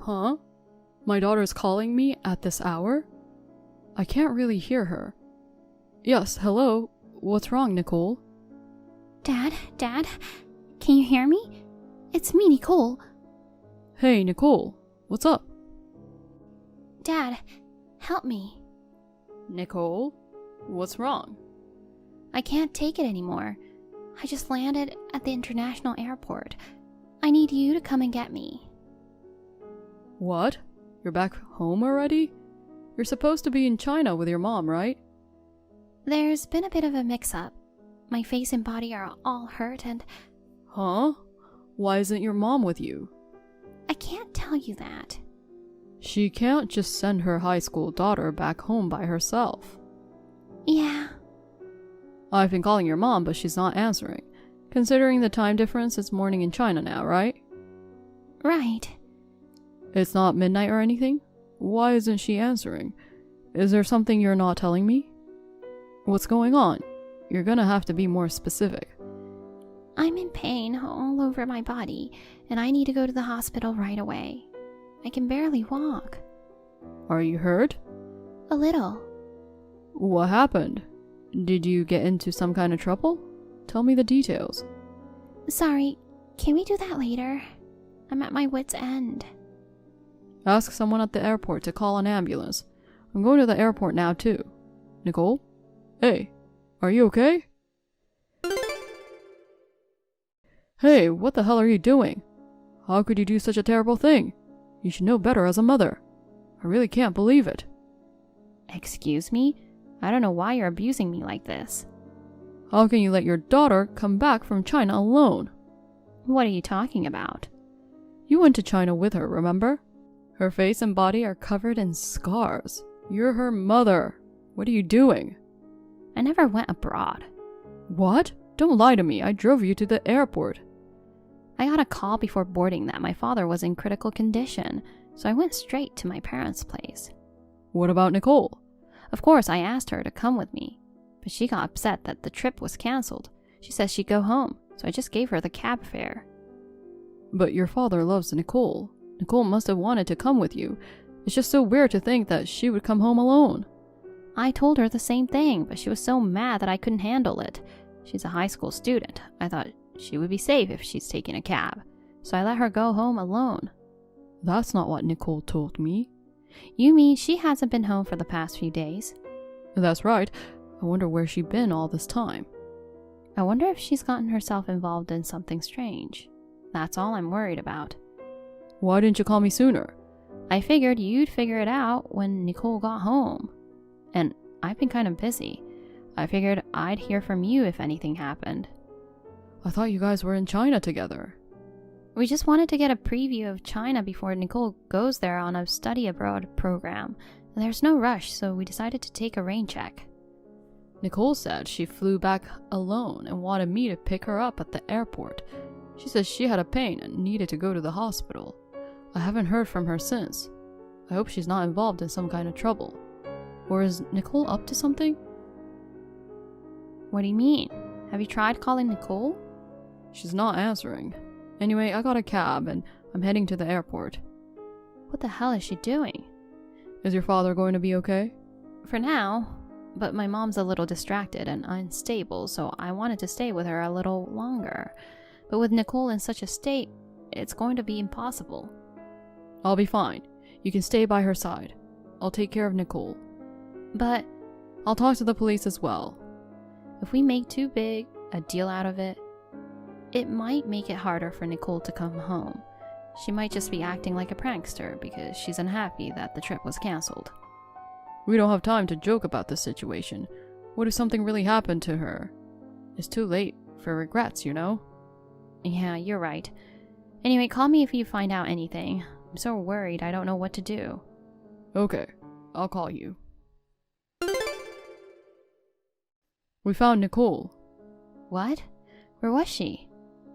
Huh? My daughter's calling me at this hour? I can't really hear her. Yes, hello? What's wrong, Nicole? Dad, can you hear me? It's me, Nicole. Hey, Nicole, what's up? Dad, help me. Nicole, what's wrong? I can't take it anymore. I just landed at the international airport. I need you to come and get me. What? You're back home already? You're supposed to be in China with your mom, right? There's been a bit of a mix-up. My face and body are all hurt and... Huh? Why isn't your mom with you? I can't tell you that. She can't just send her high school daughter back home by herself. Yeah. I've been calling your mom, but she's not answering. Considering the time difference, it's morning in China now, right? Right. It's not midnight or anything? Why isn't she answering? Is there something you're not telling me? What's going on? You're gonna have to be more specific. I'm in pain all over my body, and I need to go to the hospital right away. I can barely walk. Are you hurt? A little. What happened? Did you get into some kind of trouble? Tell me the details. Sorry, can we do that later? I'm at my wit's end. Ask someone at the airport to call an ambulance. I'm going to the airport now too. Nicole? Hey, are you okay? Hey, what the hell are you doing? How could you do such a terrible thing? You should know better as a mother. I really can't believe it. Excuse me? I don't know why you're abusing me like this. How can you let your daughter come back from China alone? What are you talking about? You went to China with her, remember? Her face and body are covered in scars. You're her mother. What are you doing? I never went abroad. What? Don't lie to me. I drove you to the airport. I got a call before boarding that my father was in critical condition, so I went straight to my parents' place. What about Nicole? Of course, I asked her to come with me, but she got upset that the trip was cancelled. She says she'd go home, so I just gave her the cab fare. But your father loves Nicole. Nicole must have wanted to come with you. It's just so weird to think that she would come home alone. I told her the same thing, but she was so mad that I couldn't handle it. She's a high school student. I thought she would be safe if she's taking a cab, so I let her go home alone. That's not what Nicole told me. You mean she hasn't been home for the past few days? That's right. I wonder where she's been all this time. I wonder if she's gotten herself involved in something strange. That's all I'm worried about. Why didn't you call me sooner? I figured you'd figure it out when Nicole got home. And I've been kind of busy. I figured I'd hear from you if anything happened. I thought you guys were in China together. We just wanted to get a preview of China before Nicole goes there on a study abroad program. There's no rush, so we decided to take a rain check. Nicole said she flew back alone and wanted me to pick her up at the airport. She said she had a pain and needed to go to the hospital. I haven't heard from her since. I hope she's not involved in some kind of trouble. Or is Nicole up to something? What do you mean? Have you tried calling Nicole? She's not answering. Anyway, I got a cab and I'm heading to the airport. What the hell is she doing? Is your father going to be okay? For now, but my mom's a little distracted and unstable, so I wanted to stay with her a little longer. But with Nicole in such a state, it's going to be impossible. I'll be fine. You can stay by her side. I'll take care of Nicole. But I'll talk to the police as well. If we make too big a deal out of it, it might make it harder for Nicole to come home. She might just be acting like a prankster because she's unhappy that the trip was cancelled. We don't have time to joke about this situation. What if something really happened to her? It's too late for regrets, you know? Yeah, you're right. Anyway, call me if you find out anything. I'm so worried I don't know what to do. Okay, I'll call you. We found Nicole. What? Where was she?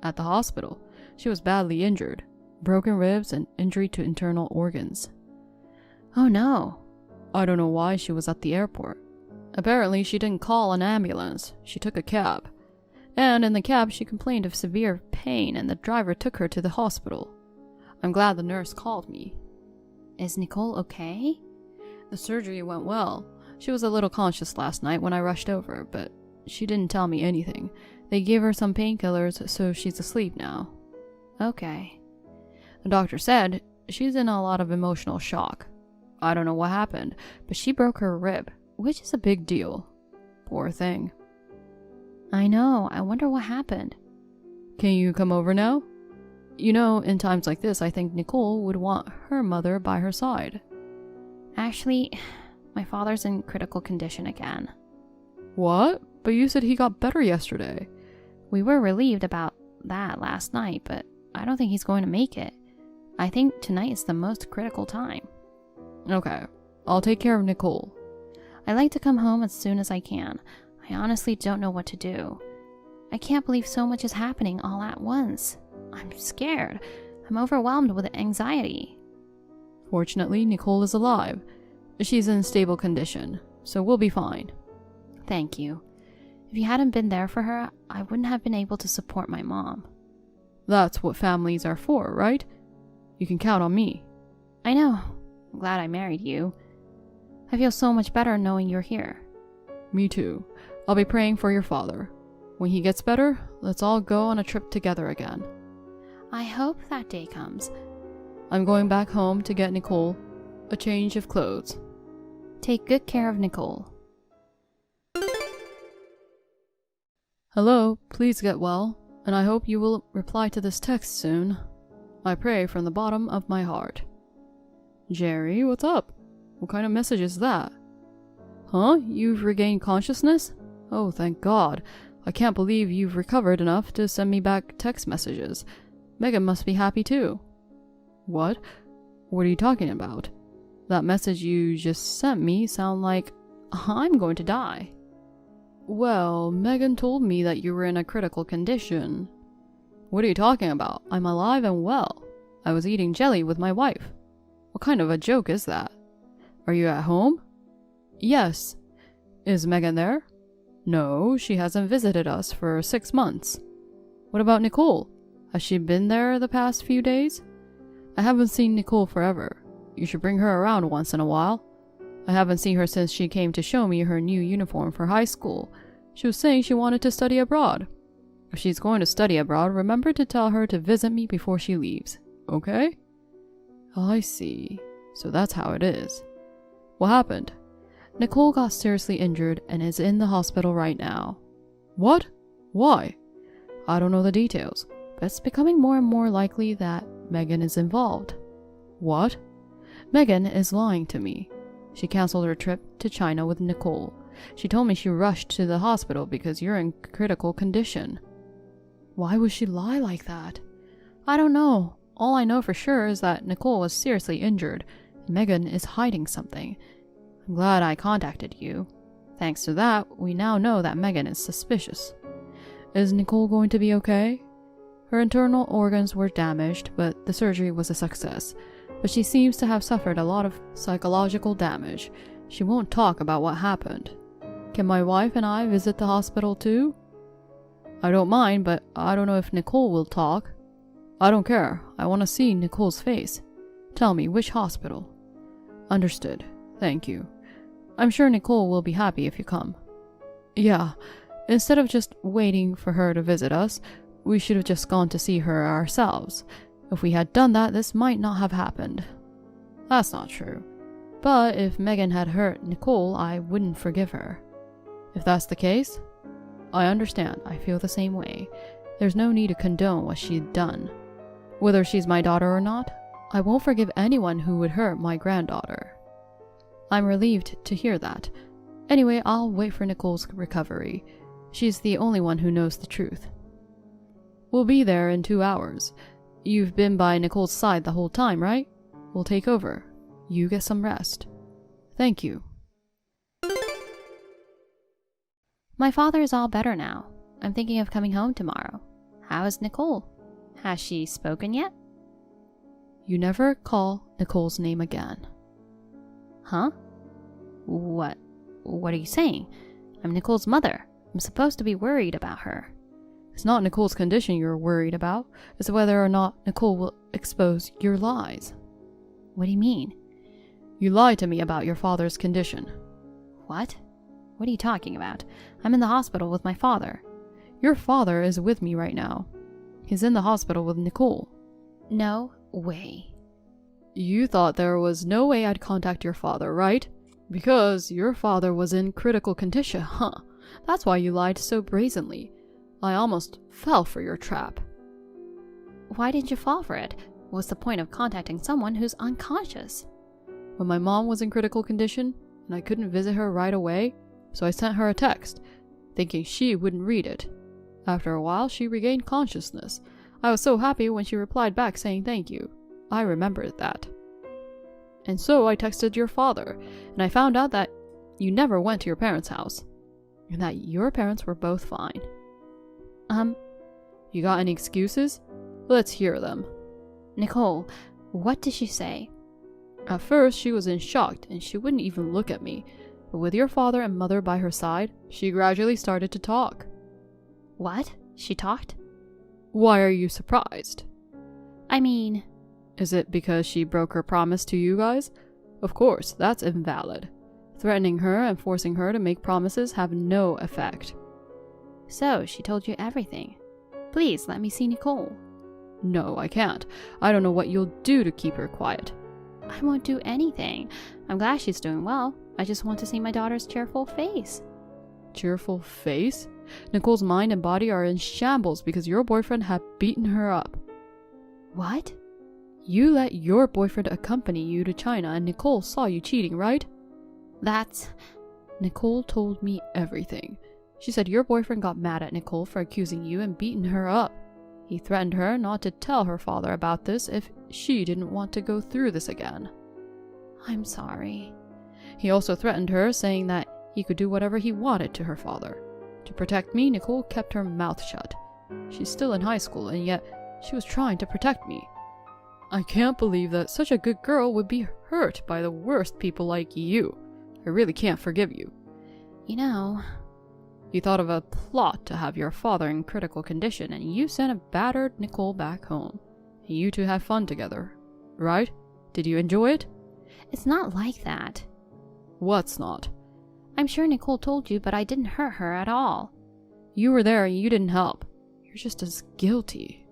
At the hospital. She was badly injured. Broken ribs and injury to internal organs. Oh no. I don't know why she was at the airport. Apparently she didn't call an ambulance. She took a cab. And in the cab she complained of severe pain and the driver took her to the hospital. I'm glad the nurse called me. Is Nicole okay? The surgery went well. She was a little conscious last night when I rushed over, but she didn't tell me anything. They gave her some painkillers, so she's asleep now. Okay. The doctor said she's in a lot of emotional shock. I don't know what happened, but she broke her rib, which is a big deal. Poor thing. I know. I wonder what happened. Can you come over now? You know, in times like this, I think Nicole would want her mother by her side. Actually, my father's in critical condition again. What? But you said he got better yesterday. We were relieved about that last night, but I don't think he's going to make it. I think tonight is the most critical time. Okay, I'll take care of Nicole. I like to come home as soon as I can. I honestly don't know what to do. I can't believe so much is happening all at once. I'm scared. I'm overwhelmed with anxiety. Fortunately, Nicole is alive. She's in stable condition, so we'll be fine. Thank you. If you hadn't been there for her, I wouldn't have been able to support my mom. That's what families are for, right? You can count on me. I know. I'm glad I married you. I feel so much better knowing you're here. Me too. I'll be praying for your father. When he gets better, let's all go on a trip together again. I hope that day comes. I'm going back home to get Nicole a change of clothes. Take good care of Nicole. Hello, please get well, and I hope you will reply to this text soon. I pray from the bottom of my heart. Jerry, what's up? What kind of message is that? Huh? You've regained consciousness? Oh, thank God. I can't believe you've recovered enough to send me back text messages. Megan must be happy too. What? What are you talking about? That message you just sent me sound like I'm going to die. Well, Megan told me that you were in a critical condition. What are you talking about? I'm alive and well. I was eating jelly with my wife. What kind of a joke is that? Are you at home? Yes. Is Megan there? No, she hasn't visited us for 6 months. What about Nicole? Has she been there the past few days? I haven't seen Nicole forever. You should bring her around once in a while. I haven't seen her since she came to show me her new uniform for high school. She was saying she wanted to study abroad. If she's going to study abroad, remember to tell her to visit me before she leaves, okay? I see. So that's how it is. What happened? Nicole got seriously injured and is in the hospital right now. What? Why? I don't know the details, but it's becoming more and more likely that Megan is involved. What? Megan is lying to me. She canceled her trip to China with Nicole. She told me she rushed to the hospital because you're in critical condition. Why would she lie like that? I don't know. All I know for sure is that Nicole was seriously injured, and Megan is hiding something. I'm glad I contacted you. Thanks to that, we now know that Megan is suspicious. Is Nicole going to be okay? Her internal organs were damaged, but the surgery was a success. But she seems to have suffered a lot of psychological damage. She won't talk about what happened. Can my wife and I visit the hospital too? I don't mind, but I don't know if Nicole will talk. I don't care. I want to see Nicole's face. Tell me, which hospital? Understood. Thank you. I'm sure Nicole will be happy if you come. Yeah, instead of just waiting for her to visit us, we should have just gone to see her ourselves. If we had done that, this might not have happened. That's not true. But if Megan had hurt Nicole, I wouldn't forgive her. If that's the case, I understand. I feel the same way. There's no need to condone what she'd done. Whether she's my daughter or not, I won't forgive anyone who would hurt my granddaughter. I'm relieved to hear that. Anyway, I'll wait for Nicole's recovery. She's the only one who knows the truth. We'll be there in 2 hours. You've been by Nicole's side the whole time, right? We'll take over. You get some rest. Thank you. My father is all better now. I'm thinking of coming home tomorrow. How is Nicole? Has she spoken yet? You never call Nicole's name again. Huh? What are you saying? I'm Nicole's mother. I'm supposed to be worried about her. It's not Nicole's condition you're worried about. It's whether or not Nicole will expose your lies. What do you mean? You lied to me about your father's condition. What? What are you talking about? I'm in the hospital with my father. Your father is with me right now. He's in the hospital with Nicole. No way. You thought there was no way I'd contact your father, right? Because your father was in critical condition, huh? That's why you lied so brazenly. I almost fell for your trap. Why didn't you fall for it? What's the point of contacting someone who's unconscious? When my mom was in critical condition, and I couldn't visit her right away, so I sent her a text, thinking she wouldn't read it. After a while, she regained consciousness. I was so happy when she replied back saying thank you. I remembered that. And so I texted your father, and I found out that you never went to your parents' house, and that your parents were both fine. You got any excuses? Let's hear them. Nicole, what did she say? At first, she was in shock, and she wouldn't even look at me. But with your father and mother by her side, she gradually started to talk. What? She talked? Why are you surprised? I mean... Is it because she broke her promise to you guys? Of course, that's invalid. Threatening her and forcing her to make promises have no effect. So, she told you everything. Please, let me see Nicole. No, I can't. I don't know what you'll do to keep her quiet. I won't do anything. I'm glad she's doing well. I just want to see my daughter's cheerful face. Cheerful face? Nicole's mind and body are in shambles because your boyfriend had beaten her up. What? You let your boyfriend accompany you to China and Nicole saw you cheating, right? That's... Nicole told me everything. She said your boyfriend got mad at Nicole for accusing you and beating her up. He threatened her not to tell her father about this if she didn't want to go through this again. I'm sorry. He also threatened her, saying that he could do whatever he wanted to her father. To protect me, Nicole kept her mouth shut. She's still in high school, and yet she was trying to protect me. I can't believe that such a good girl would be hurt by the worst people like you. I really can't forgive you. You know... You thought of a plot to have your father in critical condition, and you sent a battered Nicole back home. And you two had fun together, right? Did you enjoy it? It's not like that. What's not? I'm sure Nicole told you, but I didn't hurt her at all. You were there and you didn't help. You're just as guilty.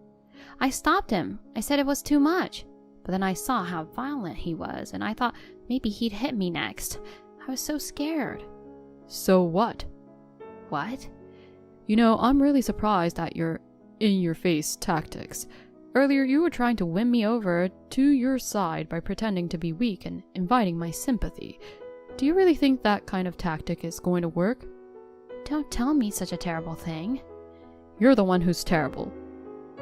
I stopped him. I said it was too much. But then I saw how violent he was, and I thought maybe he'd hit me next. I was so scared. So what? What? You know, I'm really surprised at your in-your-face tactics. Earlier, you were trying to win me over to your side by pretending to be weak and inviting my sympathy. Do you really think that kind of tactic is going to work? Don't tell me such a terrible thing. You're the one who's terrible.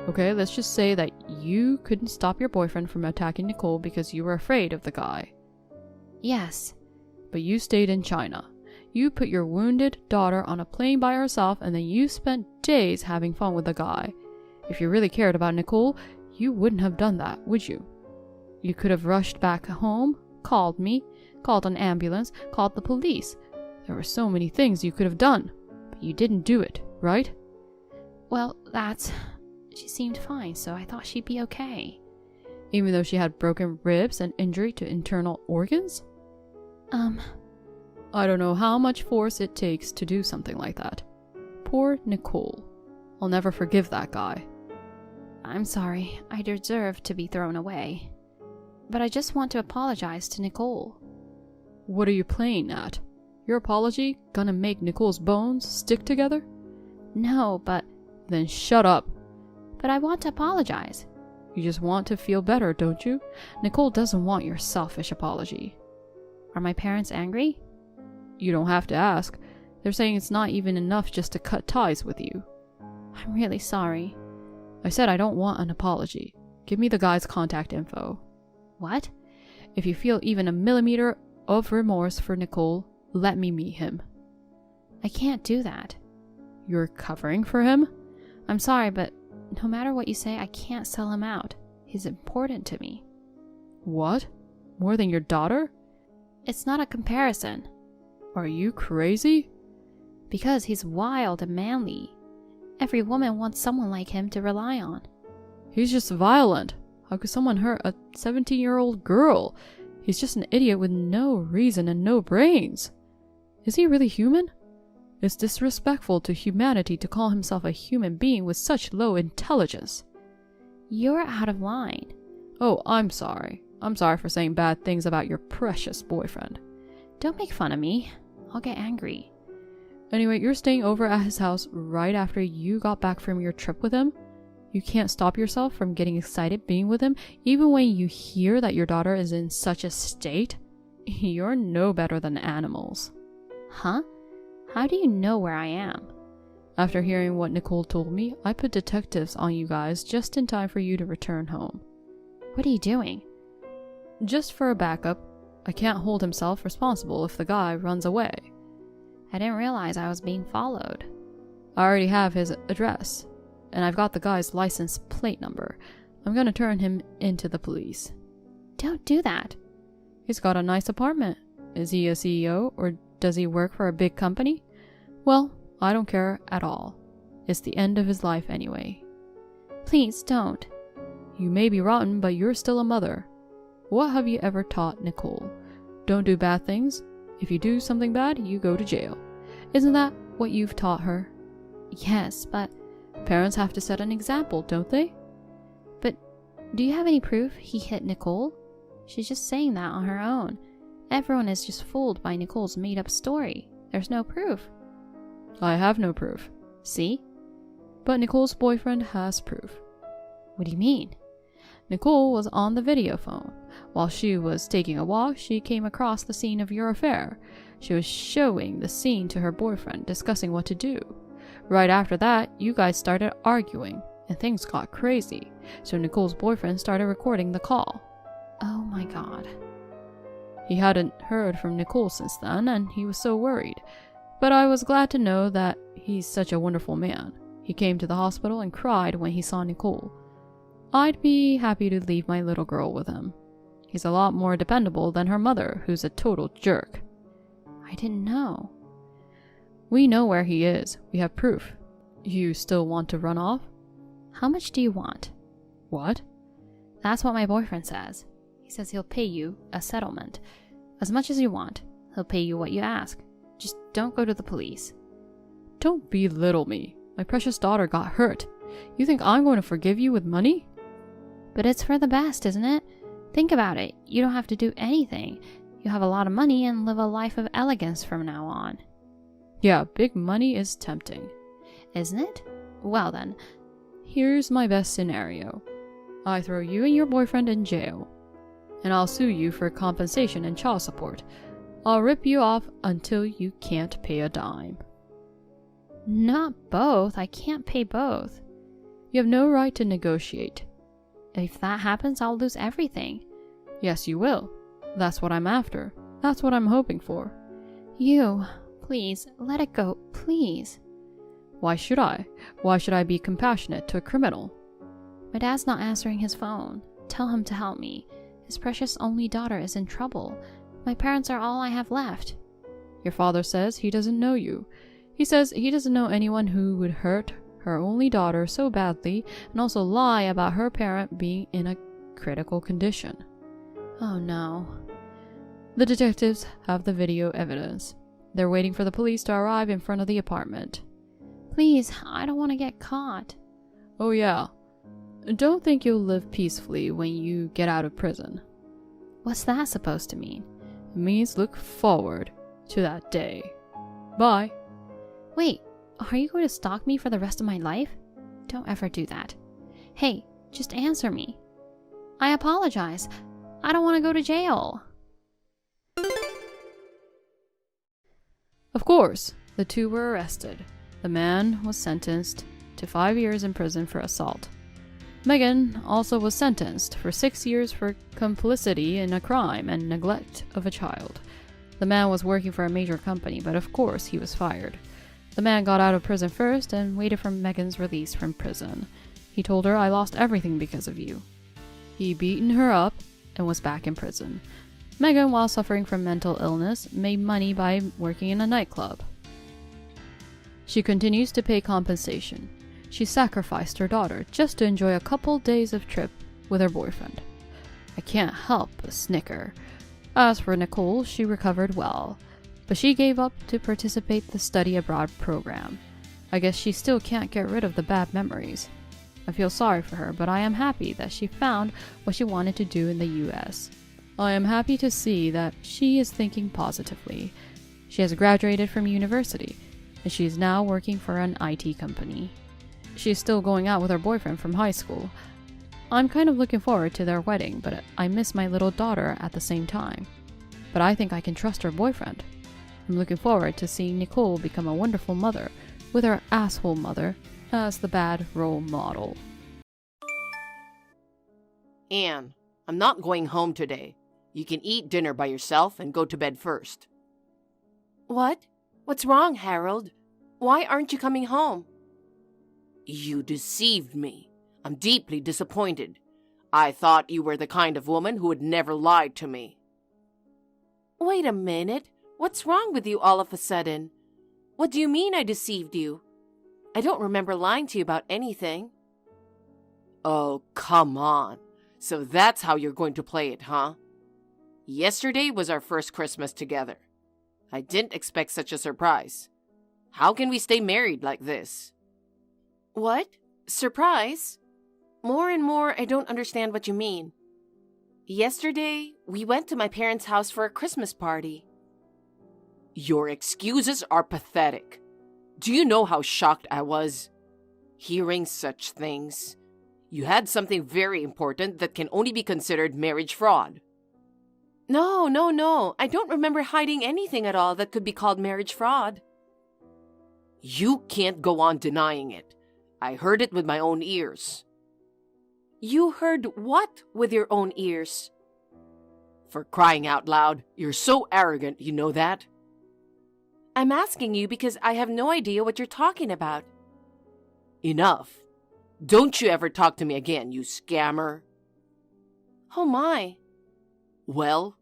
Okay, let's just say that you couldn't stop your boyfriend from attacking Nicole because you were afraid of the guy. Yes. But you stayed in China. You put your wounded daughter on a plane by herself, and then you spent days having fun with the guy. If you really cared about Nicole, you wouldn't have done that, would you? You could have rushed back home, called me, called an ambulance, called the police. There were so many things you could have done, but you didn't do it, right? Well, that's... She seemed fine, so I thought she'd be okay. Even though she had broken ribs and injury to internal organs? I don't know how much force it takes to do something like that. Poor Nicole. I'll never forgive that guy. I'm sorry. I deserve to be thrown away. But I just want to apologize to Nicole. What are you playing at? Your apology gonna make Nicole's bones stick together? No, but... Then shut up. But I want to apologize. You just want to feel better, don't you? Nicole doesn't want your selfish apology. Are my parents angry? You don't have to ask. They're saying it's not even enough just to cut ties with you. I'm really sorry. I said I don't want an apology. Give me the guy's contact info. What? If you feel even a millimeter of remorse for Nicole, let me meet him. I can't do that. You're covering for him? I'm sorry, but no matter what you say, I can't sell him out. He's important to me. What? More than your daughter? It's not a comparison. Are you crazy? Because he's wild and manly. Every woman wants someone like him to rely on. He's just violent. How could someone hurt a 17-year-old girl? He's just an idiot with no reason and no brains. Is he really human? It's disrespectful to humanity to call himself a human being with such low intelligence. You're out of line. Oh, I'm sorry. I'm sorry for saying bad things about your precious boyfriend. Don't make fun of me. I'll get angry. Anyway, you're staying over at his house right after you got back from your trip with him? You can't stop yourself from getting excited being with him, even when you hear that your daughter is in such a state? You're no better than animals. Huh? How do you know where I am? After hearing what Nicole told me, I put detectives on you guys just in time for you to return home. What are you doing? Just for a backup. I can't hold himself responsible if the guy runs away. I didn't realize I was being followed. I already have his address, and I've got the guy's license plate number. I'm gonna turn him into the police. Don't do that. He's got a nice apartment. Is he a CEO, or does he work for a big company? Well, I don't care at all. It's the end of his life anyway. Please don't. You may be rotten, but you're still a mother. What have you ever taught Nicole? Don't do bad things. If you do something bad, you go to jail. Isn't that what you've taught her? Yes, but parents have to set an example, don't they? But do you have any proof he hit Nicole? She's just saying that on her own. Everyone is just fooled by Nicole's made-up story. There's no proof. I have no proof. See? But Nicole's boyfriend has proof. What do you mean? Nicole was on the video phone. While she was taking a walk, she came across the scene of your affair. She was showing the scene to her boyfriend, discussing what to do. Right after that, you guys started arguing, and things got crazy. So Nicole's boyfriend started recording the call. Oh my god. He hadn't heard from Nicole since then, and he was so worried. But I was glad to know that he's such a wonderful man. He came to the hospital and cried when he saw Nicole. I'd be happy to leave my little girl with him. He's a lot more dependable than her mother, who's a total jerk. I didn't know. We know where he is. We have proof. You still want to run off? How much do you want? What? That's what my boyfriend says. He says he'll pay you a settlement. As much as you want. He'll pay you what you ask. Just don't go to the police. Don't belittle me. My precious daughter got hurt. You think I'm going to forgive you with money? But it's for the best, isn't it? Think about it. You don't have to do anything. You have a lot of money and live a life of elegance from now on. Yeah, big money is tempting. Isn't it? Well then. Here's my best scenario. I throw you and your boyfriend in jail. And I'll sue you for compensation and child support. I'll rip you off until you can't pay a dime. Not both. I can't pay both. You have no right to negotiate. If that happens, I'll lose everything. Yes, you will. That's what I'm after. That's what I'm hoping for. You, please, let it go, please. Why should I? Why should I be compassionate to a criminal? My dad's not answering his phone. Tell him to help me. His precious only daughter is in trouble. My parents are all I have left. Your father says he doesn't know you. He says he doesn't know anyone who would hurt her only daughter so badly and also lie about her parent being in a critical condition. Oh no. The detectives have the video evidence. They're waiting for the police to arrive in front of the apartment. Please, I don't want to get caught. Oh yeah. Don't think you'll live peacefully when you get out of prison. What's that supposed to mean? It means look forward to that day. Bye. Wait, are you going to stalk me for the rest of my life? Don't ever do that. Hey, just answer me. I apologize. I don't want to go to jail. Of course, the two were arrested. The man was sentenced to 5 years in prison for assault. Megan also was sentenced for 6 years for complicity in a crime and neglect of a child. The man was working for a major company, but of course he was fired. The man got out of prison first and waited for Megan's release from prison. He told her, "I lost everything because of you." He beaten her up and was back in prison. Megan, while suffering from mental illness, made money by working in a nightclub. She continues to pay compensation. She sacrificed her daughter just to enjoy a couple days of trip with her boyfriend. I can't help but snicker. As for Nicole, she recovered well, but she gave up to participate in the study abroad program. I guess she still can't get rid of the bad memories. I feel sorry for her, but I am happy that she found what she wanted to do in the US. I am happy to see that she is thinking positively. She has graduated from university, and she is now working for an IT company. She is still going out with her boyfriend from high school. I'm kind of looking forward to their wedding, but I miss my little daughter at the same time. But I think I can trust her boyfriend. I'm looking forward to seeing Nicole become a wonderful mother, with her asshole mother as the bad role model. Anne, I'm not going home today. You can eat dinner by yourself and go to bed first. What? What's wrong, Harold? Why aren't you coming home? You deceived me. I'm deeply disappointed. I thought you were the kind of woman who would never lie to me. Wait a minute. What's wrong with you all of a sudden? What do you mean I deceived you? I don't remember lying to you about anything. Oh, come on. So that's how you're going to play it, huh? Yesterday was our first Christmas together. I didn't expect such a surprise. How can we stay married like this? What? Surprise? More and more, I don't understand what you mean. Yesterday, we went to my parents' house for a Christmas party. Your excuses are pathetic. Do you know how shocked I was? Hearing such things. You had something very important that can only be considered marriage fraud. No. I don't remember hiding anything at all that could be called marriage fraud. You can't go on denying it. I heard it with my own ears. You heard what with your own ears? For crying out loud, you're so arrogant, you know that? I'm asking you because I have no idea what you're talking about. Enough. Don't you ever talk to me again, you scammer. Oh my. Well,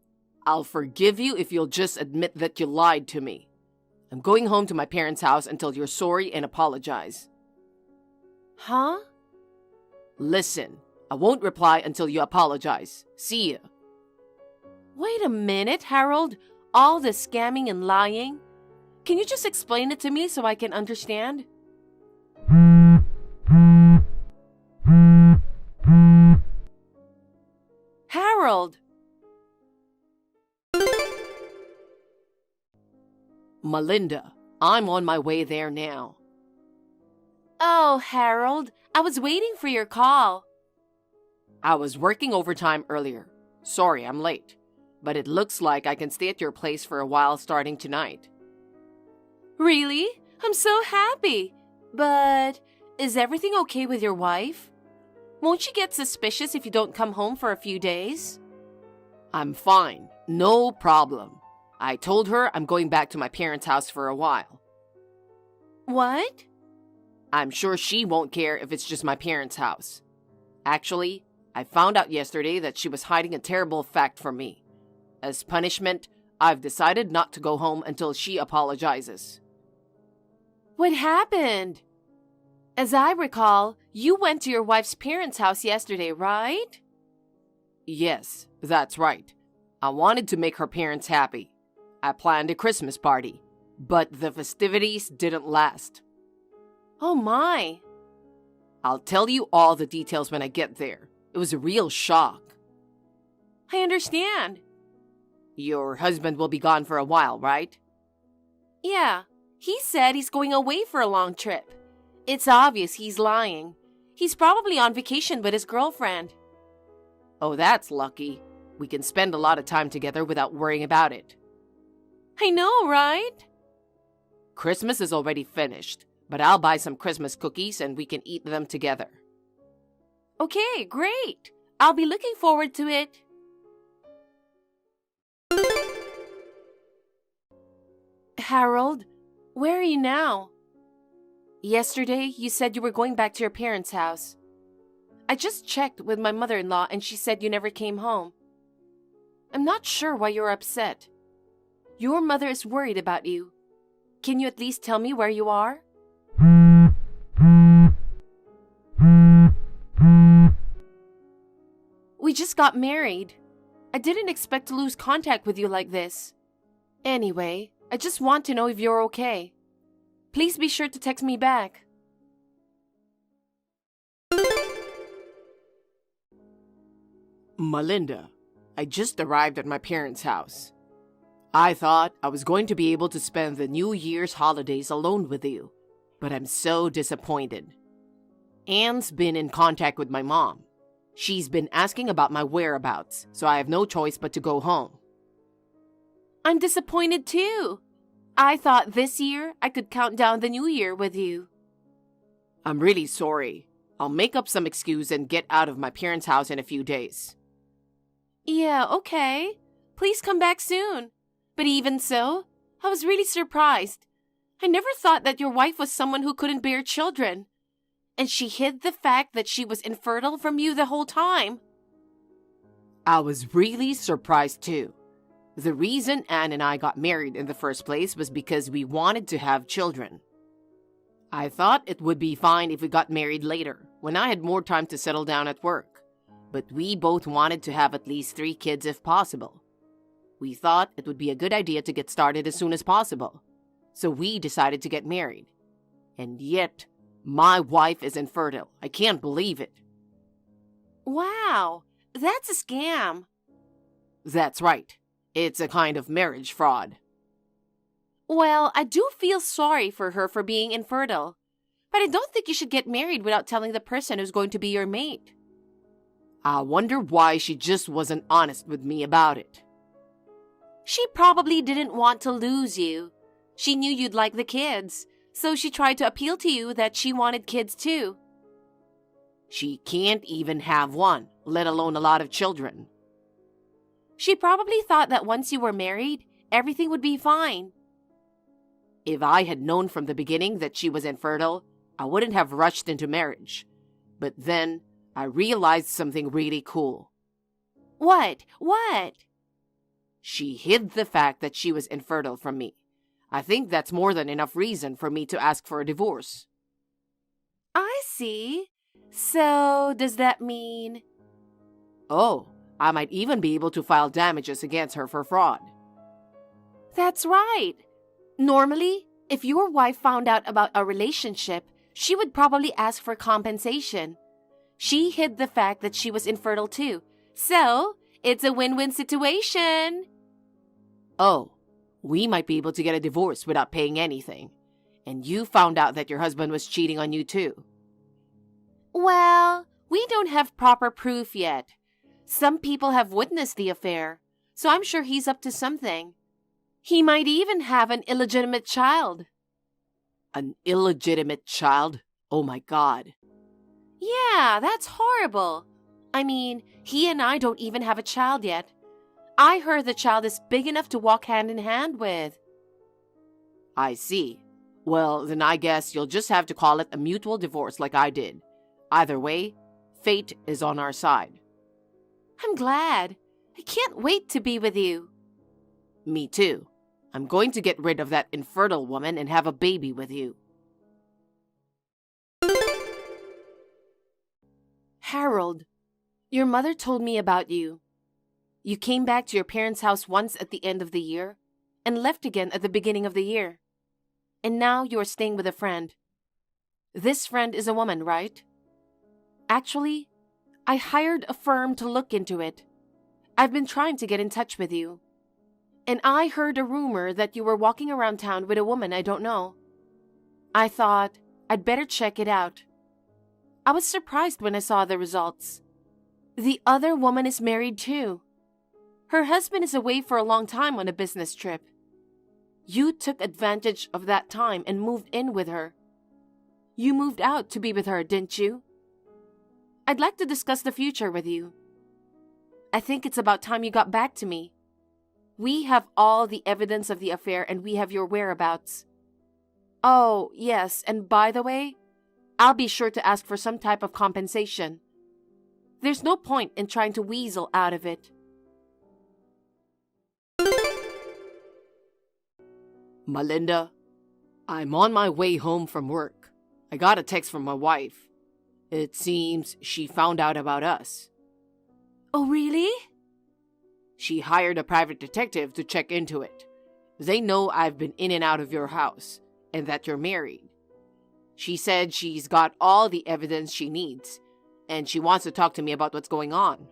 I'll forgive you if you'll just admit that you lied to me. I'm going home to my parents' house until you're sorry and apologize. Huh? Listen, I won't reply until you apologize. See ya. Wait a minute, Harold. All this scamming and lying? Can you just explain it to me so I can understand? Harold! Melinda, I'm on my way there now. Oh, Harold, I was waiting for your call. I was working overtime earlier. Sorry, I'm late. But it looks like I can stay at your place for a while starting tonight. Really? I'm so happy. But is everything okay with your wife? Won't she get suspicious if you don't come home for a few days? I'm fine. No problem. I told her I'm going back to my parents' house for a while. What? I'm sure she won't care if it's just my parents' house. Actually, I found out yesterday that she was hiding a terrible fact from me. As punishment, I've decided not to go home until she apologizes. What happened? As I recall, you went to your wife's parents' house yesterday, right? Yes, that's right. I wanted to make her parents happy. I planned a Christmas party, but the festivities didn't last. Oh my! I'll tell you all the details when I get there. It was a real shock. I understand. Your husband will be gone for a while, right? Yeah, he said he's going away for a long trip. It's obvious he's lying. He's probably on vacation with his girlfriend. Oh, that's lucky. We can spend a lot of time together without worrying about it. I know, right? Christmas is already finished, but I'll buy some Christmas cookies and we can eat them together. Okay, great. I'll be looking forward to it. Harold, where are you now? Yesterday, you said you were going back to your parents' house. I just checked with my mother-in-law and she said you never came home. I'm not sure why you're upset. Your mother is worried about you. Can you at least tell me where you are? We just got married. I didn't expect to lose contact with you like this. Anyway, I just want to know if you're okay. Please be sure to text me back. Melinda, I just arrived at my parents' house. I thought I was going to be able to spend the New Year's holidays alone with you, but I'm so disappointed. Anne's been in contact with my mom. She's been asking about my whereabouts, so I have no choice but to go home. I'm disappointed too. I thought this year I could count down the new year with you. I'm really sorry. I'll make up some excuse and get out of my parents' house in a few days. Yeah, okay. Please come back soon. But even so, I was really surprised. I never thought that your wife was someone who couldn't bear children. And she hid the fact that she was infertile from you the whole time. I was really surprised too. The reason Anne and I got married in the first place was because we wanted to have children. I thought it would be fine if we got married later, when I had more time to settle down at work. But we both wanted to have at least 3 kids if possible. We thought it would be a good idea to get started as soon as possible. So we decided to get married. And yet, my wife is infertile. I can't believe it. Wow, that's a scam. That's right. It's a kind of marriage fraud. Well, I do feel sorry for her for being infertile. But I don't think you should get married without telling the person who's going to be your mate. I wonder why she just wasn't honest with me about it. She probably didn't want to lose you. She knew you'd like the kids, so she tried to appeal to you that she wanted kids too. She can't even have one, let alone a lot of children. She probably thought that once you were married, everything would be fine. If I had known from the beginning that she was infertile, I wouldn't have rushed into marriage. But then, I realized something really cool. What? What? She hid the fact that she was infertile from me. I think that's more than enough reason for me to ask for a divorce. I see. So, does that mean... Oh, I might even be able to file damages against her for fraud. That's right. Normally, if your wife found out about our relationship, she would probably ask for compensation. She hid the fact that she was infertile too. So, it's a win-win situation. Oh, we might be able to get a divorce without paying anything. And you found out that your husband was cheating on you too. Well, we don't have proper proof yet. Some people have witnessed the affair, so I'm sure he's up to something. He might even have an illegitimate child. An illegitimate child? Oh my God. Yeah, that's horrible. I mean, he and I don't even have a child yet. I heard the child is big enough to walk hand in hand with. I see. Well, then I guess you'll just have to call it a mutual divorce like I did. Either way, fate is on our side. I'm glad. I can't wait to be with you. Me too. I'm going to get rid of that infertile woman and have a baby with you. Harold, your mother told me about you. You came back to your parents' house once at the end of the year and left again at the beginning of the year. And now you are staying with a friend. This friend is a woman, right? Actually, I hired a firm to look into it. I've been trying to get in touch with you. And I heard a rumor that you were walking around town with a woman I don't know. I thought I'd better check it out. I was surprised when I saw the results. The other woman is married too. Her husband is away for a long time on a business trip. You took advantage of that time and moved in with her. You moved out to be with her, didn't you? I'd like to discuss the future with you. I think it's about time you got back to me. We have all the evidence of the affair and we have your whereabouts. Oh, yes, and by the way, I'll be sure to ask for some type of compensation. There's no point in trying to weasel out of it. Melinda, I'm on my way home from work. I got a text from my wife. It seems she found out about us. Oh, really? She hired a private detective to check into it. They know I've been in and out of your house and that you're married. She said she's got all the evidence she needs and she wants to talk to me about what's going on.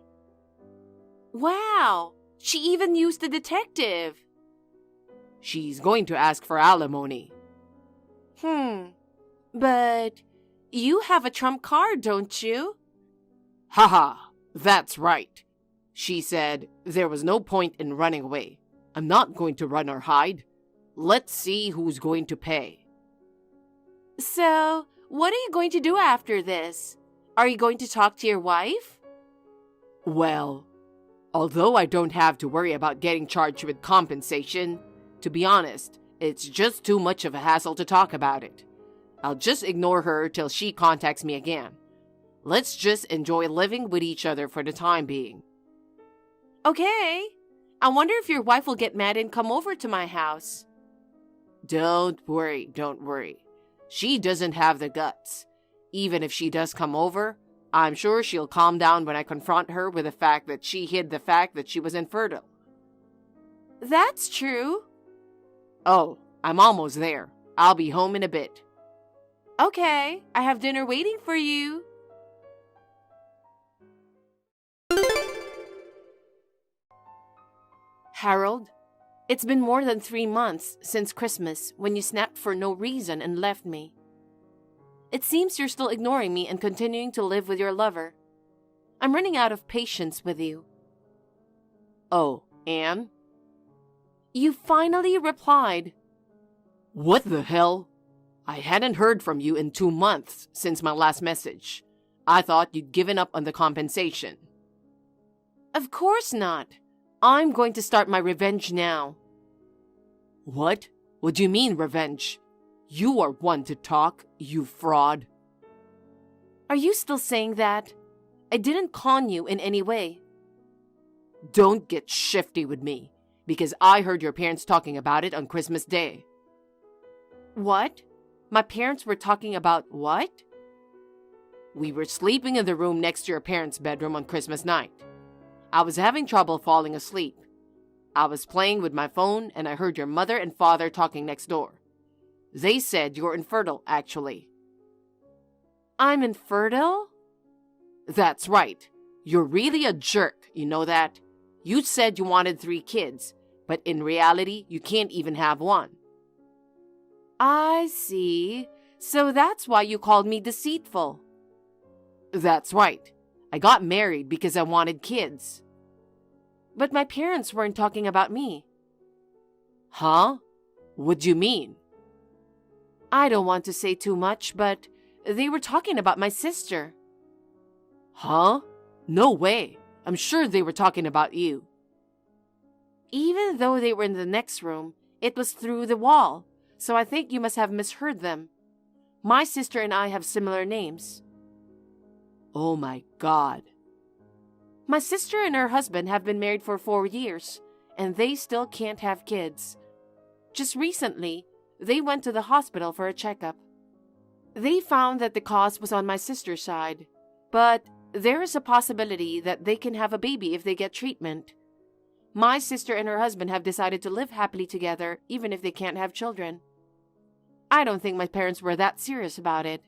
Wow! She even used a detective! She's going to ask for alimony. But you have a trump card, don't you? Haha, that's right. She said there was no point in running away. I'm not going to run or hide. Let's see who's going to pay. So, what are you going to do after this? Are you going to talk to your wife? Well, although I don't have to worry about getting charged with compensation, to be honest, it's just too much of a hassle to talk about it. I'll just ignore her till she contacts me again. Let's just enjoy living with each other for the time being. Okay. I wonder if your wife will get mad and come over to my house. Don't worry. She doesn't have the guts. Even if she does come over, I'm sure she'll calm down when I confront her with the fact that she hid the fact that she was infertile. That's true. Oh, I'm almost there. I'll be home in a bit. Okay, I have dinner waiting for you. Harold, it's been more than 3 months since Christmas when you snapped for no reason and left me. It seems you're still ignoring me and continuing to live with your lover. I'm running out of patience with you. Oh, Anne? You finally replied. What the hell? I hadn't heard from you in 2 months since my last message. I thought you'd given up on the compensation. Of course not. I'm going to start my revenge now. What? What do you mean, revenge? You are one to talk, you fraud. Are you still saying that? I didn't con you in any way. Don't get shifty with me, because I heard your parents talking about it on Christmas Day. What? My parents were talking about what? We were sleeping in the room next to your parents' bedroom on Christmas night. I was having trouble falling asleep. I was playing with my phone and I heard your mother and father talking next door. They said you're infertile, actually. I'm infertile? That's right. You're really a jerk, you know that? You said you wanted 3 kids, but in reality, you can't even have one. I see. So that's why you called me deceitful. That's right. I got married because I wanted kids. But my parents weren't talking about me. Huh? What do you mean? I don't want to say too much, but they were talking about my sister. Huh? No way. I'm sure they were talking about you. Even though they were in the next room, it was through the wall, so I think you must have misheard them. My sister and I have similar names. Oh my God. My sister and her husband have been married for 4 years, and they still can't have kids. Just recently, they went to the hospital for a checkup. They found that the cause was on my sister's side, but there is a possibility that they can have a baby if they get treatment. My sister and her husband have decided to live happily together even if they can't have children. I don't think my parents were that serious about it.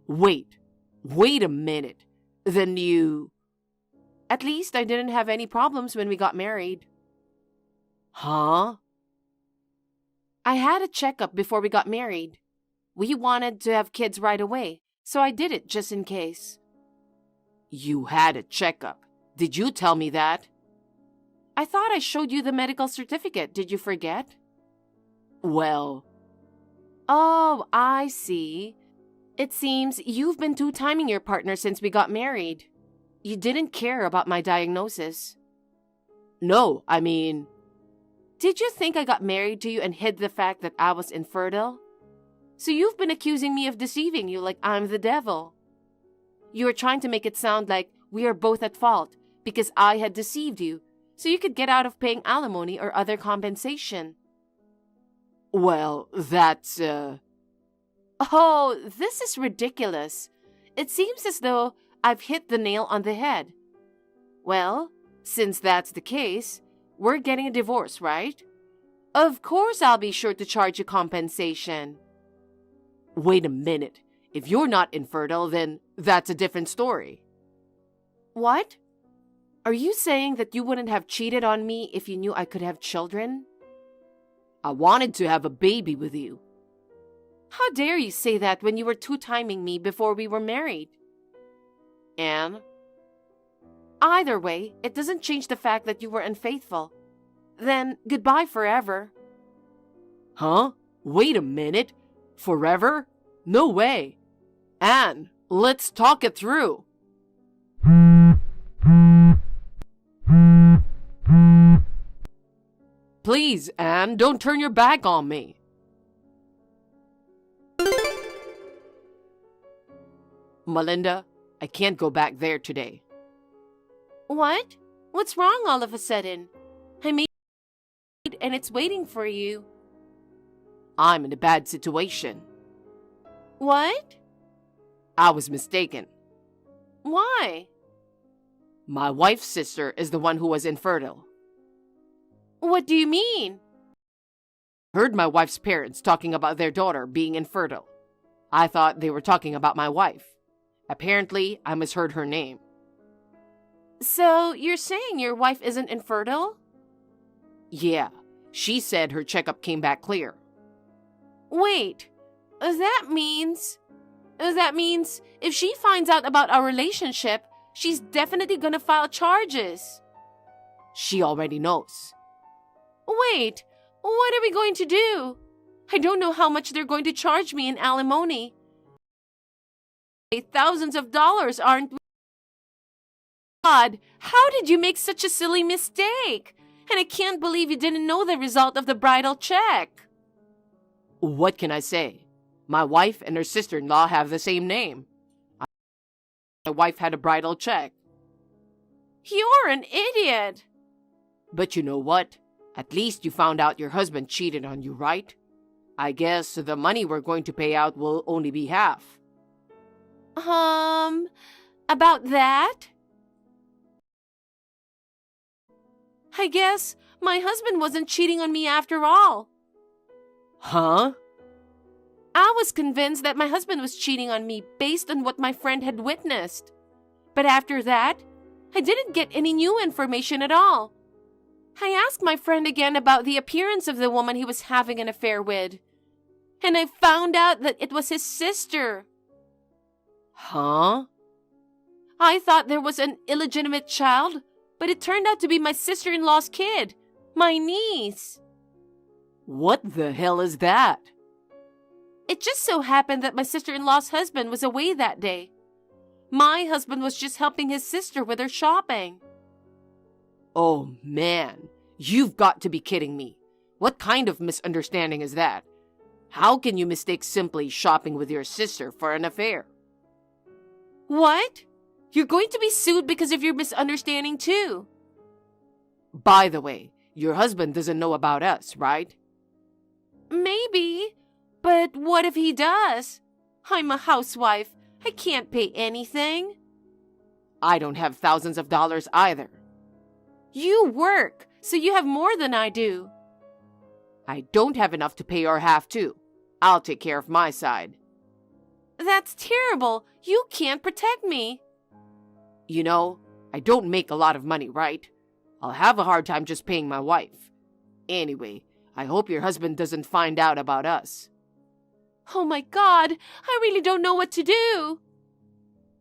Wait a minute. Then you... At least I didn't have any problems when we got married. Huh? I had a checkup before we got married. We wanted to have kids right away, so I did it just in case. You had a checkup. Did you tell me that? I thought I showed you the medical certificate. Did you forget? Well... Oh, I see. It seems you've been two-timing your partner since we got married. You didn't care about my diagnosis. No, I mean... Did you think I got married to you and hid the fact that I was infertile? So you've been accusing me of deceiving you like I'm the devil. You were trying to make it sound like we are both at fault because I had deceived you, so you could get out of paying alimony or other compensation. Well, that's, Oh, this is ridiculous. It seems as though I've hit the nail on the head. Well, Since that's the case, we're getting a divorce, right? Of course I'll be sure to charge you compensation. Wait a minute. If you're not infertile, then that's a different story. What? Are you saying that you wouldn't have cheated on me if you knew I could have children? I wanted to have a baby with you. How dare you say that when you were two-timing me before we were married? And? Either way, it doesn't change the fact that you were unfaithful. Then, goodbye forever. Huh? Wait a minute. Forever? No way. Anne, let's talk it through. Please, Anne, don't turn your back on me. Melinda, I can't go back there today. What? What's wrong all of a sudden? I made it and it's waiting for you. I'm in a bad situation. What? I was mistaken. Why? My wife's sister is the one who was infertile. What do you mean? Heard my wife's parents talking about their daughter being infertile. I thought they were talking about my wife. Apparently, I misheard her name. So, you're saying your wife isn't infertile? Yeah, she said her checkup came back clear. Wait, that means if she finds out about our relationship, she's definitely gonna file charges. She already knows. Wait, what are we going to do? I don't know how much they're going to charge me in alimony. Thousands of dollars, aren't we? God, how did you make such a silly mistake? And I can't believe you didn't know the result of the bridal check. What can I say? My wife and her sister-in-law have the same name. My wife had a bridal check. You're an idiot. But you know what? At least you found out your husband cheated on you, right? I guess the money we're going to pay out will only be half. About that? I guess my husband wasn't cheating on me after all. Huh? I was convinced that my husband was cheating on me based on what my friend had witnessed. But after that, I didn't get any new information at all. I asked my friend again about the appearance of the woman he was having an affair with. And I found out that it was his sister. Huh? I thought there was an illegitimate child, but it turned out to be my sister-in-law's kid, my niece. What the hell is that? It just so happened that my sister-in-law's husband was away that day. My husband was just helping his sister with her shopping. Oh man, you've got to be kidding me. What kind of misunderstanding is that? How can you mistake simply shopping with your sister for an affair? What? You're going to be sued because of your misunderstanding too. By the way, your husband doesn't know about us, right? Maybe, but what if he does? I'm a housewife. I can't pay anything. I don't have thousands of dollars either. You work, so you have more than I do. I don't have enough to pay your half too. I'll take care of my side. That's terrible. You can't protect me. You know, I don't make a lot of money, right? I'll have a hard time just paying my wife. Anyway, I hope your husband doesn't find out about us. Oh my God, I really don't know what to do.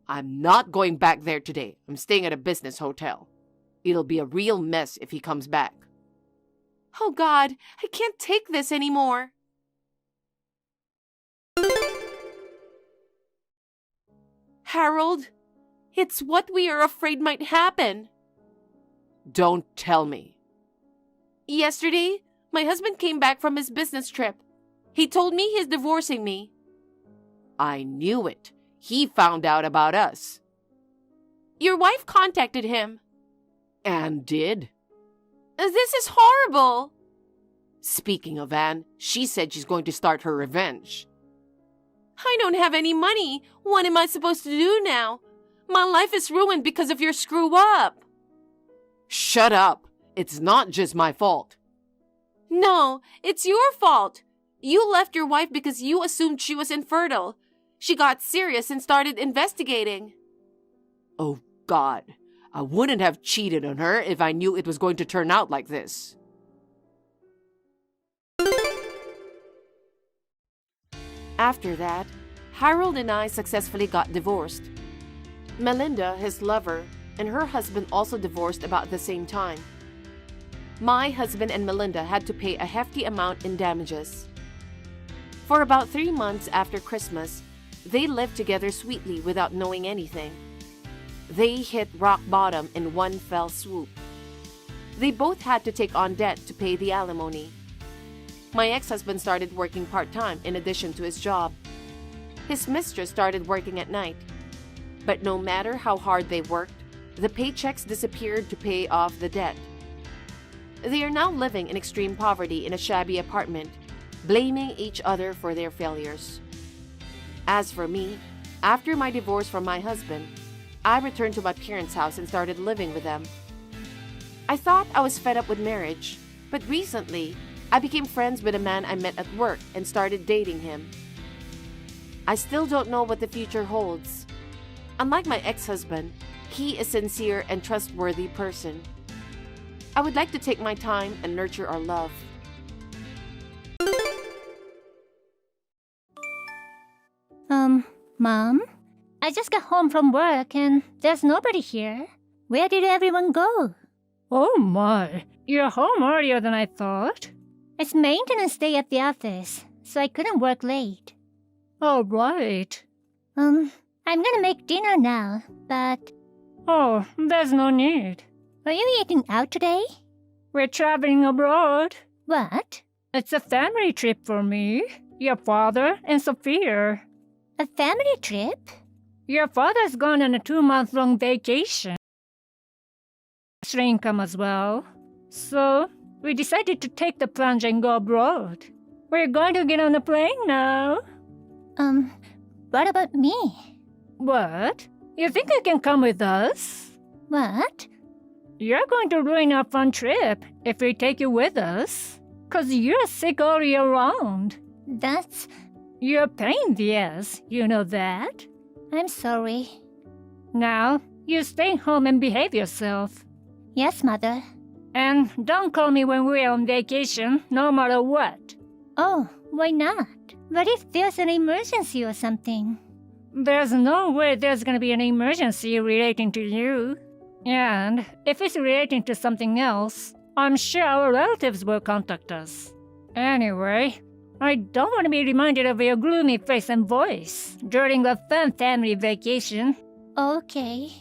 I'm not going back there today. I'm staying at a business hotel. It'll be a real mess if he comes back. Oh God, I can't take this anymore. Harold, it's what we are afraid might happen. Don't tell me. Yesterday, my husband came back from his business trip. He told me he's divorcing me. I knew it. He found out about us. Your wife contacted him. And did? This is horrible. Speaking of Anne, she said she's going to start her revenge. I don't have any money. What am I supposed to do now? My life is ruined because of your screw up. Shut up. It's not just my fault. No, it's your fault. You left your wife because you assumed she was infertile. She got serious and started investigating. Oh, God. I wouldn't have cheated on her if I knew it was going to turn out like this. After that, Harold and I successfully got divorced. Melinda, his lover, and her husband also divorced about the same time. My husband and Melinda had to pay a hefty amount in damages. For about 3 months after Christmas, they lived together sweetly without knowing anything. They hit rock bottom in one fell swoop. They both had to take on debt to pay the alimony. My ex-husband started working part-time in addition to his job. His mistress started working at night. But no matter how hard they worked, the paychecks disappeared to pay off the debt. They are now living in extreme poverty in a shabby apartment, blaming each other for their failures. As for me, after my divorce from my husband, I returned to my parents' house and started living with them. I thought I was fed up with marriage, but recently, I became friends with a man I met at work and started dating him. I still don't know what the future holds. Unlike my ex-husband, he is a sincere and trustworthy person. I would like to take my time and nurture our love. Mom? I just got home from work and there's nobody here. Where did everyone go? Oh my, you're home earlier than I thought. It's maintenance day at the office, so I couldn't work late. All right. I'm gonna make dinner now, but... Oh, there's no need. Are you eating out today? We're traveling abroad. What? It's a family trip for me, your father, and Sophia. A family trip? Your father's gone on a 2-month-long vacation. Extra income as well. So, we decided to take the plunge and go abroad. We're going to get on a plane now. What about me? What? You think you can come with us? What? You're going to ruin our fun trip if we take you with us. 'Cause you're sick all year round. That's... You're a pain in the ass, you know that? I'm sorry. Now, you stay home and behave yourself. Yes, Mother. And don't call me when we're on vacation, no matter what. Oh, why not? What if there's an emergency or something? There's no way there's gonna be an emergency relating to you. And if it's relating to something else, I'm sure our relatives will contact us. Anyway, I don't want to be reminded of your gloomy face and voice during a fun family vacation. Okay.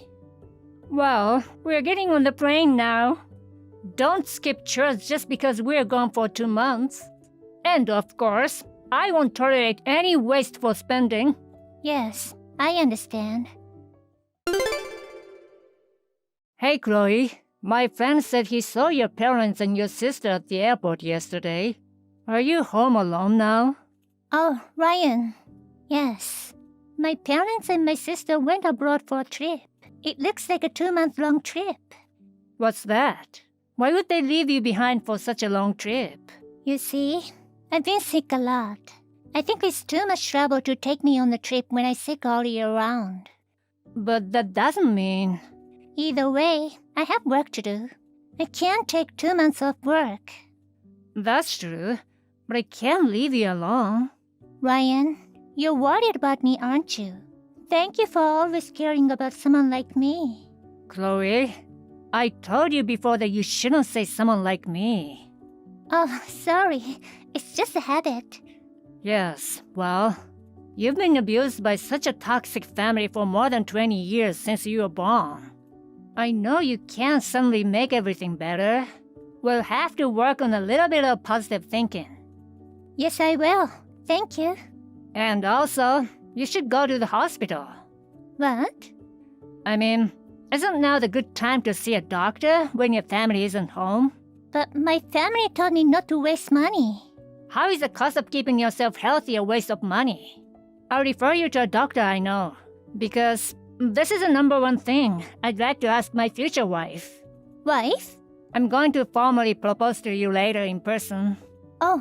Well, we're getting on the plane now. Don't skip church just because we're gone for 2 months. And of course, I won't tolerate any wasteful spending. Yes, I understand. Hey, Chloe. My friend said he saw your parents and your sister at the airport yesterday. Are you home alone now? Oh, Ryan. Yes. My parents and my sister went abroad for a trip. It looks like a 2-month-long trip. What's that? Why would they leave you behind for such a long trip? You see, I've been sick a lot. I think it's too much trouble to take me on the trip when I'm sick all year round. But that doesn't mean... Either way, I have work to do. I can't take 2 months off work. That's true, but I can't leave you alone. Ryan, you're worried about me, aren't you? Thank you for always caring about someone like me. Chloe, I told you before that you shouldn't say someone like me. Oh, sorry. It's just a habit. Yes, well, you've been abused by such a toxic family for more than 20 years since you were born. I know you can't suddenly make everything better. We'll have to work on a little bit of positive thinking. Yes, I will. Thank you. And also, you should go to the hospital. What? I mean, isn't now the good time to see a doctor when your family isn't home? But my family told me not to waste money. How is the cost of keeping yourself healthy a waste of money? I'll refer you to a doctor I know, because this is the #1 thing I'd like to ask my future wife. Wife? I'm going to formally propose to you later in person. Oh,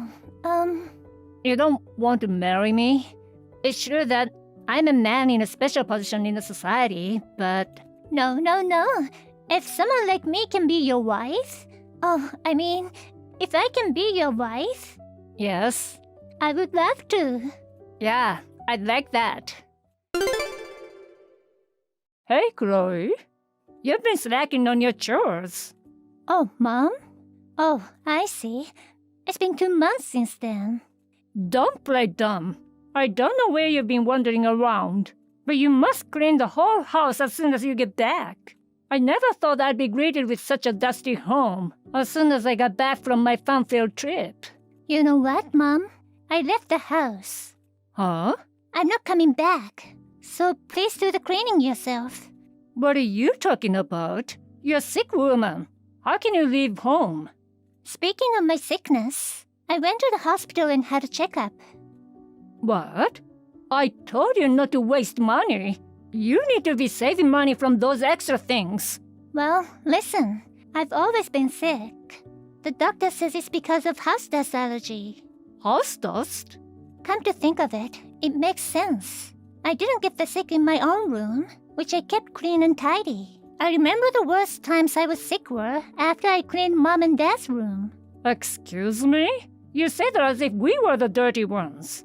You don't want to marry me? It's true that I'm a man in a special position in the society, but... no. If someone like me can be your wife... if I can be your wife, Yes. I would love to. Yeah, I'd like that. Hey, Chloe. You've been slacking on your chores. Oh, Mom? Oh, I see. It's been 2 months since then. Don't play dumb. I don't know where you've been wandering around, but you must clean the whole house as soon as you get back. I never thought I'd be greeted with such a dusty home as soon as I got back from my fun-filled trip. You know what, Mom? I left the house. Huh? I'm not coming back. So please do the cleaning yourself. What are you talking about? You're a sick woman. How can you leave home? Speaking of my sickness, I went to the hospital and had a checkup. What? I told you not to waste money. You need to be saving money from those extra things. Well, listen. I've always been sick. The doctor says it's because of house dust allergy. House dust? Come to think of it, it makes sense. I didn't get the sick in my own room, which I kept clean and tidy. I remember the worst times I was sick were after I cleaned Mom and Dad's room. Excuse me? You say that as if we were the dirty ones.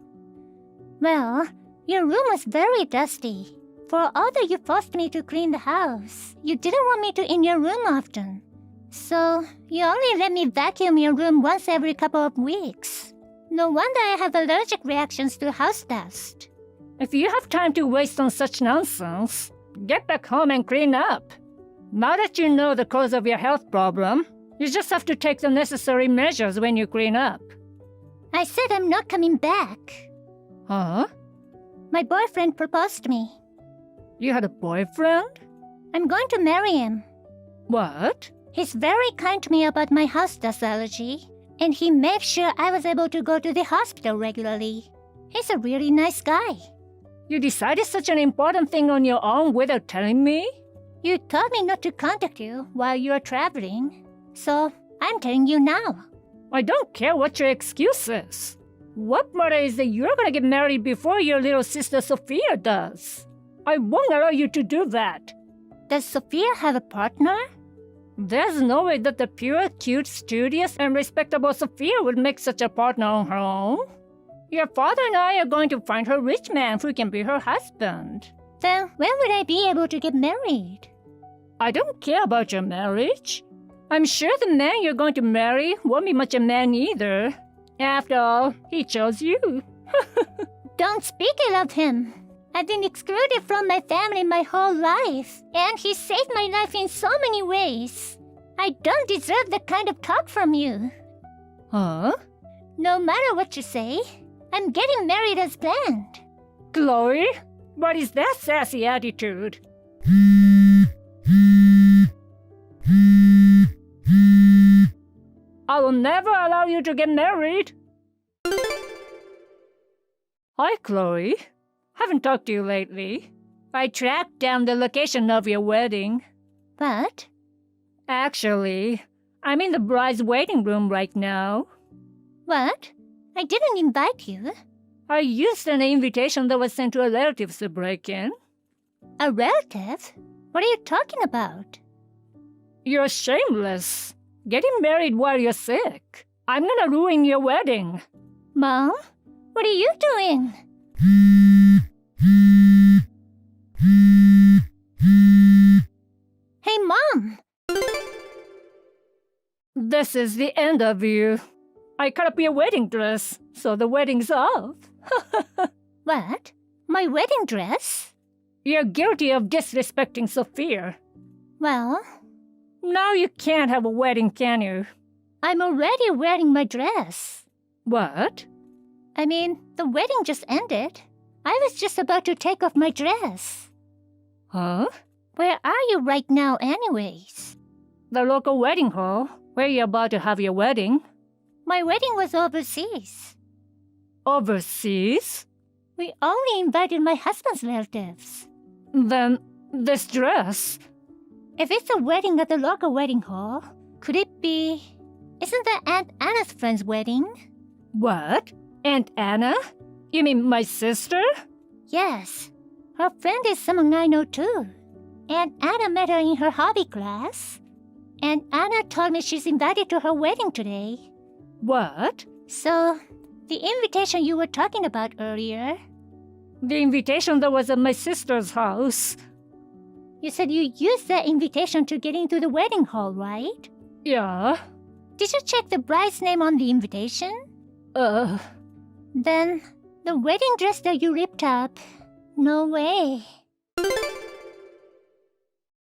Well, your room was very dusty. For although you forced me to clean the house, you didn't want me to in your room often. So, you only let me vacuum your room once every couple of weeks. No wonder I have allergic reactions to house dust. If you have time to waste on such nonsense, get back home and clean up. Now that you know the cause of your health problem, you just have to take the necessary measures when you clean up. I said I'm not coming back. Huh? My boyfriend proposed to me. You had a boyfriend? I'm going to marry him. What? He's very kind to me about my house dust allergy, and he made sure I was able to go to the hospital regularly. He's a really nice guy. You decided such an important thing on your own without telling me? You told me not to contact you while you are traveling, so I'm telling you now. I don't care what your excuse is. What matter is that you're gonna get married before your little sister Sophia does. I won't allow you to do that. Does Sophia have a partner? There's no way that the pure, cute, studious, and respectable Sophia would make such a partner on her own. Your father and I are going to find her a rich man who can be her husband. Then when would I be able to get married? I don't care about your marriage. I'm sure the man you're going to marry won't be much a man either. After all, he chose you. Don't speak ill of him. I've been excluded from my family my whole life, and he saved my life in so many ways. I don't deserve that kind of talk from you. Huh? No matter what you say, I'm getting married as planned. Chloe, what is that sassy attitude? I will never allow you to get married. Hi, Chloe. Haven't talked to you lately. I tracked down the location of your wedding. What? Actually, I'm in the bride's waiting room right now. What? I didn't invite you. I used an invitation that was sent to a relative to break in. A relative? What are you talking about? You're shameless. Getting married while you're sick. I'm gonna ruin your wedding. Mom? What are you doing? Hey, Mom! This is the end of you. I cut up your wedding dress, so the wedding's off. What? My wedding dress? You're guilty of disrespecting Sophia. Well, Now you can't have a wedding, can you? I'm already wearing my dress. What? I mean, the wedding just ended. I was just about to take off my dress. Huh? Where are you right now anyways? The local wedding hall, where you're about to have your wedding. My wedding was overseas. Overseas? We only invited my husband's relatives. Then, this dress. If it's a wedding at the local wedding hall, could it be... Isn't that Aunt Anna's friend's wedding? What? Aunt Anna? You mean my sister? Yes. Her friend is someone I know too. Aunt Anna met her in her hobby class. And Anna told me she's invited to her wedding today. What? So, the invitation you were talking about earlier... The invitation that was at my sister's house. You said you used that invitation to get into the wedding hall, right? Yeah. Did you check the bride's name on the invitation? Then, the wedding dress that you ripped up... No way.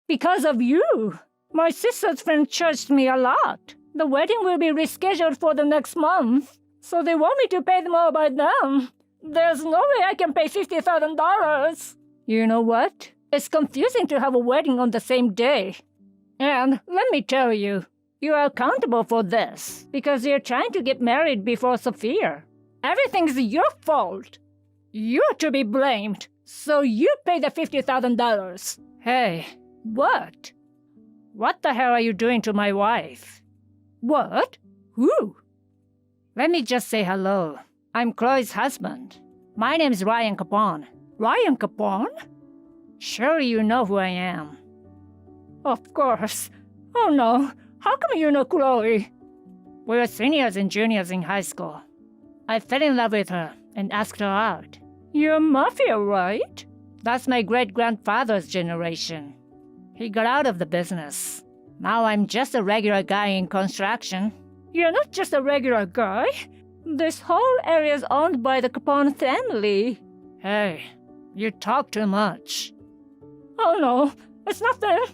Because of you. My sister's friend charged me a lot. The wedding will be rescheduled for the next month, so they want me to pay them all by them. There's no way I can pay $50,000. You know what? It's confusing to have a wedding on the same day. And let me tell you, you are accountable for this because you're trying to get married before Sophia. Everything's your fault. You're to be blamed, so you pay the $50,000. Hey, what? What the hell are you doing to my wife? What? Who? Let me just say hello. I'm Chloe's husband. My name's Ryan Capone. Ryan Capone? Surely you know who I am. Of course. Oh no, how come you know Chloe? We were seniors and juniors in high school. I fell in love with her and asked her out. You're mafia, right? That's my great-grandfather's generation. He got out of the business. Now I'm just a regular guy in construction. You're not just a regular guy. This whole area is owned by the Capone family. Hey, you talk too much. Oh no, it's nothing.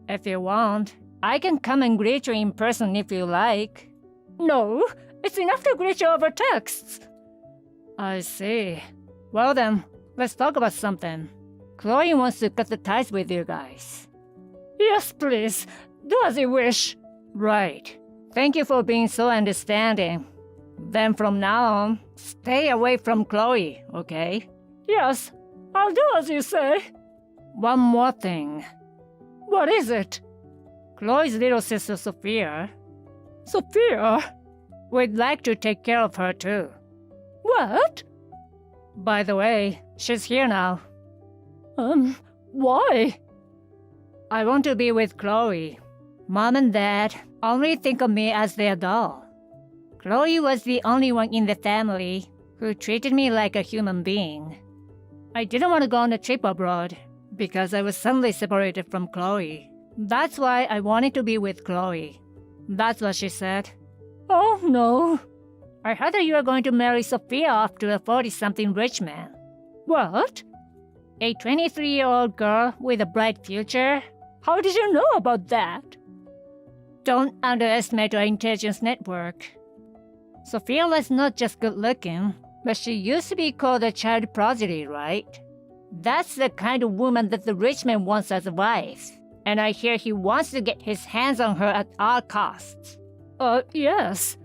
If you want, I can come and greet you in person if you like. No, it's enough to greet you over texts. I see. Well then, let's talk about something. Chloe wants to cut the ties with you guys. Yes, please. Do as you wish. Right. Thank you for being so understanding. Then from now on, stay away from Chloe, okay? Yes, I'll do as you say. One more thing. What is it? Chloe's little sister Sophia. Sophia? We'd like to take care of her too. What? By the way, she's here now. Why? I want to be with Chloe. Mom and Dad only think of me as their doll. Chloe was the only one in the family who treated me like a human being. I didn't want to go on a trip abroad because I was suddenly separated from Chloe. That's why I wanted to be with Chloe. That's what she said. Oh no. I heard that you are going to marry Sophia off to a 40-something rich man. What? A 23-year-old girl with a bright future? How did you know about that? Don't underestimate our intelligence network. Sophia was not just good-looking, but she used to be called a child prodigy, right? That's the kind of woman that the rich man wants as a wife. And I hear he wants to get his hands on her at all costs. Yes.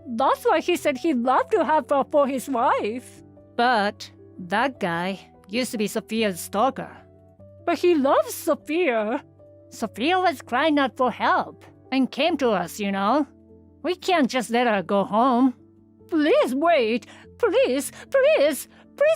That's why he said he'd love to have her for his wife. But that guy used to be Sophia's stalker. But he loves Sophia. Sophia was crying out for help and came to us, you know. We can't just let her go home. Please wait. Please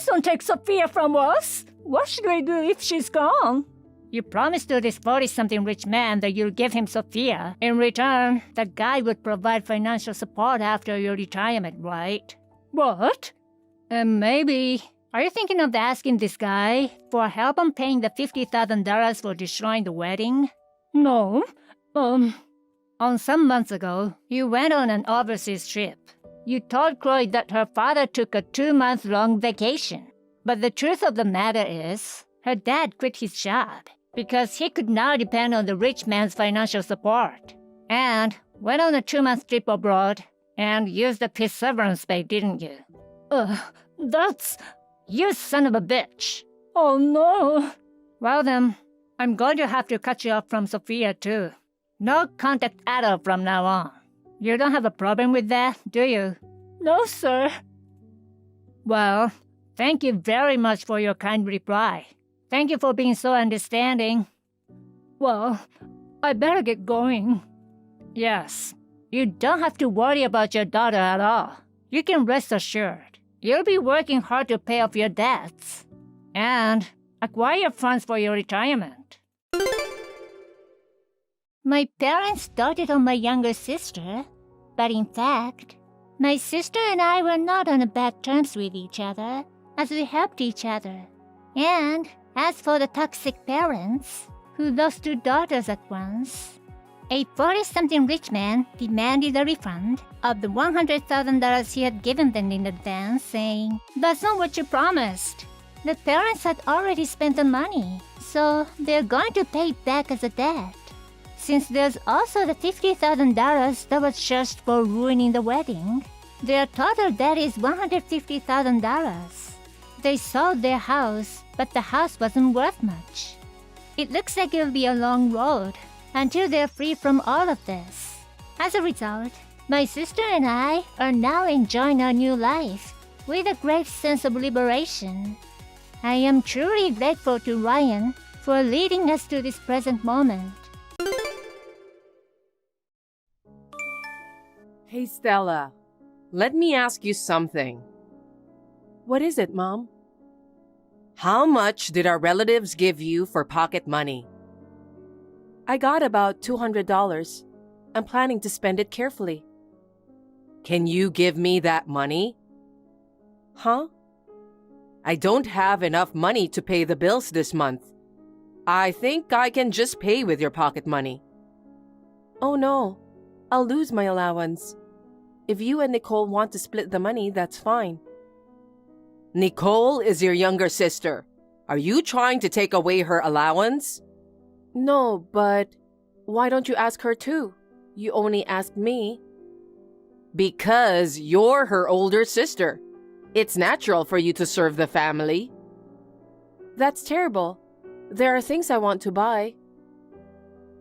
don't take Sophia from us. What should we do if she's gone? You promised to this 40-something rich man that you'll give him Sophia. In return, that guy would provide financial support after your retirement, right? What? And maybe... Are you thinking of asking this guy for help on paying the $50,000 for destroying the wedding? No. On some months ago, you went on an overseas trip. You told Chloe that her father took a 2-month-long vacation. But the truth of the matter is, her dad quit his job because he could now depend on the rich man's financial support. And went on a 2-month trip abroad and used up his severance pay, didn't you? That's... You son of a bitch. Oh no. Well then, I'm going to have to cut you off from Sophia too. No contact at all from now on. You don't have a problem with that, do you? No, sir. Well, thank you very much for your kind reply. Thank you for being so understanding. Well, I better get going. Yes, you don't have to worry about your daughter at all. You can rest assured. You'll be working hard to pay off your debts and acquire funds for your retirement. My parents doted on my younger sister, but in fact, my sister and I were not on bad terms with each other, as we helped each other. And as for the toxic parents, who lost 2 daughters at once, a 40-something rich man demanded a refund of the $100,000 he had given them in advance, saying, "That's not what you promised." The parents had already spent the money, so they're going to pay it back as a debt. Since there's also the $50,000 that was charged for ruining the wedding, their total debt is $150,000. They sold their house, but the house wasn't worth much. It looks like it'll be a long road until they're free from all of this. As a result, my sister and I are now enjoying our new life with a great sense of liberation. I am truly grateful to Ryan for leading us to this present moment. Hey, Stella. Let me ask you something. What is it, Mom? How much did our relatives give you for pocket money? I got about $200. I'm planning to spend it carefully. Can you give me that money? Huh? I don't have enough money to pay the bills this month. I think I can just pay with your pocket money. Oh no, I'll lose my allowance. If you and Nicole want to split the money, that's fine. Nicole is your younger sister. Are you trying to take away her allowance? No, but why don't you ask her too? You only asked me. Because you're her older sister. It's natural for you to serve the family. That's terrible. There are things I want to buy.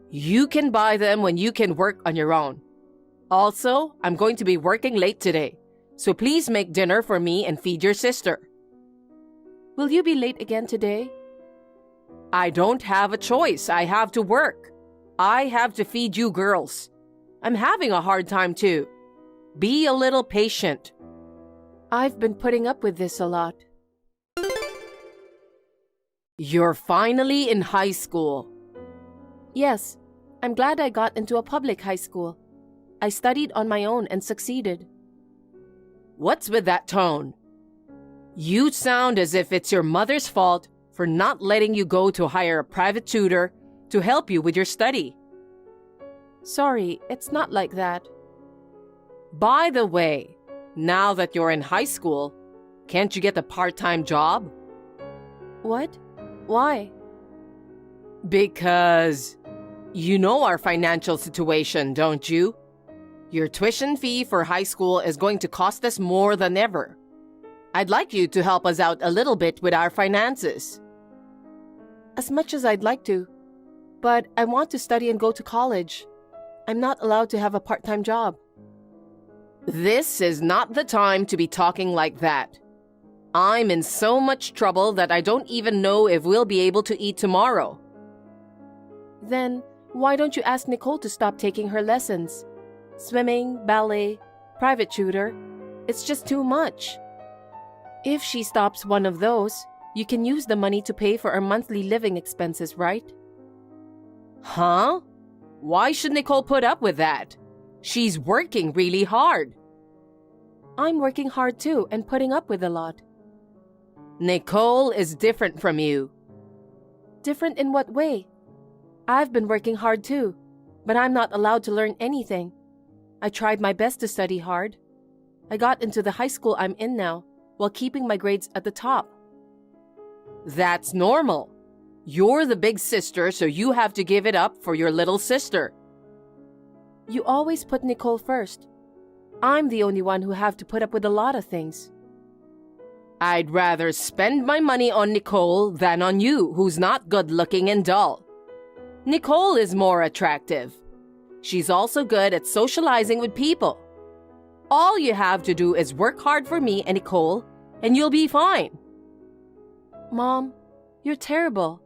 You can buy them when you can work on your own. Also, I'm going to be working late today, so please make dinner for me and feed your sister. Will you be late again today? I don't have a choice. I have to work. I have to feed you girls. I'm having a hard time too. Be a little patient. I've been putting up with this a lot. You're finally in high school. Yes, I'm glad I got into a public high school. I studied on my own and succeeded. What's with that tone? You sound as if it's your mother's fault for not letting you go to hire a private tutor to help you with your study. Sorry, it's not like that. By the way, now that you're in high school, can't you get a part-time job? What? Why? Because you know our financial situation, don't you? Your tuition fee for high school is going to cost us more than ever. I'd like you to help us out a little bit with our finances. As much as I'd like to, but I want to study and go to college. I'm not allowed to have a part-time job. This is not the time to be talking like that. I'm in so much trouble that I don't even know if we'll be able to eat tomorrow. Then, why don't you ask Nicole to stop taking her lessons? Swimming, ballet, private tutor. It's just too much. If she stops one of those, you can use the money to pay for our monthly living expenses, right? Huh? Why should Nicole put up with that? She's working really hard. I'm working hard too and putting up with a lot. Nicole is different from you. Different in what way? I've been working hard too, but I'm not allowed to learn anything. I tried my best to study hard. I got into the high school I'm in now, while keeping my grades at the top. That's normal. You're the big sister, so you have to give it up for your little sister. You always put Nicole first. I'm the only one who have to put up with a lot of things. I'd rather spend my money on Nicole than on you, who's not good-looking and dull. Nicole is more attractive. She's also good at socializing with people. All you have to do is work hard for me and Nicole, and you'll be fine. Mom, you're terrible.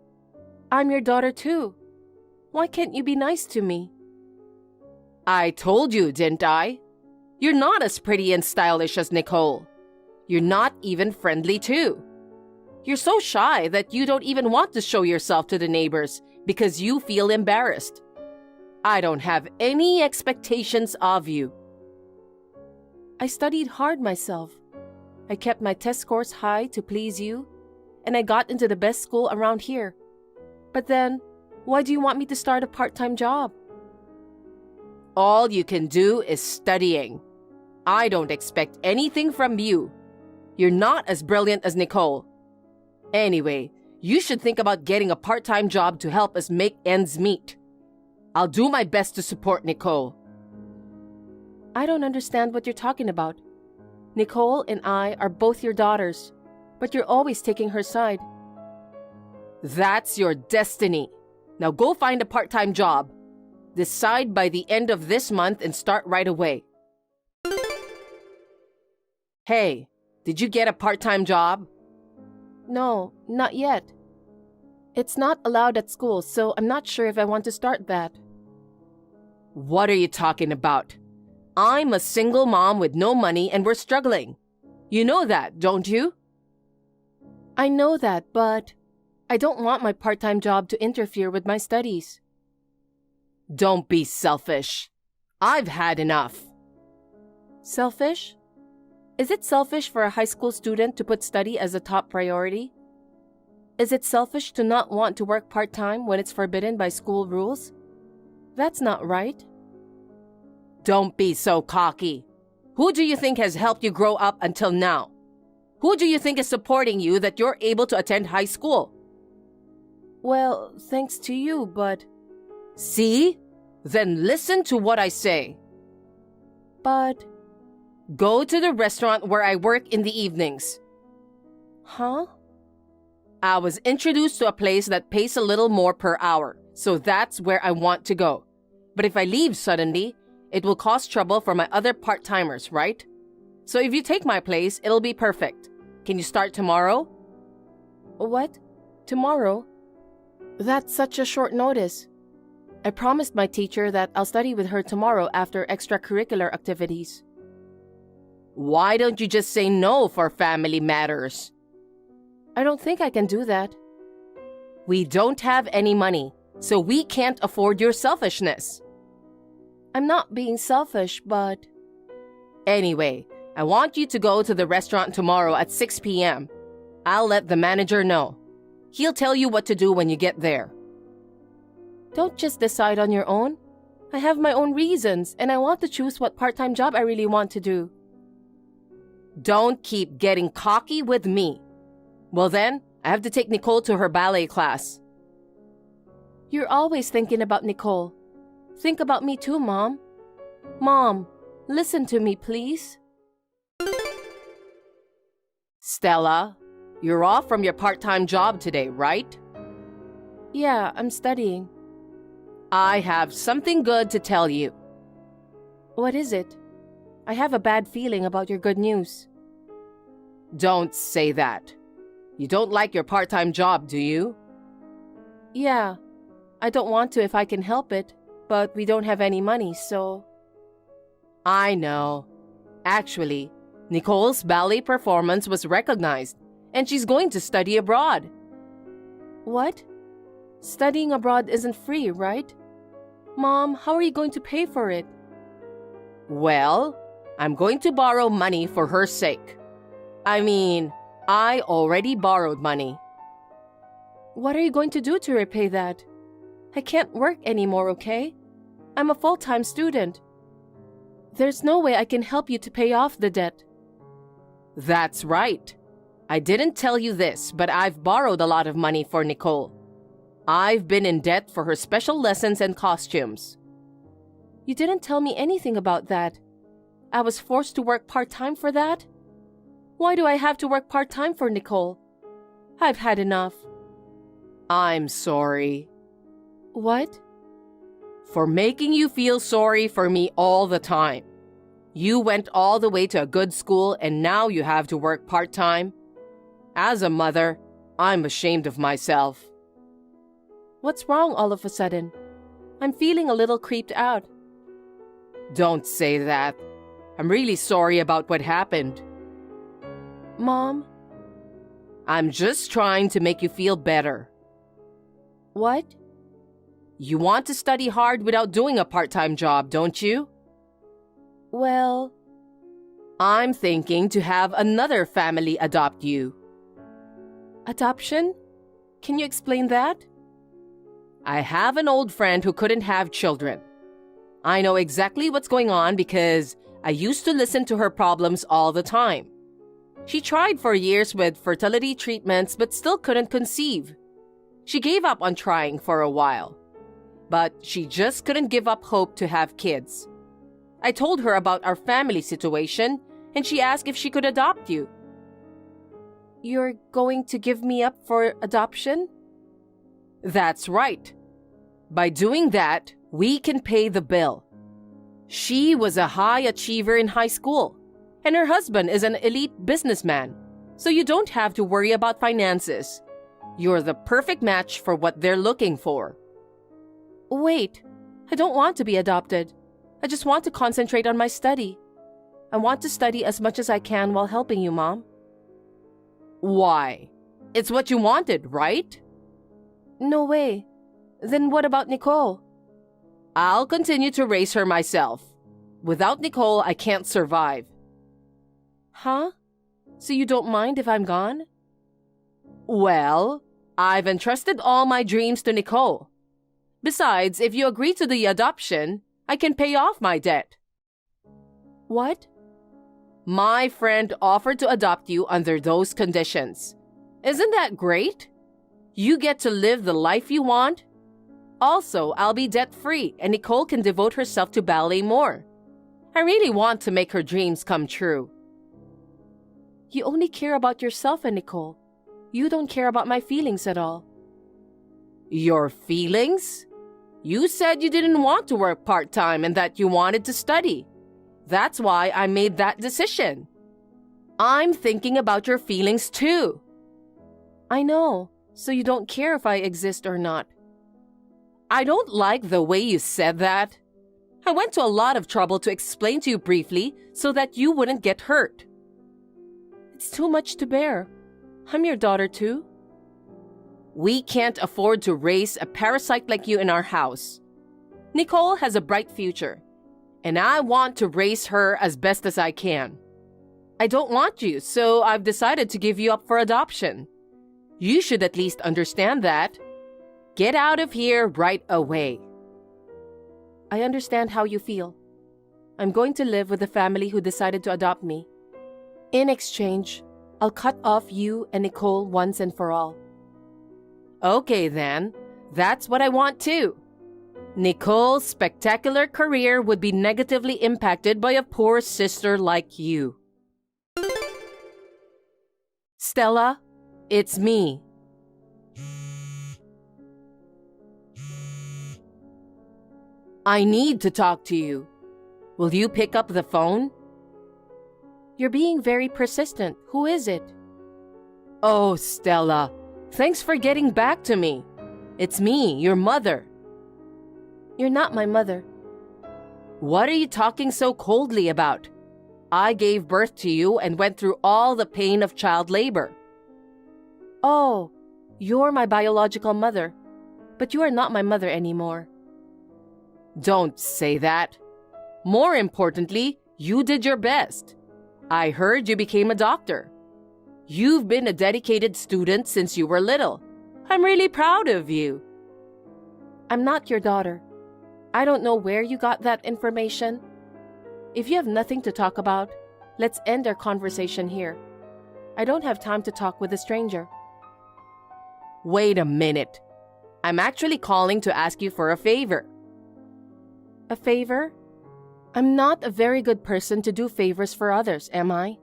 I'm your daughter too. Why can't you be nice to me? I told you, didn't I? You're not as pretty and stylish as Nicole. You're not even friendly too. You're so shy that you don't even want to show yourself to the neighbors because you feel embarrassed. I don't have any expectations of you. I studied hard myself. I kept my test scores high to please you, and I got into the best school around here. But then, why do you want me to start a part-time job? All you can do is studying. I don't expect anything from you. You're not as brilliant as Nicole. Anyway, you should think about getting a part-time job to help us make ends meet. I'll do my best to support Nicole. I don't understand what you're talking about. Nicole and I are both your daughters, but you're always taking her side. That's your destiny. Now go find a part-time job. Decide by the end of this month and start right away. Hey, did you get a part-time job? No, not yet. It's not allowed at school, so I'm not sure if I want to start that. What are you talking about? I'm a single mom with no money and we're struggling. You know that, don't you? I know that, but I don't want my part-time job to interfere with my studies. Don't be selfish. I've had enough. Selfish? Is it selfish for a high school student to put study as a top priority? Is it selfish to not want to work part-time when it's forbidden by school rules? That's not right. Don't be so cocky. Who do you think has helped you grow up until now? Who do you think is supporting you that you're able to attend high school? Well, thanks to you, but... See? Then listen to what I say. But... Go to the restaurant where I work in the evenings. Huh? I was introduced to a place that pays a little more per hour, so that's where I want to go. But if I leave suddenly, it will cause trouble for my other part-timers, right? So if you take my place, it'll be perfect. Can you start tomorrow? What? Tomorrow? That's such a short notice. I promised my teacher that I'll study with her tomorrow after extracurricular activities. Why don't you just say no for family matters? I don't think I can do that. We don't have any money, so we can't afford your selfishness. I'm not being selfish, but... Anyway, I want you to go to the restaurant tomorrow at 6 p.m. I'll let the manager know. He'll tell you what to do when you get there. Don't just decide on your own. I have my own reasons, and I want to choose what part-time job I really want to do. Don't keep getting cocky with me. Well then, I have to take Nicole to her ballet class. You're always thinking about Nicole. Think about me too, Mom. Mom, listen to me, please. Stella, you're off from your part-time job today, right? Yeah, I'm studying. I have something good to tell you. What is it? I have a bad feeling about your good news. Don't say that. You don't like your part-time job, do you? Yeah, I don't want to if I can help it, but we don't have any money, so... I know. Actually, Nicole's ballet performance was recognized, and she's going to study abroad. What? Studying abroad isn't free, right? Mom, how are you going to pay for it? Well, I'm going to borrow money for her sake. I mean, I already borrowed money. What are you going to do to repay that? I can't work anymore, okay? I'm a full-time student. There's no way I can help you to pay off the debt. That's right. I didn't tell you this, but I've borrowed a lot of money for Nicole. I've been in debt for her special lessons and costumes. You didn't tell me anything about that. I was forced to work part-time for that? Why do I have to work part-time for Nicole? I've had enough. I'm sorry. What? For making you feel sorry for me all the time. You went all the way to a good school and now you have to work part-time. As a mother, I'm ashamed of myself. What's wrong all of a sudden? I'm feeling a little creeped out. Don't say that. I'm really sorry about what happened. Mom? I'm just trying to make you feel better. What? You want to study hard without doing a part-time job, don't you? Well, I'm thinking to have another family adopt you. adoption? Can you explain that? I have an old friend who couldn't have children. I know exactly what's going on because I used to listen to her problems all the time. She tried for years with fertility treatments but still couldn't conceive. She gave up on trying for a while. But she just couldn't give up hope to have kids. I told her about our family situation and she asked if she could adopt you. You're going to give me up for adoption? That's right. By doing that, we can pay the bill. She was a high achiever in high school, and her husband is an elite businessman, so you don't have to worry about finances. You're the perfect match for what they're looking for. Wait, I don't want to be adopted. I just want to concentrate on my study. I want to study as much as I can while helping you, Mom. Why? It's what you wanted, right? No way. Then what about Nicole? I'll continue to raise her myself. Without Nicole, I can't survive. Huh? So you don't mind if I'm gone? Well, I've entrusted all my dreams to Nicole. Besides, if you agree to the adoption, I can pay off my debt. What? My friend offered to adopt you under those conditions. Isn't that great? You get to live the life you want. Also, I'll be debt-free and Nicole can devote herself to ballet more. I really want to make her dreams come true. You only care about yourself and Nicole. You don't care about my feelings at all. Your feelings? You said you didn't want to work part-time and that you wanted to study. That's why I made that decision. I'm thinking about your feelings too. I know, so you don't care if I exist or not. I don't like the way you said that. I went to a lot of trouble to explain to you briefly so that you wouldn't get hurt. It's too much to bear. I'm your daughter too. We can't afford to raise a parasite like you in our house. Nicole has a bright future, and I want to raise her as best as I can. I don't want you, so I've decided to give you up for adoption. You should at least understand that. Get out of here right away. I understand how you feel. I'm going to live with the family who decided to adopt me. In exchange, I'll cut off you and Nicole once and for all. Okay then, that's what I want too. Nicole's spectacular career would be negatively impacted by a poor sister like you. Stella, it's me. I need to talk to you. Will you pick up the phone? You're being very persistent. Who is it? Oh, Stella, thanks for getting back to me. It's me, your mother. You're not my mother. What are you talking so coldly about? I gave birth to you and went through all the pain of child labor. Oh, you're my biological mother, but you are not my mother anymore. Don't say that. More importantly, you did your best. I heard you became a doctor. You've been a dedicated student since you were little. I'm really proud of you. I'm not your daughter. I don't know where you got that information. If you have nothing to talk about, let's end our conversation here. I don't have time to talk with a stranger. Wait a minute. I'm actually calling to ask you for a favor. A favor? I'm not a very good person to do favors for others, am I?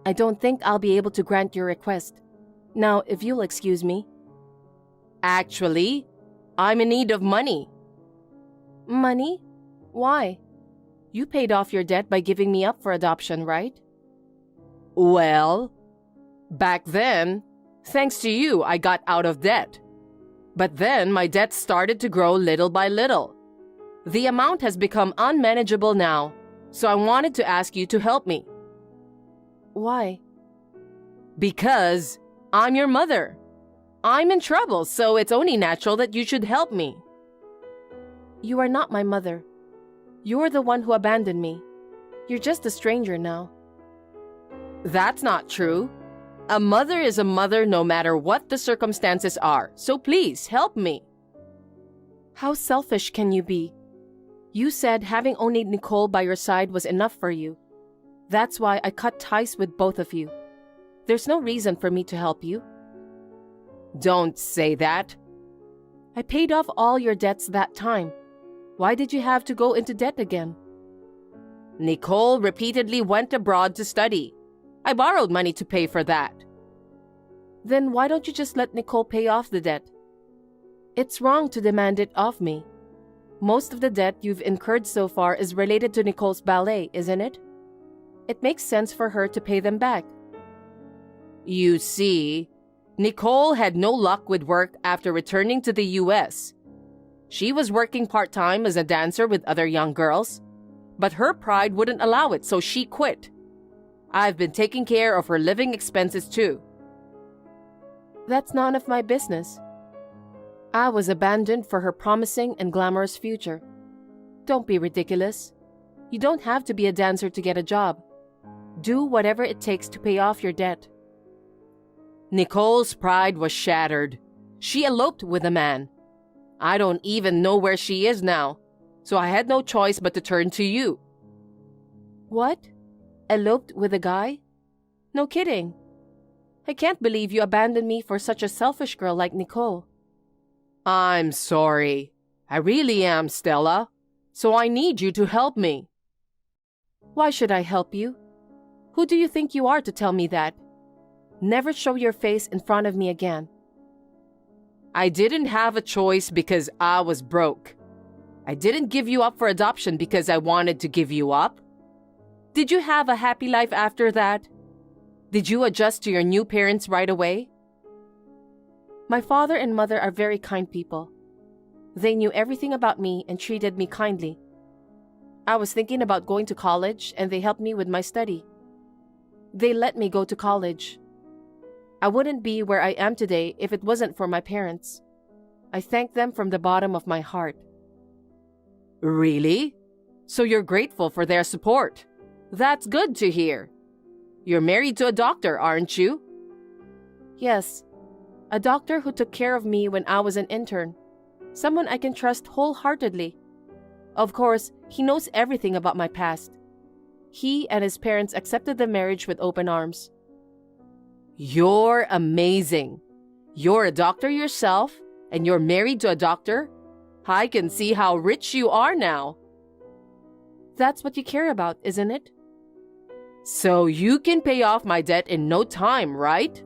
I don't think I'll be able to grant your request. Now, if you'll excuse me. Actually, I'm in need of money. Money? Why? You paid off your debt by giving me up for adoption, right? Well, back then, thanks to you, I got out of debt. But then my debt started to grow little by little. The amount has become unmanageable now, so I wanted to ask you to help me. Why? Because I'm your mother. I'm in trouble, so it's only natural that you should help me. You are not my mother. You're the one who abandoned me. You're just a stranger now. That's not true. A mother is a mother no matter what the circumstances are, so please help me. How selfish can you be? You said having only Nicole by your side was enough for you. That's why I cut ties with both of you. There's no reason for me to help you. Don't say that. I paid off all your debts that time. Why did you have to go into debt again? Nicole repeatedly went abroad to study. I borrowed money to pay for that. Then why don't you just let Nicole pay off the debt? It's wrong to demand it of me. Most of the debt you've incurred so far is related to Nicole's ballet, isn't it? It makes sense for her to pay them back. You see, Nicole had no luck with work after returning to the US. She was working part-time as a dancer with other young girls, but her pride wouldn't allow it, so she quit. I've been taking care of her living expenses too. That's none of my business. I was abandoned for her promising and glamorous future. Don't be ridiculous. You don't have to be a dancer to get a job. Do whatever it takes to pay off your debt. Nicole's pride was shattered. She eloped with a man. I don't even know where she is now, so I had no choice but to turn to you. What? Eloped with a guy? No kidding. I can't believe you abandoned me for such a selfish girl like Nicole. I'm sorry. I really am, Stella. So I need you to help me. Why should I help you? Who do you think you are to tell me that? Never show your face in front of me again. I didn't have a choice because I was broke. I didn't give you up for adoption because I wanted to give you up. Did you have a happy life after that? Did you adjust to your new parents right away? My father and mother are very kind people. They knew everything about me and treated me kindly. I was thinking about going to college and they helped me with my study. They let me go to college. I wouldn't be where I am today if it wasn't for my parents. I thank them from the bottom of my heart. Really? So you're grateful for their support. That's good to hear. You're married to a doctor, aren't you? Yes, a doctor who took care of me when I was an intern. Someone I can trust wholeheartedly. Of course, he knows everything about my past. He and his parents accepted the marriage with open arms. You're amazing. You're a doctor yourself, and you're married to a doctor? I can see how rich you are now. That's what you care about, isn't it? So you can pay off my debt in no time, right?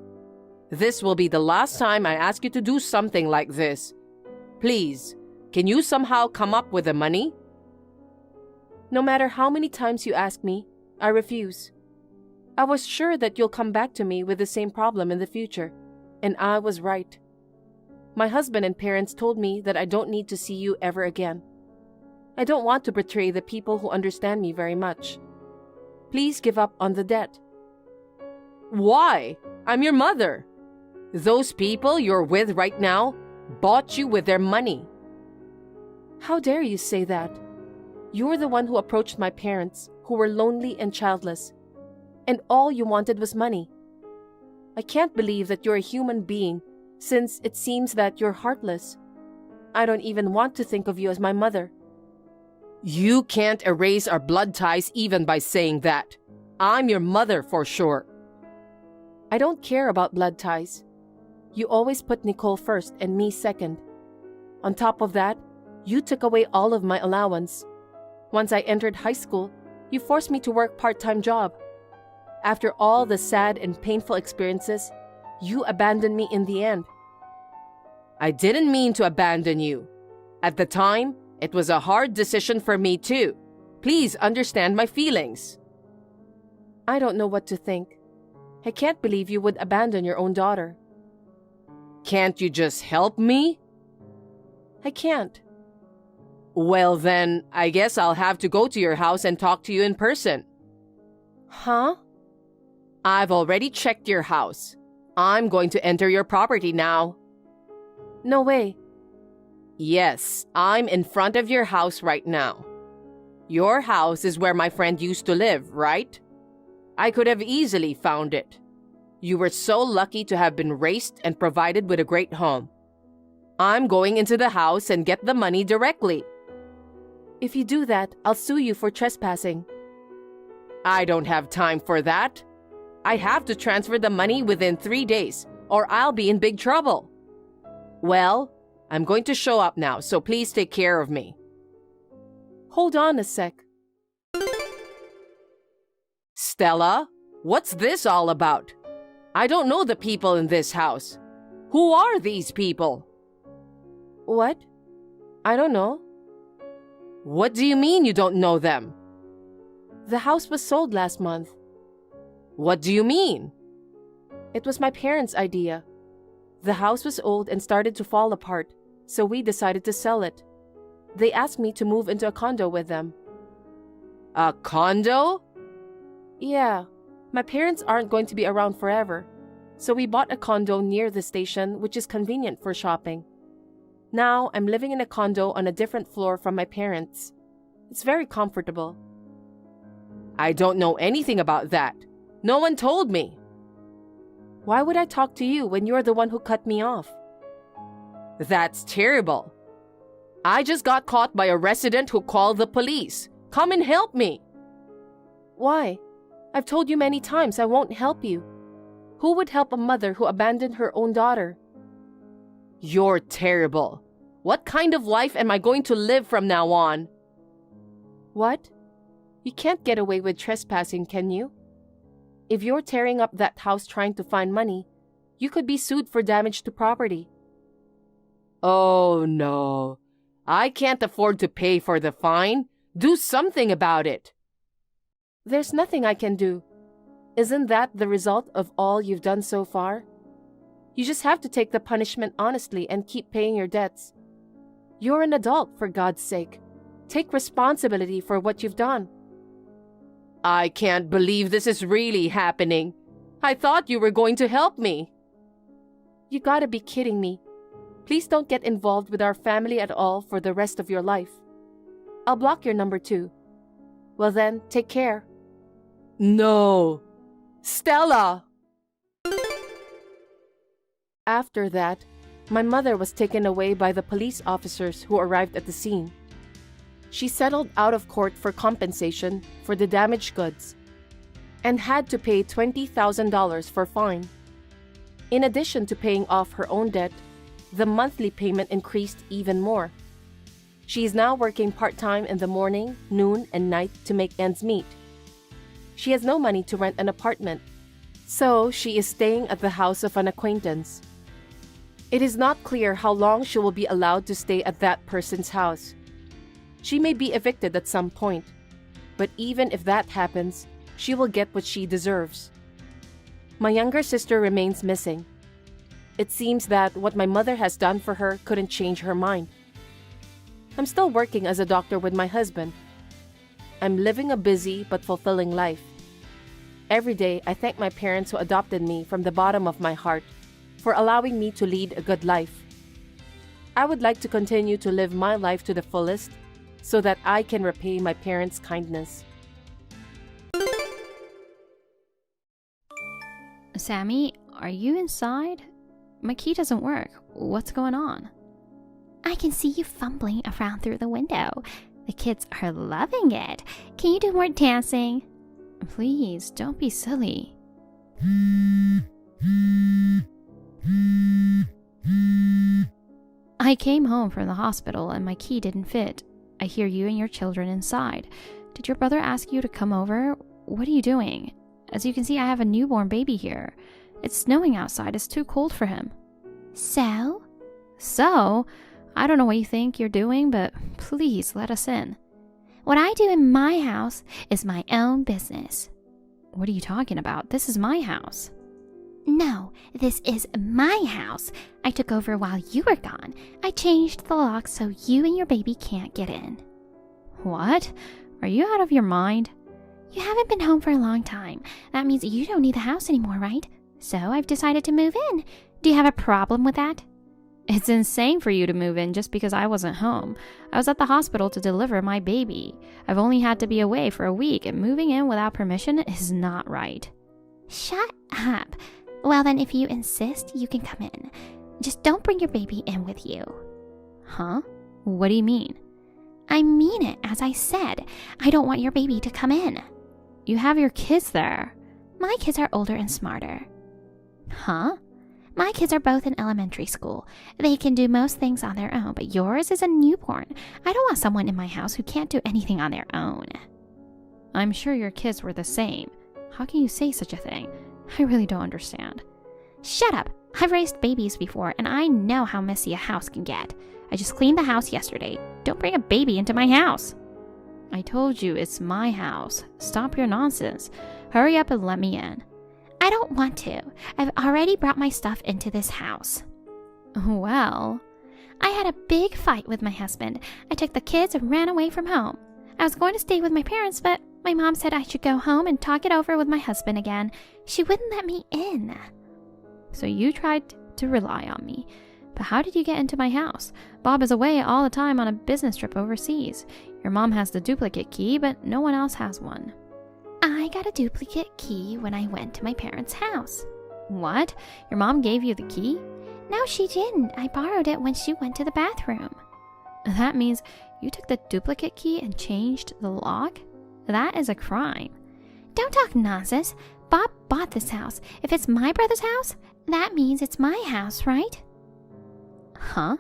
This will be the last time I ask you to do something like this. Please, can you somehow come up with the money? No matter how many times you ask me, I refuse. I was sure that you'll come back to me with the same problem in the future, and I was right. My husband and parents told me that I don't need to see you ever again. I don't want to betray the people who understand me very much. Please give up on the debt. Why? I'm your mother. Those people you're with right now bought you with their money. How dare you say that? You're the one who approached my parents, who were lonely and childless, and all you wanted was money. I can't believe that you're a human being, since it seems that you're heartless. I don't even want to think of you as my mother. You can't erase our blood ties even by saying that. I'm your mother for sure. I don't care about blood ties. You always put Nicole first and me second. On top of that, you took away all of my allowance. Once I entered high school, you forced me to work part-time job. After all the sad and painful experiences, you abandoned me in the end. I didn't mean to abandon you. At the time, it was a hard decision for me too. Please understand my feelings. I don't know what to think. I can't believe you would abandon your own daughter. Can't you just help me? I can't. Well then, I guess I'll have to go to your house and talk to you in person. Huh? I've already checked your house. I'm going to enter your property now. No way. Yes, I'm in front of your house right now. Your house is where my friend used to live, right? I could have easily found it. You were so lucky to have been raised and provided with a great home. I'm going into the house and get the money directly. If you do that, I'll sue you for trespassing. I don't have time for that. I have to transfer the money within 3 days, or I'll be in big trouble. Well, I'm going to show up now, so please take care of me. Hold on a sec. Stella, what's this all about? I don't know the people in this house. Who are these people? What? I don't know. What do you mean you don't know them? The house was sold last month. What do you mean? It was my parents' idea. The house was old and started to fall apart, so we decided to sell it. They asked me to move into a condo with them. A condo? Yeah, my parents aren't going to be around forever, so we bought a condo near the station, which is convenient for shopping. Now I'm living in a condo on a different floor from my parents. It's very comfortable. I don't know anything about that. No one told me. Why would I talk to you when you're the one who cut me off? That's terrible. I just got caught by a resident who called the police. Come and help me. Why? I've told you many times I won't help you. Who would help a mother who abandoned her own daughter? You're terrible. What kind of life am I going to live from now on? What? You can't get away with trespassing, can you? If you're tearing up that house trying to find money, you could be sued for damage to property. Oh no. I can't afford to pay for the fine. Do something about it. There's nothing I can do. Isn't that the result of all you've done so far? You just have to take the punishment honestly and keep paying your debts. You're an adult, for God's sake. Take responsibility for what you've done. I can't believe this is really happening. I thought you were going to help me. You gotta be kidding me. Please don't get involved with our family at all for the rest of your life. I'll block your number too. Well then, take care. No. Stella! After that, my mother was taken away by the police officers who arrived at the scene. She settled out of court for compensation for the damaged goods and had to pay $20,000 for fine. In addition to paying off her own debt, the monthly payment increased even more. She is now working part-time in the morning, noon, and night to make ends meet. She has no money to rent an apartment, so she is staying at the house of an acquaintance. It is not clear how long she will be allowed to stay at that person's house. She may be evicted at some point, but even if that happens, she will get what she deserves. My younger sister remains missing. It seems that what my mother has done for her couldn't change her mind. I'm still working as a doctor with my husband. I'm living a busy but fulfilling life. Every day, I thank my parents who adopted me from the bottom of my heart for allowing me to lead a good life. I would like to continue to live my life to the fullest so that I can repay my parents' kindness. Sammy, are you inside? My key doesn't work. What's going on? I can see you fumbling around through the window. The kids are loving it. Can you do more dancing? Please, don't be silly. I came home from the hospital and my key didn't fit. I hear you and your children inside. Did your brother ask you to come over? What are you doing? As you can see, I have a newborn baby here. It's snowing outside. It's too cold for him. So? So? I don't know what you think you're doing, but please let us in. What I do in my house is my own business. What are you talking about? This is my house. No, this is my house. I took over while you were gone. I changed the lock so you and your baby can't get in. What? Are you out of your mind? You haven't been home for a long time. That means you don't need the house anymore, right? So I've decided to move in. Do you have a problem with that? It's insane for you to move in just because I wasn't home. I was at the hospital to deliver my baby. I've only had to be away for a week, and moving in without permission is not right. Shut up. Well then, if you insist, you can come in. Just don't bring your baby in with you. Huh? What do you mean? I mean it, as I said. I don't want your baby to come in. You have your kids there. My kids are older and smarter. Huh? My kids are both in elementary school. They can do most things on their own, but yours is a newborn. I don't want someone in my house who can't do anything on their own. I'm sure your kids were the same. How can you say such a thing? I really don't understand. Shut up. I've raised babies before, and I know how messy a house can get. I just cleaned the house yesterday. Don't bring a baby into my house. I told you it's my house. Stop your nonsense. Hurry up and let me in. I don't want to. I've already brought my stuff into this house. Well, I had a big fight with my husband. I took the kids and ran away from home. I was going to stay with my parents, but my mom said I should go home and talk it over with my husband again. She wouldn't let me in. So you tried to rely on me. But how did you get into my house? Bob is away all the time on a business trip overseas. Your mom has the duplicate key, but no one else has one. I got a duplicate key when I went to my parents' house. What? Your mom gave you the key? No, she didn't. I borrowed it when she went to the bathroom. That means you took the duplicate key and changed the lock? That is a crime. Don't talk nonsense. Bob bought this house. If it's my brother's house, that means it's my house, right? Huh?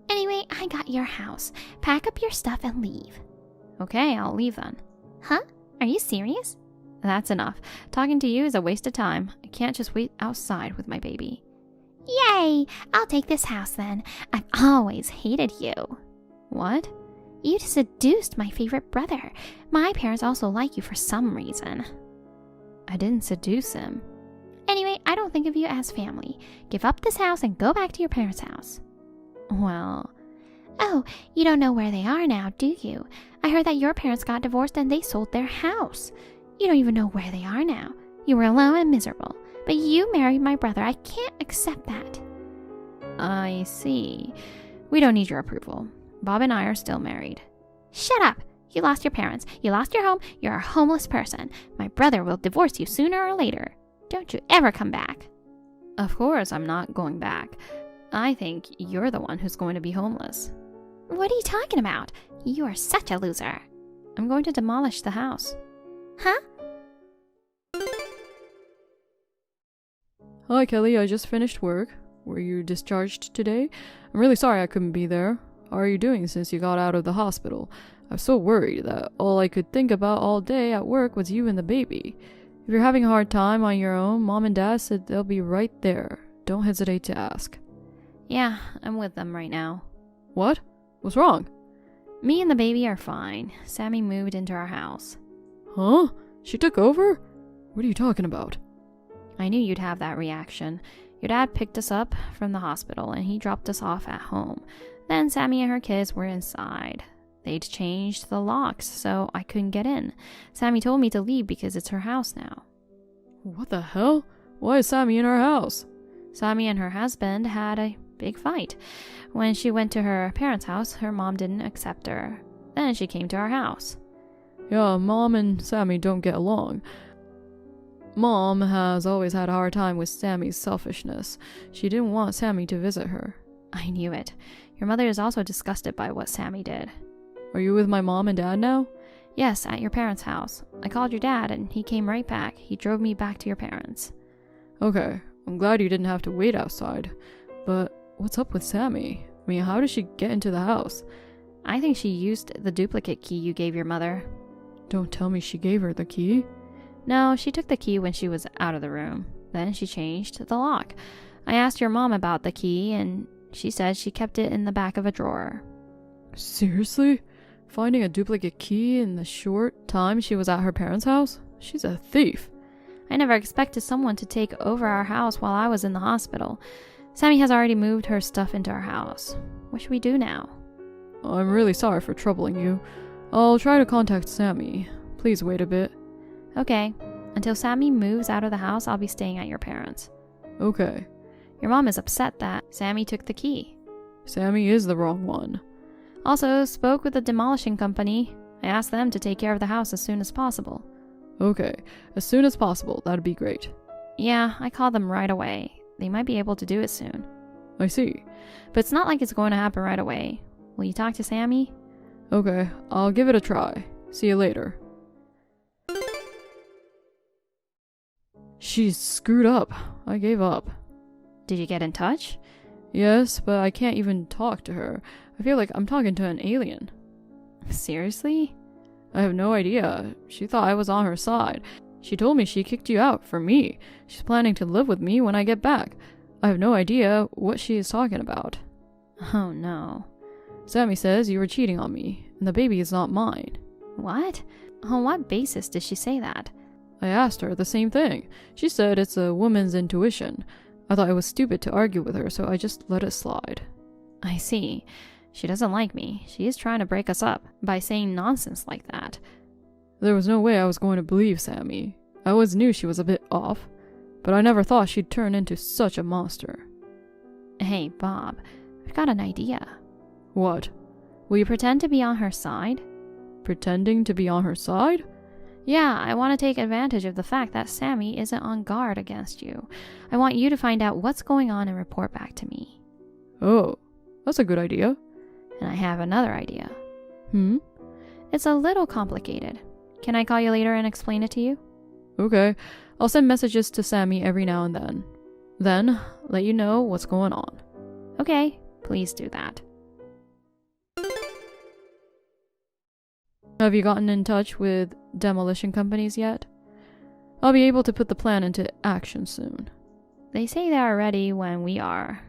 Anyway, I got your house. Pack up your stuff and leave. Okay, I'll leave then. Huh? Are you serious? That's enough. Talking to you is a waste of time. I can't just wait outside with my baby. Yay! I'll take this house then. I've always hated you. What? You seduced my favorite brother. My parents also like you for some reason. I didn't seduce him. Anyway, I don't think of you as family. Give up this house and go back to your parents' house. Well... Oh, you don't know where they are now, do you? I heard that your parents got divorced and they sold their house. You don't even know where they are now. You were alone and miserable. But you married my brother. I can't accept that. I see. We don't need your approval. Bob and I are still married. Shut up. You lost your parents. You lost your home. You're a homeless person. My brother will divorce you sooner or later. Don't you ever come back. Of course I'm not going back. I think you're the one who's going to be homeless. What are you talking about? You are such a loser. I'm going to demolish the house. Huh? Hi, Kelly. I just finished work. Were you discharged today? I'm really sorry I couldn't be there. How are you doing since you got out of the hospital? I was so worried that all I could think about all day at work was you and the baby. If you're having a hard time on your own, Mom and Dad said they'll be right there. Don't hesitate to ask. Yeah, I'm with them right now. What? What's wrong? Me and the baby are fine. Sammy moved into our house. Huh? She took over? What are you talking about? I knew you'd have that reaction. Your dad picked us up from the hospital and he dropped us off at home. Then Sammy and her kids were inside. They'd changed the locks, so I couldn't get in. Sammy told me to leave because it's her house now. What the hell? Why is Sammy in our house? Sammy and her husband had a big fight. When she went to her parents' house, her mom didn't accept her. Then she came to our house. Yeah, Mom and Sammy don't get along. Mom has always had a hard time with Sammy's selfishness. She didn't want Sammy to visit her. I knew it. Your mother is also disgusted by what Sammy did. Are you with my mom and dad now? Yes, at your parents' house. I called your dad and he came right back. He drove me back to your parents. Okay, I'm glad you didn't have to wait outside. But what's up with Sammy? I mean, how did she get into the house? I think she used the duplicate key you gave your mother. Don't tell me she gave her the key. No, she took the key when she was out of the room. Then she changed the lock. I asked your mom about the key and she said she kept it in the back of a drawer. Seriously? Finding a duplicate key in the short time she was at her parents' house? She's a thief. I never expected someone to take over our house while I was in the hospital. Sammy has already moved her stuff into our house. What should we do now? I'm really sorry for troubling you. I'll try to contact Sammy. Please wait a bit. Okay. Until Sammy moves out of the house, I'll be staying at your parents'. Okay. Your mom is upset that Sammy took the key. Sammy is the wrong one. Also, spoke with the demolition company. I asked them to take care of the house as soon as possible. Okay. As soon as possible, that'd be great. Yeah, I called them right away. They might be able to do it soon. I see. But it's not like it's going to happen right away. Will you talk to Sammy? Okay, I'll give it a try. See you later. She's screwed up. I gave up. Did you get in touch? Yes, but I can't even talk to her. I feel like I'm talking to an alien. Seriously? I have no idea. She thought I was on her side. She told me she kicked you out for me. She's planning to live with me when I get back. I have no idea what she is talking about. Oh no. Sammy says you were cheating on me, and the baby is not mine. What? On what basis did she say that? I asked her the same thing. She said it's a woman's intuition. I thought it was stupid to argue with her, so I just let it slide. I see. She doesn't like me. She is trying to break us up by saying nonsense like that. There was no way I was going to believe Sammy. I always knew she was a bit off, but I never thought she'd turn into such a monster. Hey, Bob, I've got an idea. What? Will you pretend to be on her side? Pretending to be on her side? Yeah, I want to take advantage of the fact that Sammy isn't on guard against you. I want you to find out what's going on and report back to me. Oh, that's a good idea. And I have another idea. It's a little complicated. Can I call you later and explain it to you? Okay, I'll send messages to Sammy every now and then. Then, let you know what's going on. Okay, please do that. Have you gotten in touch with demolition companies yet? I'll be able to put the plan into action soon. They say they are ready when we are.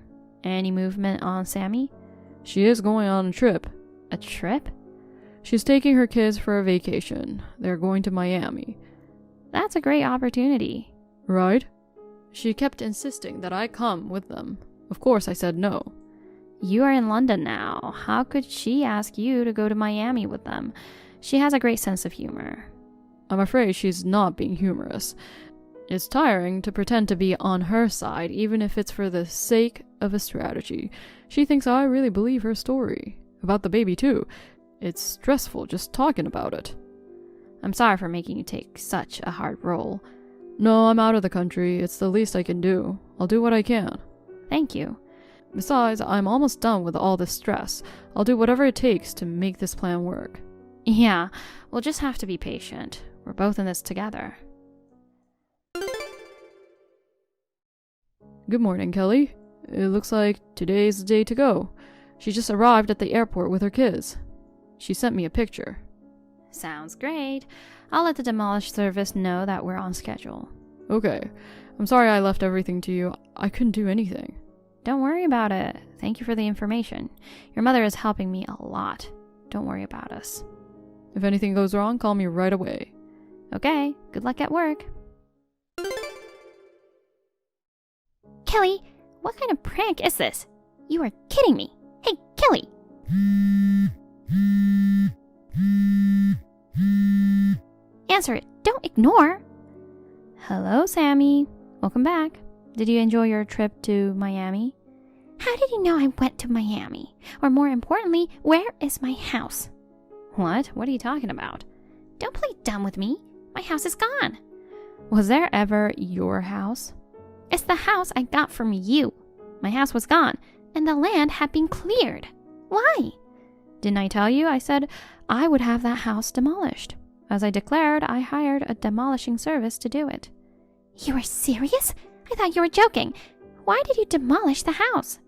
Any movement on Sammy? She is going on a trip. A trip? She's taking her kids for a vacation. They're going to Miami. That's a great opportunity. Right? She kept insisting that I come with them. Of course I said no. You are in London now. How could she ask you to go to Miami with them? She has a great sense of humor. I'm afraid she's not being humorous. It's tiring to pretend to be on her side, even if it's for the sake of a strategy. She thinks I really believe her story. About the baby, too. It's stressful just talking about it. I'm sorry for making you take such a hard role. No, I'm out of the country. It's the least I can do. I'll do what I can. Thank you. Besides, I'm almost done with all this stress. I'll do whatever it takes to make this plan work. Yeah, we'll just have to be patient. We're both in this together. Good morning, Kelly. It looks like today's the day to go. She just arrived at the airport with her kids. She sent me a picture. Sounds great. I'll let the demolish service know that we're on schedule. Okay. I'm sorry I left everything to you. I couldn't do anything. Don't worry about it. Thank you for the information. Your mother is helping me a lot. Don't worry about us. If anything goes wrong, call me right away. Okay. Good luck at work. Kelly, what kind of prank is this? You are kidding me. Hey, Kelly! Answer it. Don't ignore. Hello, Sammy. Welcome back. Did you enjoy your trip to Miami? How did you know I went to Miami? Or more importantly, where is my house? What? What are you talking about? Don't play dumb with me. My house is gone. Was there ever your house? It's the house I got from you. My house was gone, and the land had been cleared. Why? Didn't I tell you? I said I would have that house demolished. As I declared, I hired a demolishing service to do it. You are serious? I thought you were joking. Why did you demolish the house?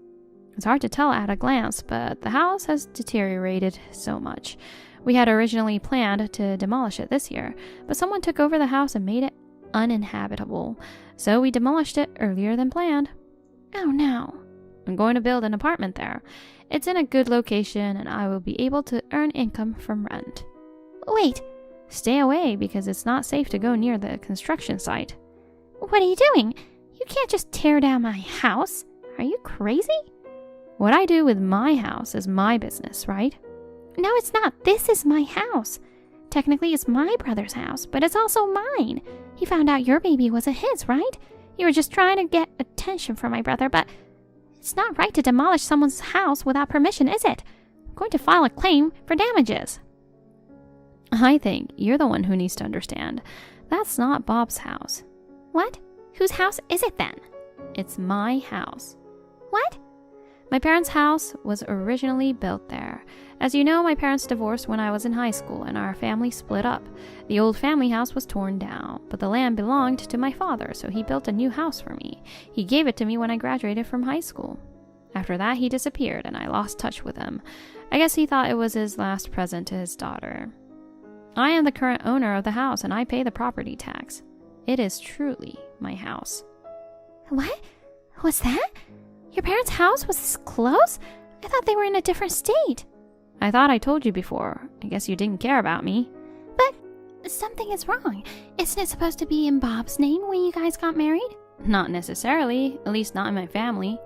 It's hard to tell at a glance, but the house has deteriorated so much. We had originally planned to demolish it this year, but someone took over the house and made it uninhabitable, so we demolished it earlier than planned. Oh no. I'm going to build an apartment there. It's in a good location and I will be able to earn income from rent. Wait. Stay away because it's not safe to go near the construction site. What are you doing? You can't just tear down my house. Are you crazy? What I do with my house is my business, right? No, it's not. This is my house. Technically, it's my brother's house, but it's also mine. He found out your baby wasn't his, right? You were just trying to get attention from my brother, but it's not right to demolish someone's house without permission, is it? I'm going to file a claim for damages. I think you're the one who needs to understand. That's not Bob's house. What? Whose house is it then? It's my house. What? My parents' house was originally built there. As you know, my parents divorced when I was in high school and our family split up. The old family house was torn down, but the land belonged to my father, so he built a new house for me. He gave it to me when I graduated from high school. After that, he disappeared and I lost touch with him. I guess he thought it was his last present to his daughter. I am the current owner of the house and I pay the property tax. It is truly my house. What? What's that? Your parents' house was this close? I thought they were in a different state. I thought I told you before. I guess you didn't care about me. But something is wrong. Isn't it supposed to be in Bob's name when you guys got married? Not necessarily, at least not in my family.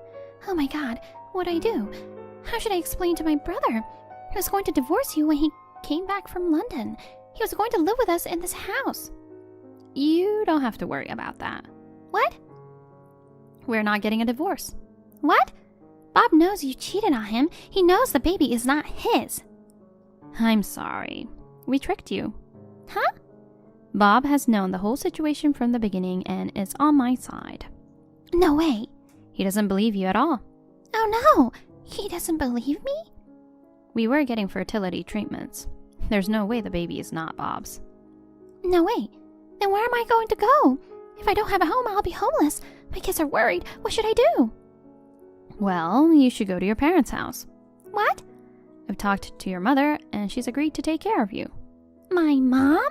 Oh my god, what'd I do? How should I explain to my brother? He was going to divorce you when he came back from London. He was going to live with us in this house. You don't have to worry about that. What? We're not getting a divorce. What? Bob knows you cheated on him. He knows the baby is not his. I'm sorry. We tricked you. Huh? Bob has known the whole situation from the beginning and is on my side. No way. He doesn't believe you at all. Oh no! He doesn't believe me? We were getting fertility treatments. There's no way the baby is not Bob's. No way. Then where am I going to go? If I don't have a home, I'll be homeless. My kids are worried. What should I do? Well, you should go to your parents' house. What? I've talked to your mother, and she's agreed to take care of you. My mom?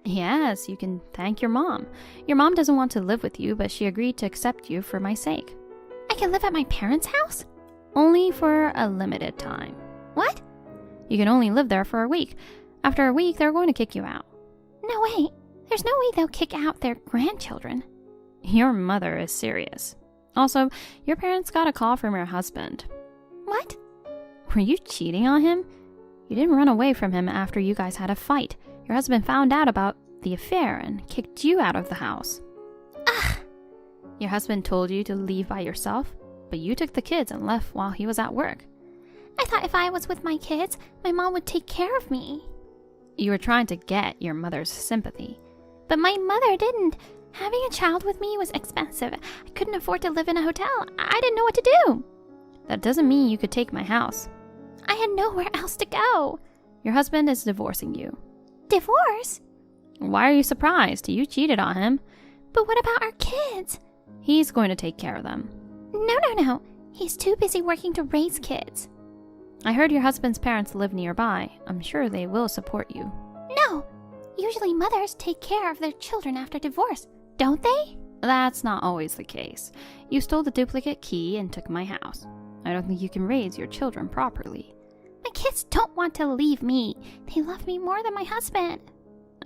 Yes, you can thank your mom. Your mom doesn't want to live with you, but she agreed to accept you for my sake. I can live at my parents' house? Only for a limited time. What? You can only live there for a week. After a week, they're going to kick you out. No way. There's no way they'll kick out their grandchildren. Your mother is serious. Also, your parents got a call from your husband. What? Were you cheating on him? You didn't run away from him after you guys had a fight. Your husband found out about the affair and kicked you out of the house. Ugh! Your husband told you to leave by yourself, but you took the kids and left while he was at work. I thought if I was with my kids, my mom would take care of me. You were trying to get your mother's sympathy. But my mother didn't. Having a child with me was expensive. I couldn't afford to live in a hotel. I didn't know what to do. That doesn't mean you could take my house. I had nowhere else to go. Your husband is divorcing you. Divorce? Why are you surprised? You cheated on him. But what about our kids? He's going to take care of them. No. He's too busy working to raise kids. I heard your husband's parents live nearby. I'm sure they will support you. No. Usually mothers take care of their children after divorce, don't they? That's not always the case. You stole the duplicate key and took my house. I don't think you can raise your children properly. My kids don't want to leave me. They love me more than my husband.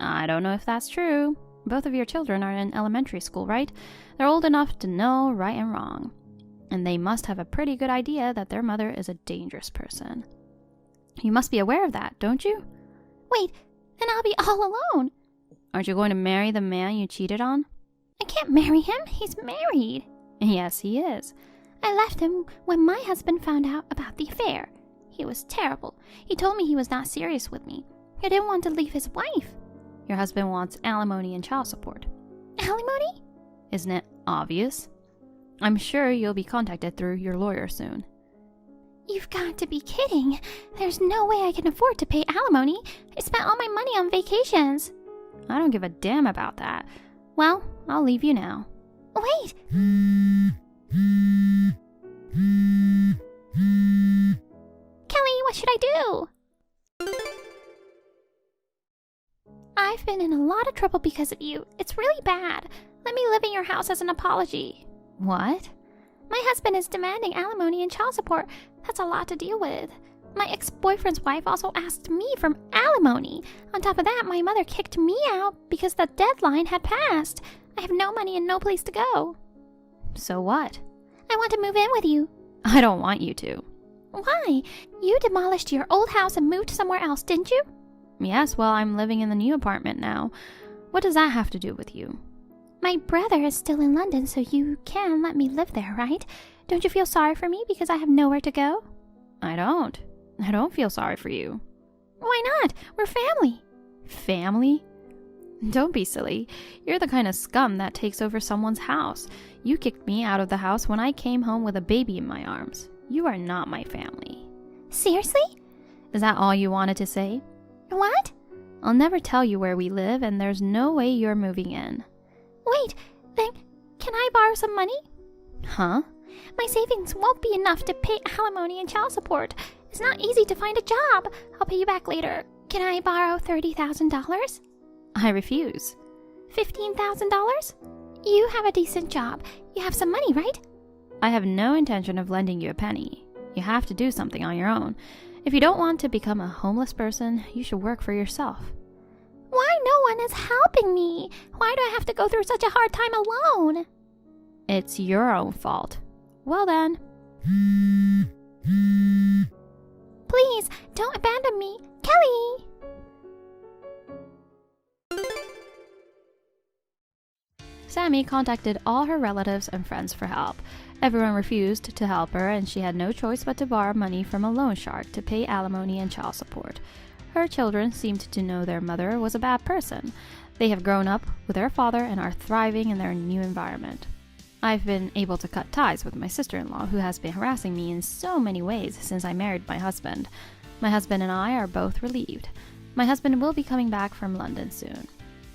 I don't know if that's true. Both of your children are in elementary school, right? They're old enough to know right and wrong. And they must have a pretty good idea that their mother is a dangerous person. You must be aware of that, don't you? Wait, then I'll be all alone. Aren't you going to marry the man you cheated on? I can't marry him. He's married. Yes, he is. I left him when my husband found out about the affair. He was terrible. He told me he was not serious with me. He didn't want to leave his wife. Your husband wants alimony and child support. Alimony? Isn't it obvious? I'm sure you'll be contacted through your lawyer soon. You've got to be kidding. There's no way I can afford to pay alimony. I spent all my money on vacations. I don't give a damn about that. Well, I'll leave you now. Wait! Kelly, what should I do? I've been in a lot of trouble because of you. It's really bad. Let me live in your house as an apology. What? My husband is demanding alimony and child support. That's a lot to deal with. My ex-boyfriend's wife also asked me for alimony. On top of that, my mother kicked me out because the deadline had passed. I have no money and no place to go. So what? I want to move in with you. I don't want you to. Why? You demolished your old house and moved somewhere else, didn't you? Yes, well, I'm living in the new apartment now. What does that have to do with you? My brother is still in London, so you can let me live there, right? Don't you feel sorry for me because I have nowhere to go? I don't. I don't feel sorry for you. Why not? We're family. Family? Don't be silly. You're the kind of scum that takes over someone's house. You kicked me out of the house when I came home with a baby in my arms. You are not my family. Seriously? Is that all you wanted to say? What? I'll never tell you where we live, and there's no way you're moving in. Wait, then can I borrow some money? Huh? My savings won't be enough to pay alimony and child support. It's not easy to find a job. I'll pay you back later. Can I borrow $30,000? I refuse. $15,000? You have a decent job. You have some money, right? I have no intention of lending you a penny. You have to do something on your own. If you don't want to become a homeless person, you should work for yourself. Why no one is helping me? Why do I have to go through such a hard time alone? It's your own fault. Well then. Please, don't abandon me. Kelly! Sammy contacted all her relatives and friends for help. Everyone refused to help her, and she had no choice but to borrow money from a loan shark to pay alimony and child support. Her children seemed to know their mother was a bad person. They have grown up with their father and are thriving in their new environment. I've been able to cut ties with my sister-in-law, who has been harassing me in so many ways since I married my husband. My husband and I are both relieved. My husband will be coming back from London soon.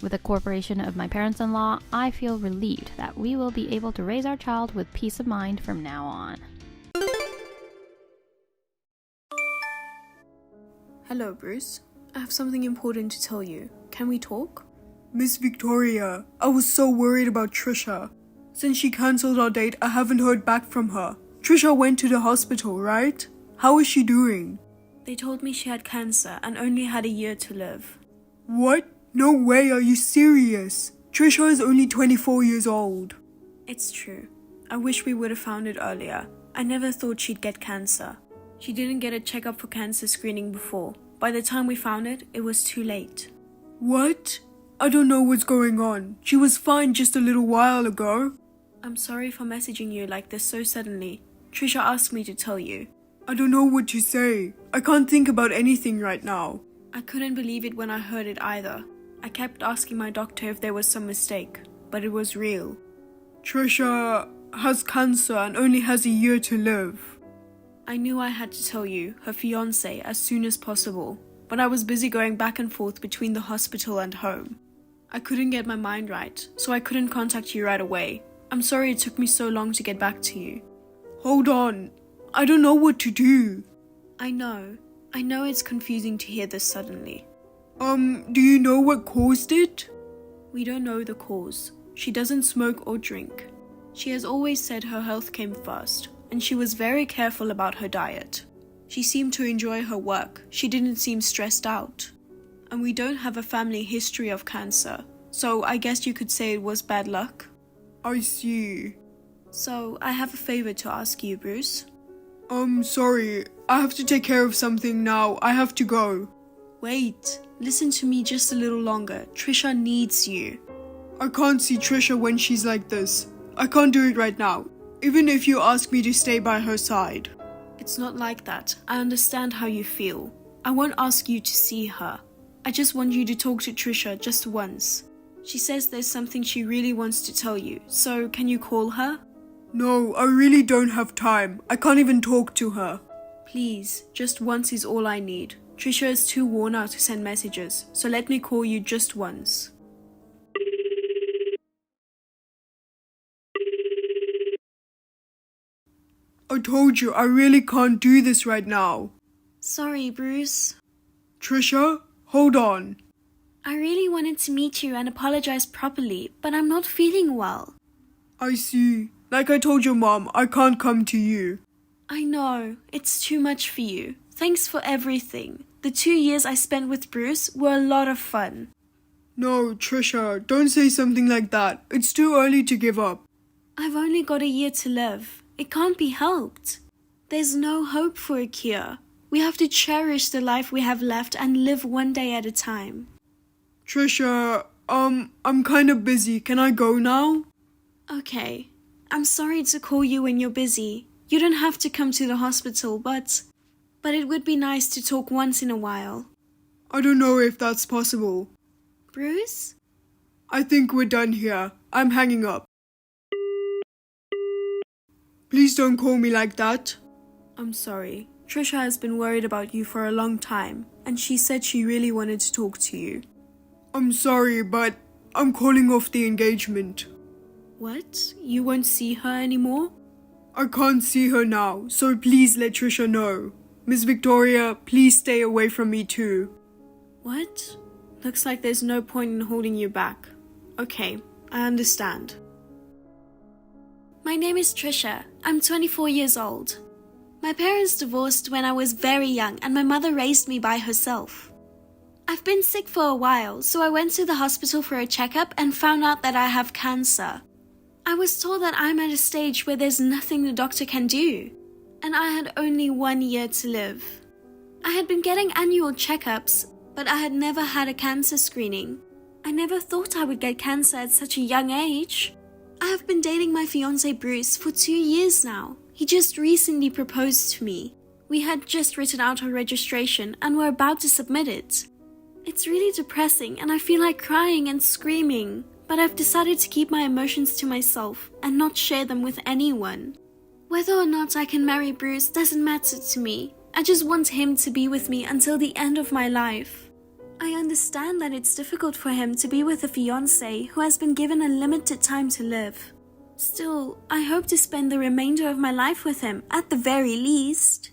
With the cooperation of my parents-in-law, I feel relieved that we will be able to raise our child with peace of mind from now on. Hello, Bruce. I have something important to tell you. Can we talk? Miss Victoria, I was so worried about Trisha. Since she cancelled our date, I haven't heard back from her. Trisha went to the hospital, right? How is she doing? They told me she had cancer and only had a year to live. What? No way, are you serious? Trisha is only 24 years old. It's true. I wish we would have found it earlier. I never thought she'd get cancer. She didn't get a checkup for cancer screening before. By the time we found it, it was too late. What? I don't know what's going on. She was fine just a little while ago. I'm sorry for messaging you like this so suddenly. Trisha asked me to tell you. I don't know what to say. I can't think about anything right now. I couldn't believe it when I heard it either. I kept asking my doctor if there was some mistake, but it was real. Trisha has cancer and only has a year to live. I knew I had to tell you, her fiancé, as soon as possible, but I was busy going back and forth between the hospital and home. I couldn't get my mind right, so I couldn't contact you right away. I'm sorry it took me so long to get back to you. Hold on. I don't know what to do. I know it's confusing to hear this suddenly. Do you know what caused it? We don't know the cause. She doesn't smoke or drink. She has always said her health came first, and she was very careful about her diet. She seemed to enjoy her work. She didn't seem stressed out. And we don't have a family history of cancer, so I guess you could say it was bad luck. I see. So, I have a favor to ask you, Bruce. Sorry. I have to take care of something now. I have to go. Wait, listen to me just a little longer. Trisha needs you. I can't see Trisha when she's like this. I can't do it right now, even if you ask me to stay by her side. It's not like that. I understand how you feel. I won't ask you to see her. I just want you to talk to Trisha just once. She says there's something she really wants to tell you, so can you call her? No, I really don't have time. I can't even talk to her. Please, just once is all I need. Trisha is too worn out to send messages, so let me call you just once. I told you, I really can't do this right now. Sorry, Bruce. Trisha, hold on. I really wanted to meet you and apologize properly, but I'm not feeling well. I see. Like I told your mom, I can't come to you. I know, it's too much for you. Thanks for everything. The 2 years I spent with Bruce were a lot of fun. No, Trisha, don't say something like that. It's too early to give up. I've only got a year to live. It can't be helped. There's no hope for a cure. We have to cherish the life we have left and live one day at a time. Trisha, I'm kind of busy. Can I go now? Okay. I'm sorry to call you when you're busy. You don't have to come to the hospital, but it would be nice to talk once in a while. I don't know if that's possible. Bruce? I think we're done here. I'm hanging up. Please don't call me like that. I'm sorry. Trisha has been worried about you for a long time, and she said she really wanted to talk to you. I'm sorry, but I'm calling off the engagement. What? You won't see her anymore? I can't see her now, so please let Trisha know. Miss Victoria, please stay away from me too. What? Looks like there's no point in holding you back. Okay, I understand. My name is Trisha. I'm 24 years old. My parents divorced when I was very young and my mother raised me by herself. I've been sick for a while, so I went to the hospital for a checkup and found out that I have cancer. I was told that I'm at a stage where there's nothing the doctor can do, and I had only 1 year to live. I had been getting annual checkups, but I had never had a cancer screening. I never thought I would get cancer at such a young age. I have been dating my fiancé Bruce for 2 years now. He just recently proposed to me. We had just written out our registration and were about to submit it. It's really depressing and I feel like crying and screaming, but I've decided to keep my emotions to myself and not share them with anyone. Whether or not I can marry Bruce doesn't matter to me. I just want him to be with me until the end of my life. I understand that it's difficult for him to be with a fiancé who has been given a limited time to live. Still, I hope to spend the remainder of my life with him, at the very least.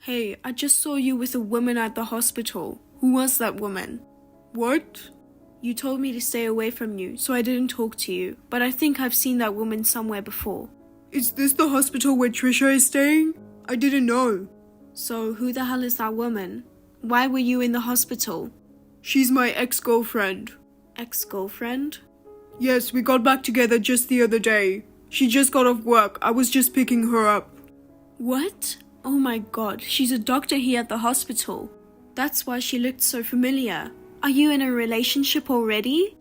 Hey, I just saw you with a woman at the hospital. Who was that woman? What? You told me to stay away from you, so I didn't talk to you, but I think I've seen that woman somewhere before. Is this the hospital where Trisha is staying? I didn't know. So, who the hell is that woman? Why were you in the hospital? She's my ex-girlfriend. Ex-girlfriend? Yes, we got back together just the other day. She just got off work. I was just picking her up. What? Oh my god, she's a doctor here at the hospital. That's why she looked so familiar. Are you in a relationship already?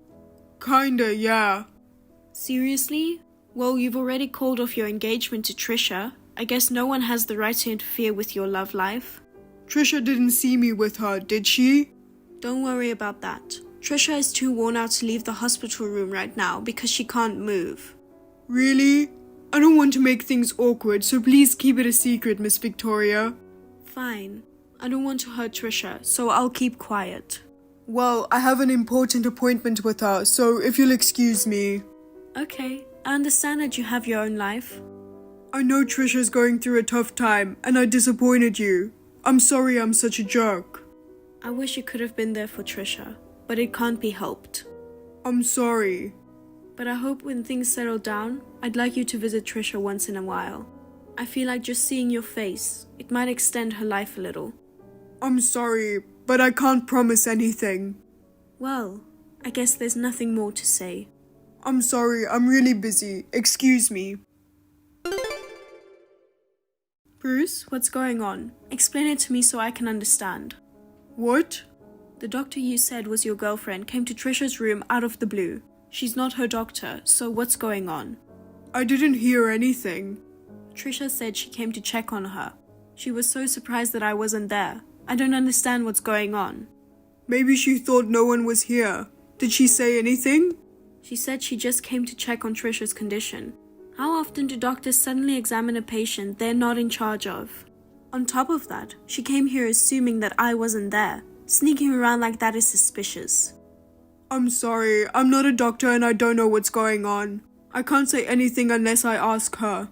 Kinda, yeah. Seriously? Well, you've already called off your engagement to Trisha. I guess no one has the right to interfere with your love life. Trisha didn't see me with her, did she? Don't worry about that. Trisha is too worn out to leave the hospital room right now because she can't move. Really? I don't want to make things awkward, so please keep it a secret, Miss Victoria. Fine. I don't want to hurt Trisha, so I'll keep quiet. Well, I have an important appointment with her, so if you'll excuse me. Okay, I understand that you have your own life. I know Trisha's going through a tough time, and I disappointed you. I'm sorry I'm such a jerk. I wish you could have been there for Trisha, but it can't be helped. I'm sorry. But I hope when things settle down, I'd like you to visit Trisha once in a while. I feel like just seeing your face, it might extend her life a little. I'm sorry, but I can't promise anything. Well, I guess there's nothing more to say. I'm sorry, I'm really busy. Excuse me. Bruce, what's going on? Explain it to me so I can understand. What? The doctor you said was your girlfriend came to Trisha's room out of the blue. She's not her doctor, so what's going on? I didn't hear anything. Trisha said she came to check on her. She was so surprised that I wasn't there. I don't understand what's going on. Maybe she thought no one was here. Did she say anything? She said she just came to check on Trisha's condition. How often do doctors suddenly examine a patient they're not in charge of? On top of that, she came here assuming that I wasn't there. Sneaking around like that is suspicious. I'm sorry, I'm not a doctor and I don't know what's going on. I can't say anything unless I ask her.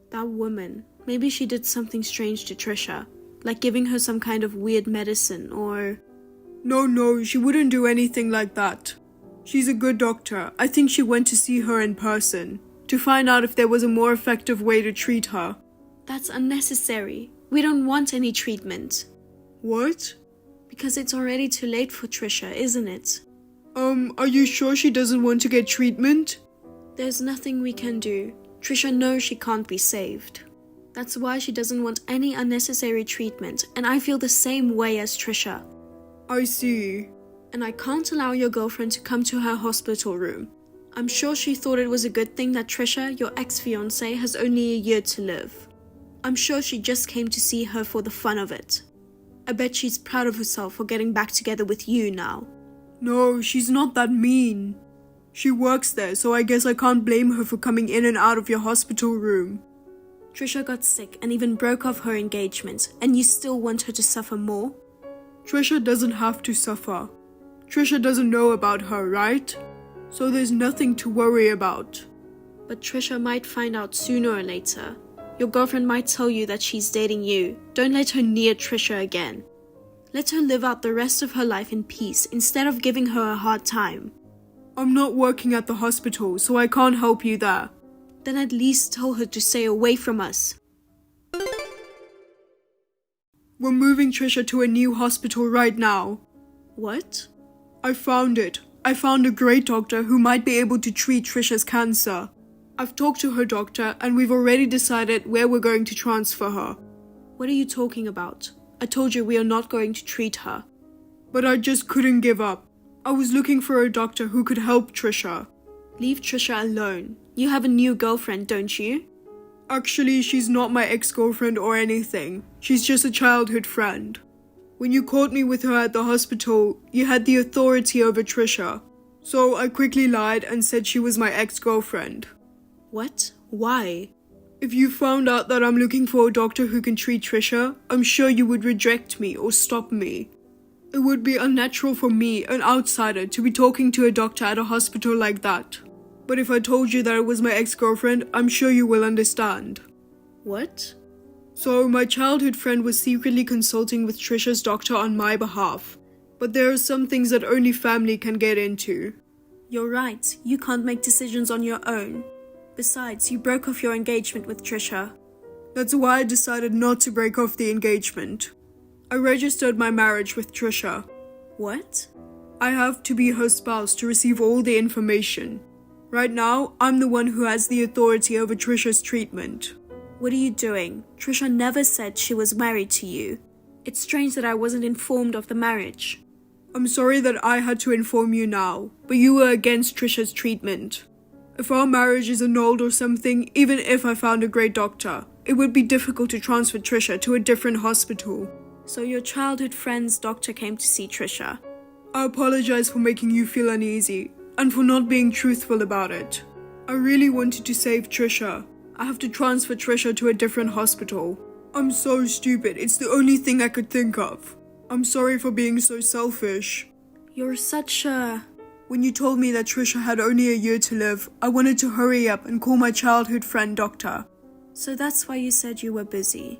That woman, maybe she did something strange to Trisha, like giving her some kind of weird medicine or... No, she wouldn't do anything like that. She's a good doctor. I think she went to see her in person, to find out if there was a more effective way to treat her. That's unnecessary. We don't want any treatment. What? Because it's already too late for Trisha, isn't it? Are you sure she doesn't want to get treatment? There's nothing we can do. Trisha knows she can't be saved. That's why she doesn't want any unnecessary treatment, and I feel the same way as Trisha. I see. And I can't allow your girlfriend to come to her hospital room. I'm sure she thought it was a good thing that Trisha, your ex-fiancé, has only a year to live. I'm sure she just came to see her for the fun of it. I bet she's proud of herself for getting back together with you now. No, she's not that mean. She works there, so I guess I can't blame her for coming in and out of your hospital room. Trisha got sick and even broke off her engagement, and you still want her to suffer more? Trisha doesn't have to suffer. Trisha doesn't know about her, right? So there's nothing to worry about. But Trisha might find out sooner or later. Your girlfriend might tell you that she's dating you. Don't let her near Trisha again. Let her live out the rest of her life in peace instead of giving her a hard time. I'm not working at the hospital, so I can't help you there. Then at least tell her to stay away from us. We're moving Trisha to a new hospital right now. What? I found it. I found a great doctor who might be able to treat Trisha's cancer. I've talked to her doctor and we've already decided where we're going to transfer her. What are you talking about? I told you we are not going to treat her. But I just couldn't give up. I was looking for a doctor who could help Trisha. Leave Trisha alone. You have a new girlfriend, don't you? Actually, she's not my ex-girlfriend or anything. She's just a childhood friend. When you caught me with her at the hospital, you had the authority over Trisha. So I quickly lied and said she was my ex-girlfriend. What? Why? If you found out that I'm looking for a doctor who can treat Trisha, I'm sure you would reject me or stop me. It would be unnatural for me, an outsider, to be talking to a doctor at a hospital like that. But if I told you that it was my ex-girlfriend, I'm sure you will understand. What? So my childhood friend was secretly consulting with Trisha's doctor on my behalf. But there are some things that only family can get into. You're right. You can't make decisions on your own. Besides, you broke off your engagement with Trisha. That's why I decided not to break off the engagement. I registered my marriage with Trisha. What? I have to be her spouse to receive all the information. Right now, I'm the one who has the authority over Trisha's treatment. What are you doing? Trisha never said she was married to you. It's strange that I wasn't informed of the marriage. I'm sorry that I had to inform you now, but you were against Trisha's treatment. If our marriage is annulled or something, even if I found a great doctor, it would be difficult to transfer Trisha to a different hospital. So your childhood friend's doctor came to see Trisha. I apologize for making you feel uneasy, and for not being truthful about it. I really wanted to save Trisha. I have to transfer Trisha to a different hospital. I'm so stupid, it's the only thing I could think of. I'm sorry for being so selfish. You're such a... When you told me that Trisha had only a year to live, I wanted to hurry up and call my childhood friend doctor. So that's why you said you were busy.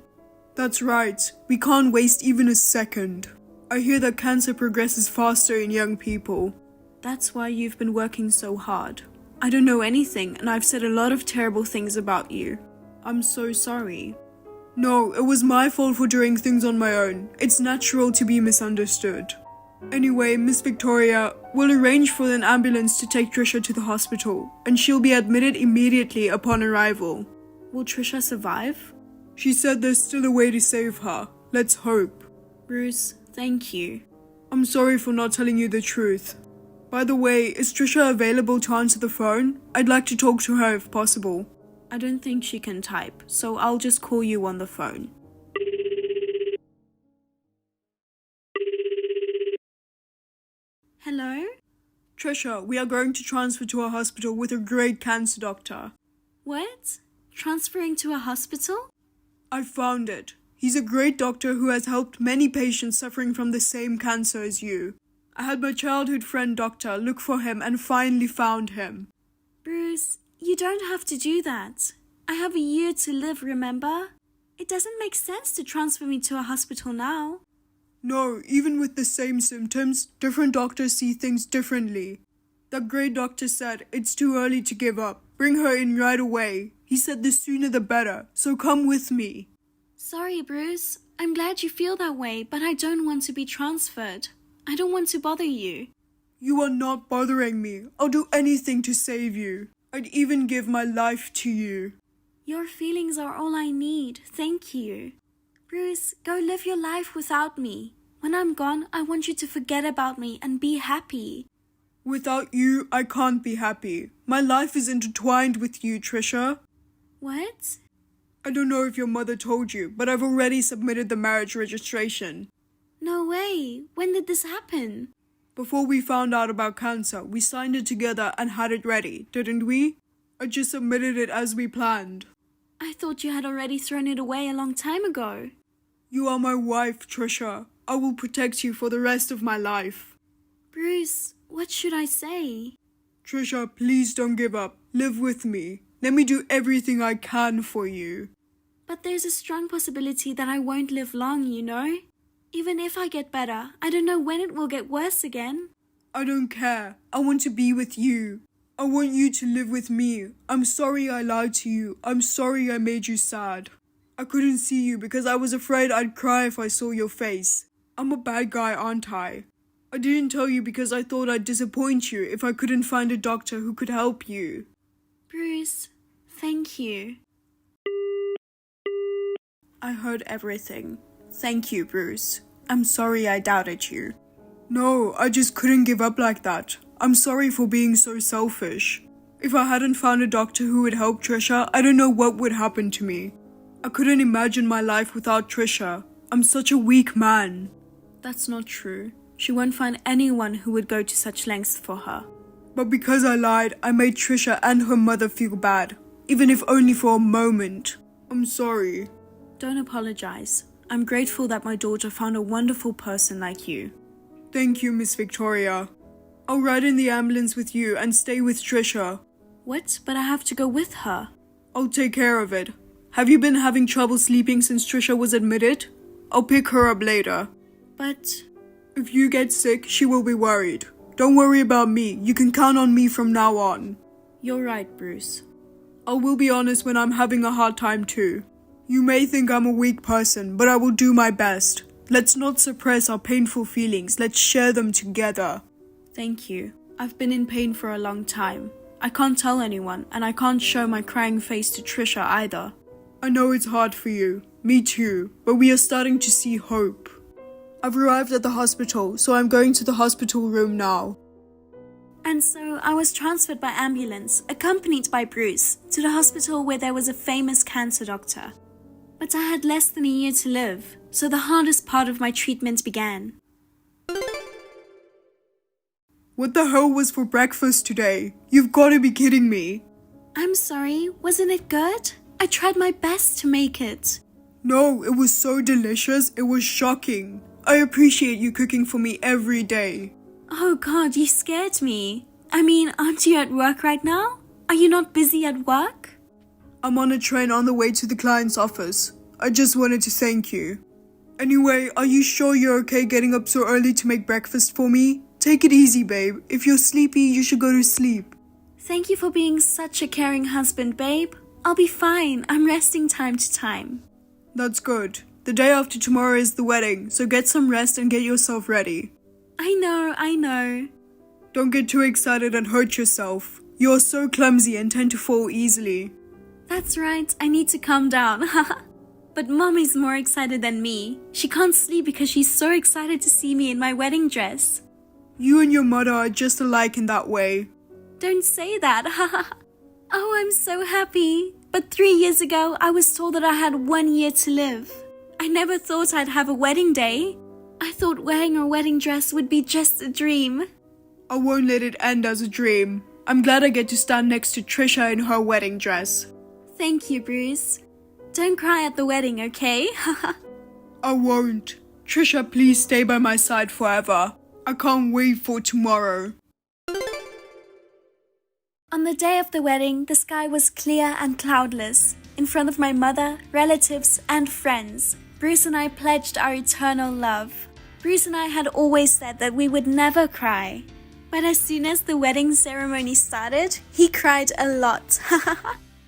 That's right. We can't waste even a second. I hear that cancer progresses faster in young people. That's why you've been working so hard. I don't know anything and I've said a lot of terrible things about you. I'm so sorry. No, it was my fault for doing things on my own. It's natural to be misunderstood. Anyway, Miss Victoria, we'll arrange for an ambulance to take Trisha to the hospital, and she'll be admitted immediately upon arrival. Will Trisha survive? She said there's still a way to save her. Let's hope. Bruce, thank you. I'm sorry for not telling you the truth. By the way, is Trisha available to answer the phone? I'd like to talk to her if possible. I don't think she can type, so I'll just call you on the phone. Hello? Trisha, we are going to transfer to a hospital with a great cancer doctor. What? Transferring to a hospital? I found it. He's a great doctor who has helped many patients suffering from the same cancer as you. I had my childhood friend doctor look for him and finally found him. Bruce, you don't have to do that. I have a year to live, remember? It doesn't make sense to transfer me to a hospital now. No, even with the same symptoms, different doctors see things differently. That great doctor said it's too early to give up. Bring her in right away. He said the sooner the better, so come with me. Sorry, Bruce. I'm glad you feel that way, but I don't want to be transferred. I don't want to bother you. You are not bothering me. I'll do anything to save you. I'd even give my life to you. Your feelings are all I need. Thank you. Bruce, go live your life without me. When I'm gone, I want you to forget about me and be happy. Without you, I can't be happy. My life is intertwined with you, Trisha. What? I don't know if your mother told you, but I've already submitted the marriage registration. No way. When did this happen? Before we found out about cancer, we signed it together and had it ready, didn't we? I just submitted it as we planned. I thought you had already thrown it away a long time ago. You are my wife, Trisha. I will protect you for the rest of my life. Bruce, what should I say? Trisha, please don't give up. Live with me. Let me do everything I can for you. But there's a strong possibility that I won't live long, you know? Even if I get better, I don't know when it will get worse again. I don't care. I want to be with you. I want you to live with me. I'm sorry I lied to you. I'm sorry I made you sad. I couldn't see you because I was afraid I'd cry if I saw your face. I'm a bad guy, aren't I? I didn't tell you because I thought I'd disappoint you if I couldn't find a doctor who could help you. Bruce, thank you. I heard everything. Thank you, Bruce. I'm sorry I doubted you. No, I just couldn't give up like that. I'm sorry for being so selfish. If I hadn't found a doctor who would help Trisha, I don't know what would happen to me. I couldn't imagine my life without Trisha. I'm such a weak man. That's not true. She won't find anyone who would go to such lengths for her. But because I lied, I made Trisha and her mother feel bad, even if only for a moment. I'm sorry. Don't apologize. I'm grateful that my daughter found a wonderful person like you. Thank you, Miss Victoria. I'll ride in the ambulance with you and stay with Trisha. What? But I have to go with her. I'll take care of it. Have you been having trouble sleeping since Trisha was admitted? I'll pick her up later. But... if you get sick, she will be worried. Don't worry about me. You can count on me from now on. You're right, Bruce. I will be honest when I'm having a hard time too. You may think I'm a weak person, but I will do my best. Let's not suppress our painful feelings. Let's share them together. Thank you. I've been in pain for a long time. I can't tell anyone, and I can't show my crying face to Trisha either. I know it's hard for you. Me too. But we are starting to see hope. I've arrived at the hospital, so I'm going to the hospital room now. And so I was transferred by ambulance, accompanied by Bruce, to the hospital where there was a famous cancer doctor. But I had less than a year to live, so the hardest part of my treatment began. What the hell was for breakfast today? You've got to be kidding me. I'm sorry, wasn't it good? I tried my best to make it. No, it was so delicious, it was shocking. I appreciate you cooking for me every day. Oh God, you scared me. I mean, aren't you at work right now? Are you not busy at work? I'm on a train on the way to the client's office. I just wanted to thank you. Anyway, are you sure you're okay getting up so early to make breakfast for me? Take it easy, babe. If you're sleepy, you should go to sleep. Thank you for being such a caring husband, babe. I'll be fine. I'm resting time to time. That's good. The day after tomorrow is the wedding, so get some rest and get yourself ready. I know. Don't get too excited and hurt yourself. You're so clumsy and tend to fall easily. That's right, I need to calm down. But Mom is more excited than me. She can't sleep because she's so excited to see me in my wedding dress. You and your mother are just alike in that way. Don't say that. Oh, I'm so happy. But 3 years ago, I was told that I had 1 year to live. I never thought I'd have a wedding day. I thought wearing a wedding dress would be just a dream. I won't let it end as a dream. I'm glad I get to stand next to Trisha in her wedding dress. Thank you, Bruce. Don't cry at the wedding, okay? I won't. Trisha, please stay by my side forever. I can't wait for tomorrow. On the day of the wedding, the sky was clear and cloudless. In front of my mother, relatives, and friends, Bruce and I pledged our eternal love. Bruce and I had always said that we would never cry. But as soon as the wedding ceremony started, he cried a lot.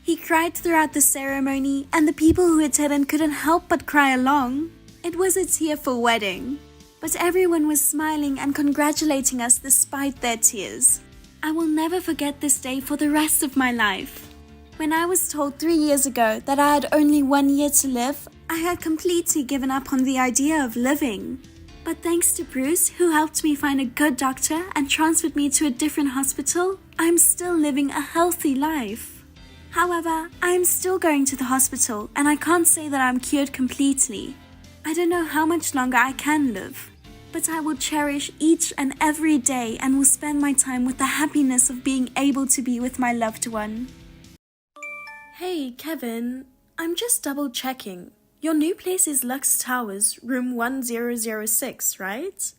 He cried throughout the ceremony, and the people who attended couldn't help but cry along. It was a tearful wedding, but everyone was smiling and congratulating us despite their tears. I will never forget this day for the rest of my life. When I was told 3 years ago that I had only 1 year to live, I had completely given up on the idea of living. But thanks to Bruce, who helped me find a good doctor and transferred me to a different hospital, I'm still living a healthy life. However, I am still going to the hospital and I can't say that I'm cured completely. I don't know how much longer I can live, but I will cherish each and every day and will spend my time with the happiness of being able to be with my loved one. Hey, Kevin, I'm just double checking. Your new place is Lux Towers, room 1006, right?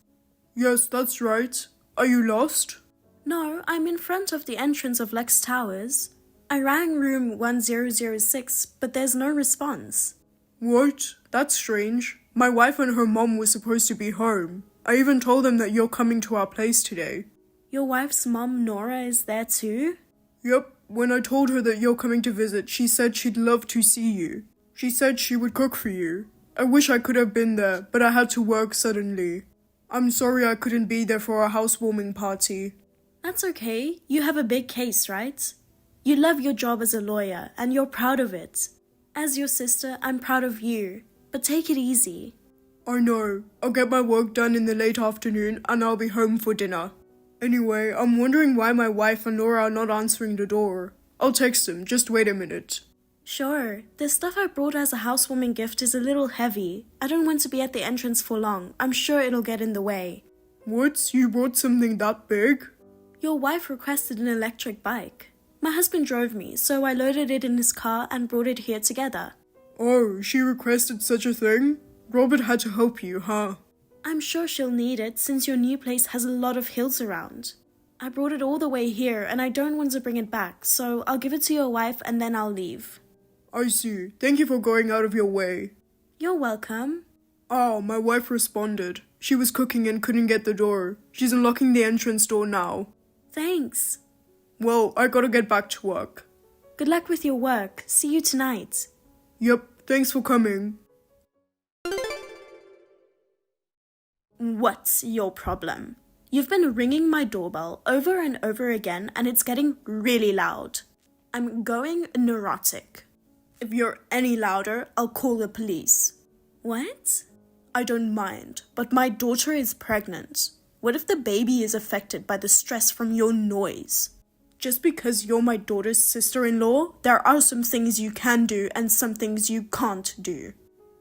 Yes, that's right. Are you lost? No, I'm in front of the entrance of Lux Towers. I rang room 1006, but there's no response. What? That's strange. My wife and her mom were supposed to be home. I even told them that you're coming to our place today. Your wife's mom, Nora, is there too? Yep, when I told her that you're coming to visit, she said she'd love to see you. She said she would cook for you. I wish I could have been there, but I had to work suddenly. I'm sorry I couldn't be there for our housewarming party. That's okay. You have a big case, right? You love your job as a lawyer, and you're proud of it. As your sister, I'm proud of you. But take it easy. I know. I'll get my work done in the late afternoon, and I'll be home for dinner. Anyway, I'm wondering why my wife and Nora are not answering the door. I'll text them. Just wait a minute. Sure. The stuff I brought as a housewarming gift is a little heavy. I don't want to be at the entrance for long. I'm sure it'll get in the way. What? You brought something that big? Your wife requested an electric bike. My husband drove me, so I loaded it in his car and brought it here together. Oh, she requested such a thing? Robert had to help you, huh? I'm sure she'll need it since your new place has a lot of hills around. I brought it all the way here and I don't want to bring it back, so I'll give it to your wife and then I'll leave. I see. Thank you for going out of your way. You're welcome. Oh, my wife responded. She was cooking and couldn't get the door. She's unlocking the entrance door now. Thanks. Well, I gotta get back to work. Good luck with your work. See you tonight. Yep, thanks for coming. What's your problem? You've been ringing my doorbell over and over again and it's getting really loud. I'm going neurotic. If you're any louder, I'll call the police. What? I don't mind, but my daughter is pregnant. What if the baby is affected by the stress from your noise? Just because you're my daughter's sister-in-law, there are some things you can do and some things you can't do.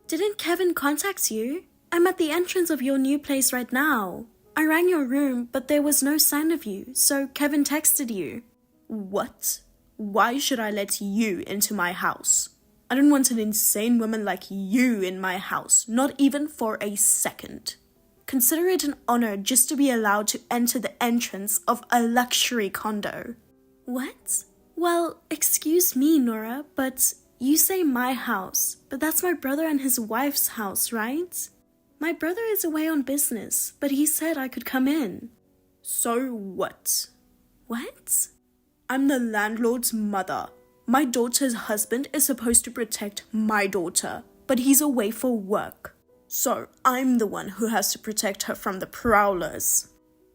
Didn't Kevin contact you? I'm at the entrance of your new place right now. I rang your room, but there was no sign of you, so Kevin texted you. What? Why should I let you into my house? I don't want an insane woman like you in my house, not even for a second. Consider it an honor just to be allowed to enter the entrance of a luxury condo. What? Well, excuse me, Nora, but you say my house, but that's my brother and his wife's house, right? My brother is away on business, but he said I could come in. So what? What? I'm the landlord's mother. My daughter's husband is supposed to protect my daughter, but he's away for work. So I'm the one who has to protect her from the prowlers.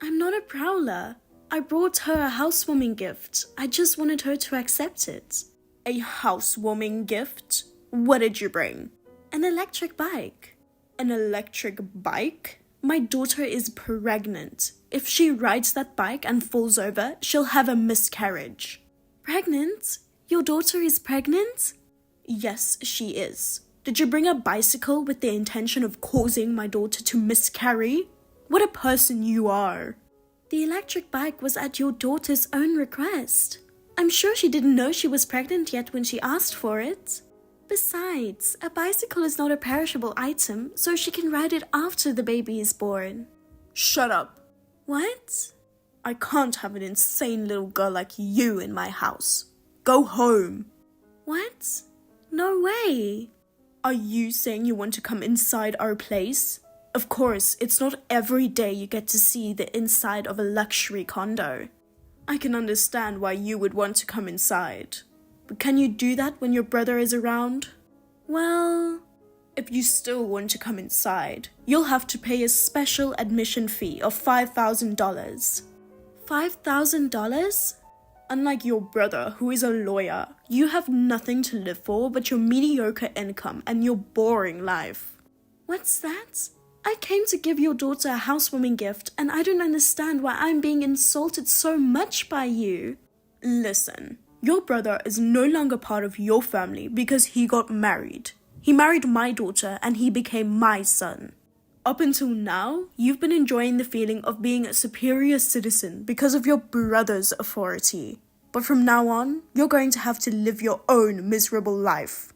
I'm not a prowler. I brought her a housewarming gift. I just wanted her to accept it. A housewarming gift? What did you bring? An electric bike. An electric bike? My daughter is pregnant. If she rides that bike and falls over, she'll have a miscarriage. Pregnant? Your daughter is pregnant? Yes, she is. Did you bring a bicycle with the intention of causing my daughter to miscarry? What a person you are. The electric bike was at your daughter's own request. I'm sure she didn't know she was pregnant yet when she asked for it. Besides, a bicycle is not a perishable item, so she can ride it after the baby is born. Shut up. What? I can't have an insane little girl like you in my house. Go home. What? No way. Are you saying you want to come inside our place? Of course, it's not every day you get to see the inside of a luxury condo. I can understand why you would want to come inside. But can you do that when your brother is around? Well, If you still want to come inside, you'll have to pay a special admission fee of $5,000. $5,000? Unlike your brother, who is a lawyer, you have nothing to live for but your mediocre income and your boring life. What's that? I came to give your daughter a housewarming gift, and I don't understand why I'm being insulted so much by you. Listen, your brother is no longer part of your family because he got married. He married my daughter and he became my son. Up until now, you've been enjoying the feeling of being a superior citizen because of your brother's authority. But from now on, you're going to have to live your own miserable life.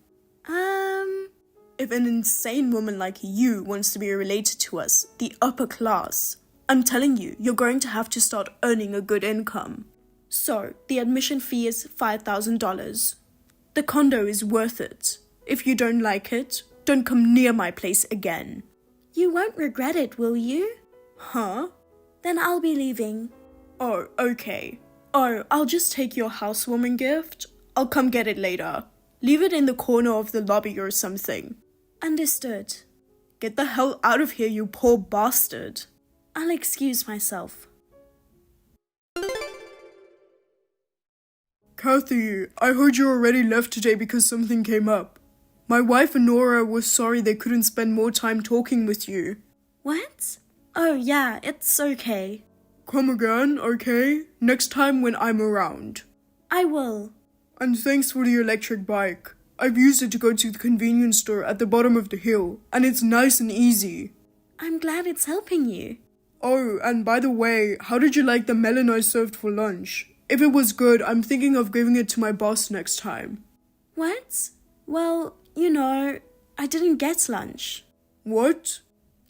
If an insane woman like you wants to be related to us, the upper class, I'm telling you, you're going to have to start earning a good income. So, the admission fee is $5,000. The condo is worth it. If you don't like it, don't come near my place again. You won't regret it, will you? Huh? Then I'll be leaving. Oh, okay. Oh, I'll just take your housewarming gift. I'll come get it later. Leave it in the corner of the lobby or something. Understood. Get the hell out of here, you poor bastard. I'll excuse myself. Kathy, I heard you already left today because something came up. My wife and Nora were sorry they couldn't spend more time talking with you. What? Oh yeah, it's okay. Come again, okay? Next time when I'm around. I will. And thanks for the electric bike. I've used it to go to the convenience store at the bottom of the hill, and it's nice and easy. I'm glad it's helping you. Oh, and by the way, how did you like the melon I served for lunch? If it was good, I'm thinking of giving it to my boss next time. What? Well, I didn't get lunch. What?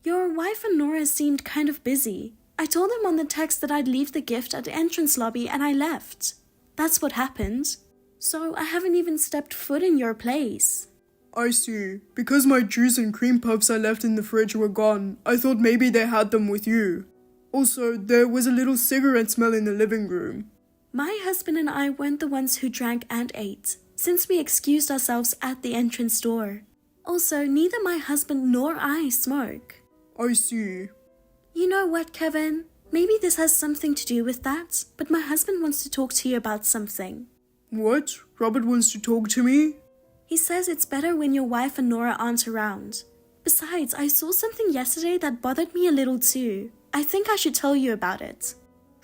Your wife and Nora seemed kind of busy. I told them on the text that I'd leave the gift at the entrance lobby and I left. That's what happened. So I haven't even stepped foot in your place. I see. Because my juice and cream puffs I left in the fridge were gone, I thought maybe they had them with you. Also, there was a little cigarette smell in the living room. My husband and I weren't the ones who drank and ate, since we excused ourselves at the entrance door. Also, neither my husband nor I smoke. I see. You know what, Kevin? Maybe this has something to do with that, but my husband wants to talk to you about something. What? Robert wants to talk to me? He says it's better when your wife and Nora aren't around. Besides, I saw something yesterday that bothered me a little too. I think I should tell you about it.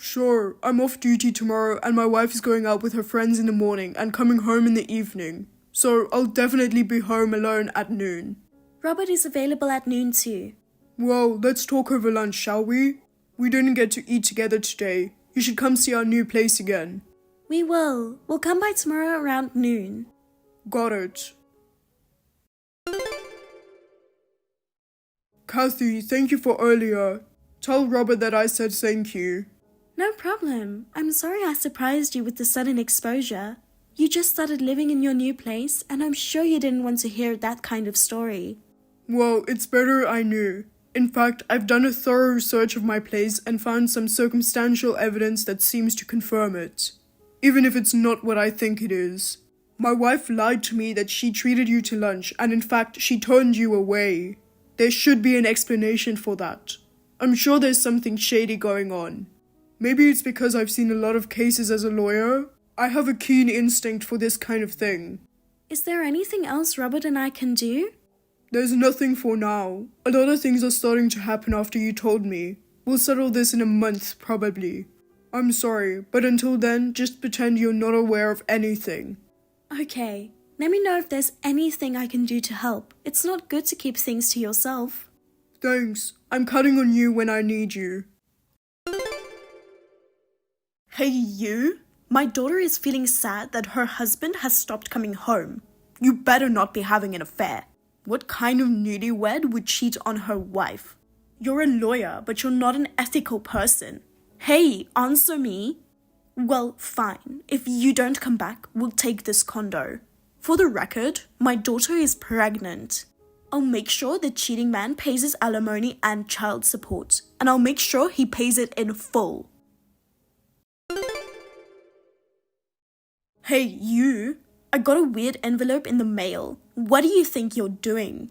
Sure, I'm off duty tomorrow and my wife is going out with her friends in the morning and coming home in the evening. So I'll definitely be home alone at noon. Robert is available at noon too. Well, let's talk over lunch, shall we? We didn't get to eat together today. You should come see our new place again. We will. We'll come by tomorrow around noon. Got it. Kathy, thank you for earlier. Tell Robert that I said thank you. No problem. I'm sorry I surprised you with the sudden exposure. You just started living in your new place, and I'm sure you didn't want to hear that kind of story. Well, it's better I knew. In fact, I've done a thorough search of my place and found some circumstantial evidence that seems to confirm it. Even if it's not what I think it is. My wife lied to me that she treated you to lunch, and in fact, she turned you away. There should be an explanation for that. I'm sure there's something shady going on. Maybe it's because I've seen a lot of cases as a lawyer. I have a keen instinct for this kind of thing. Is there anything else Robert and I can do? There's nothing for now. A lot of things are starting to happen after you told me. We'll settle this in a month, probably. I'm sorry, but until then, just pretend you're not aware of anything. Okay, let me know if there's anything I can do to help. It's not good to keep things to yourself. Thanks. I'm counting on you when I need you. Hey, you? My daughter is feeling sad that her husband has stopped coming home. You better not be having an affair. What kind of newlywed would cheat on her wife? You're a lawyer, but you're not an ethical person. Hey, answer me. Well, fine. If you don't come back, we'll take this condo. For the record, my daughter is pregnant. I'll make sure the cheating man pays his alimony and child support, and I'll make sure he pays it in full. Hey, you. I got a weird envelope in the mail. What do you think you're doing?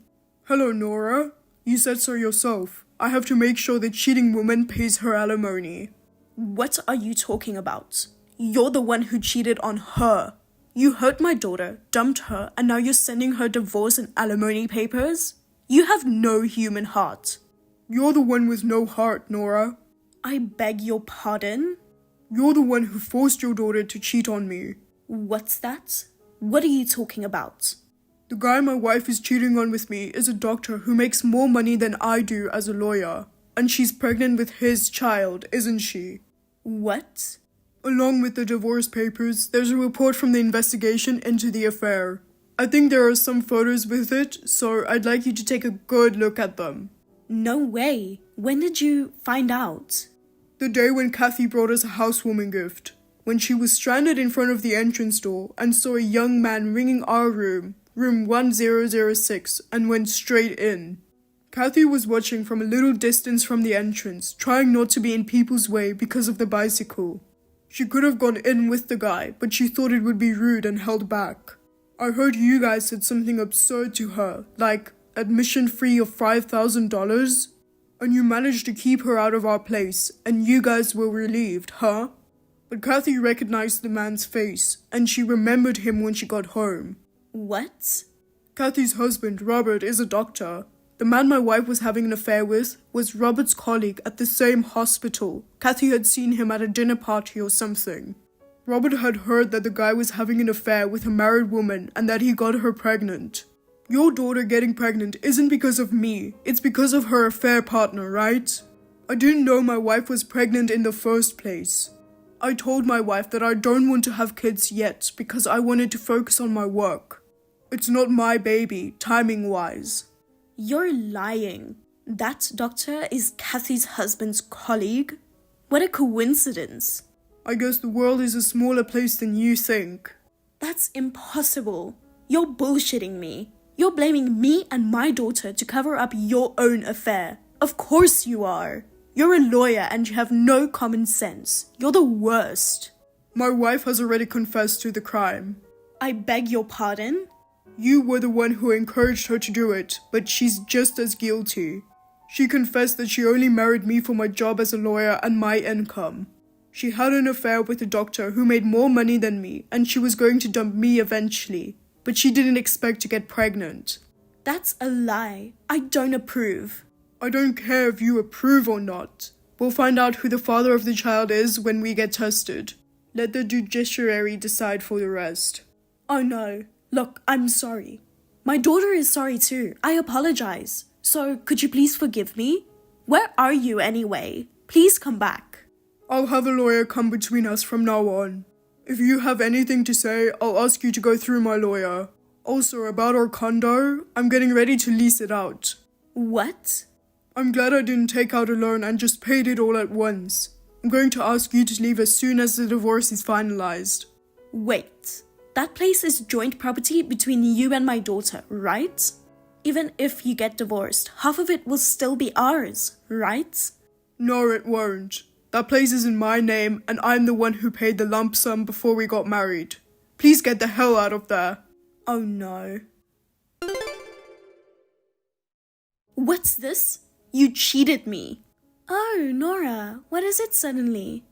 Hello, Nora. You said so yourself. I have to make sure the cheating woman pays her alimony. What are you talking about? You're the one who cheated on her. You hurt my daughter, dumped her, and now you're sending her divorce and alimony papers? You have no human heart. You're the one with no heart, Nora. I beg your pardon? You're the one who forced your daughter to cheat on me. What's that? What are you talking about? The guy my wife is cheating on with me is a doctor who makes more money than I do as a lawyer. And she's pregnant with his child, isn't she? What? Along with the divorce papers, there's a report from the investigation into the affair. I think there are some photos with it, so I'd like you to take a good look at them. No way. When did you find out? The day when Kathy brought us a housewarming gift. When she was stranded in front of the entrance door and saw a young man ringing our room 1006, and went straight in. Kathy was watching from a little distance from the entrance, trying not to be in people's way because of the bicycle. She could have gone in with the guy, but she thought it would be rude and held back. I heard you guys said something absurd to her, like admission fee of $5,000, and you managed to keep her out of our place, and you guys were relieved, huh? But Kathy recognized the man's face, and she remembered him when she got home. What? Kathy's husband, Robert, is a doctor. The man my wife was having an affair with was Robert's colleague at the same hospital. Kathy had seen him at a dinner party or something. Robert had heard that the guy was having an affair with a married woman and that he got her pregnant. Your daughter getting pregnant isn't because of me, it's because of her affair partner, right? I didn't know my wife was pregnant in the first place. I told my wife that I don't want to have kids yet because I wanted to focus on my work. It's not my baby, timing-wise. You're lying. That doctor is Kathy's husband's colleague? What a coincidence. I guess the world is a smaller place than you think. That's impossible. You're bullshitting me. You're blaming me and my daughter to cover up your own affair. Of course you are. You're a lawyer and you have no common sense. You're the worst. My wife has already confessed to the crime. I beg your pardon? You were the one who encouraged her to do it, but she's just as guilty. She confessed that she only married me for my job as a lawyer and my income. She had an affair with a doctor who made more money than me, and she was going to dump me eventually, but she didn't expect to get pregnant. That's a lie. I don't approve. I don't care if you approve or not. We'll find out who the father of the child is when we get tested. Let the judiciary decide for the rest. Oh no. Look, I'm sorry. My daughter is sorry too. I apologize. So, could you please forgive me? Where are you anyway? Please come back. I'll have a lawyer come between us from now on. If you have anything to say, I'll ask you to go through my lawyer. Also, about our condo, I'm getting ready to lease it out. What? I'm glad I didn't take out a loan and just paid it all at once. I'm going to ask you to leave as soon as the divorce is finalized. Wait. That place is joint property between you and my daughter, right? Even if you get divorced, half of it will still be ours, right? No, it won't. That place is in my name, and I'm the one who paid the lump sum before we got married. Please get the hell out of there. Oh no. What's this? You cheated me. Oh, Nora, what is it suddenly?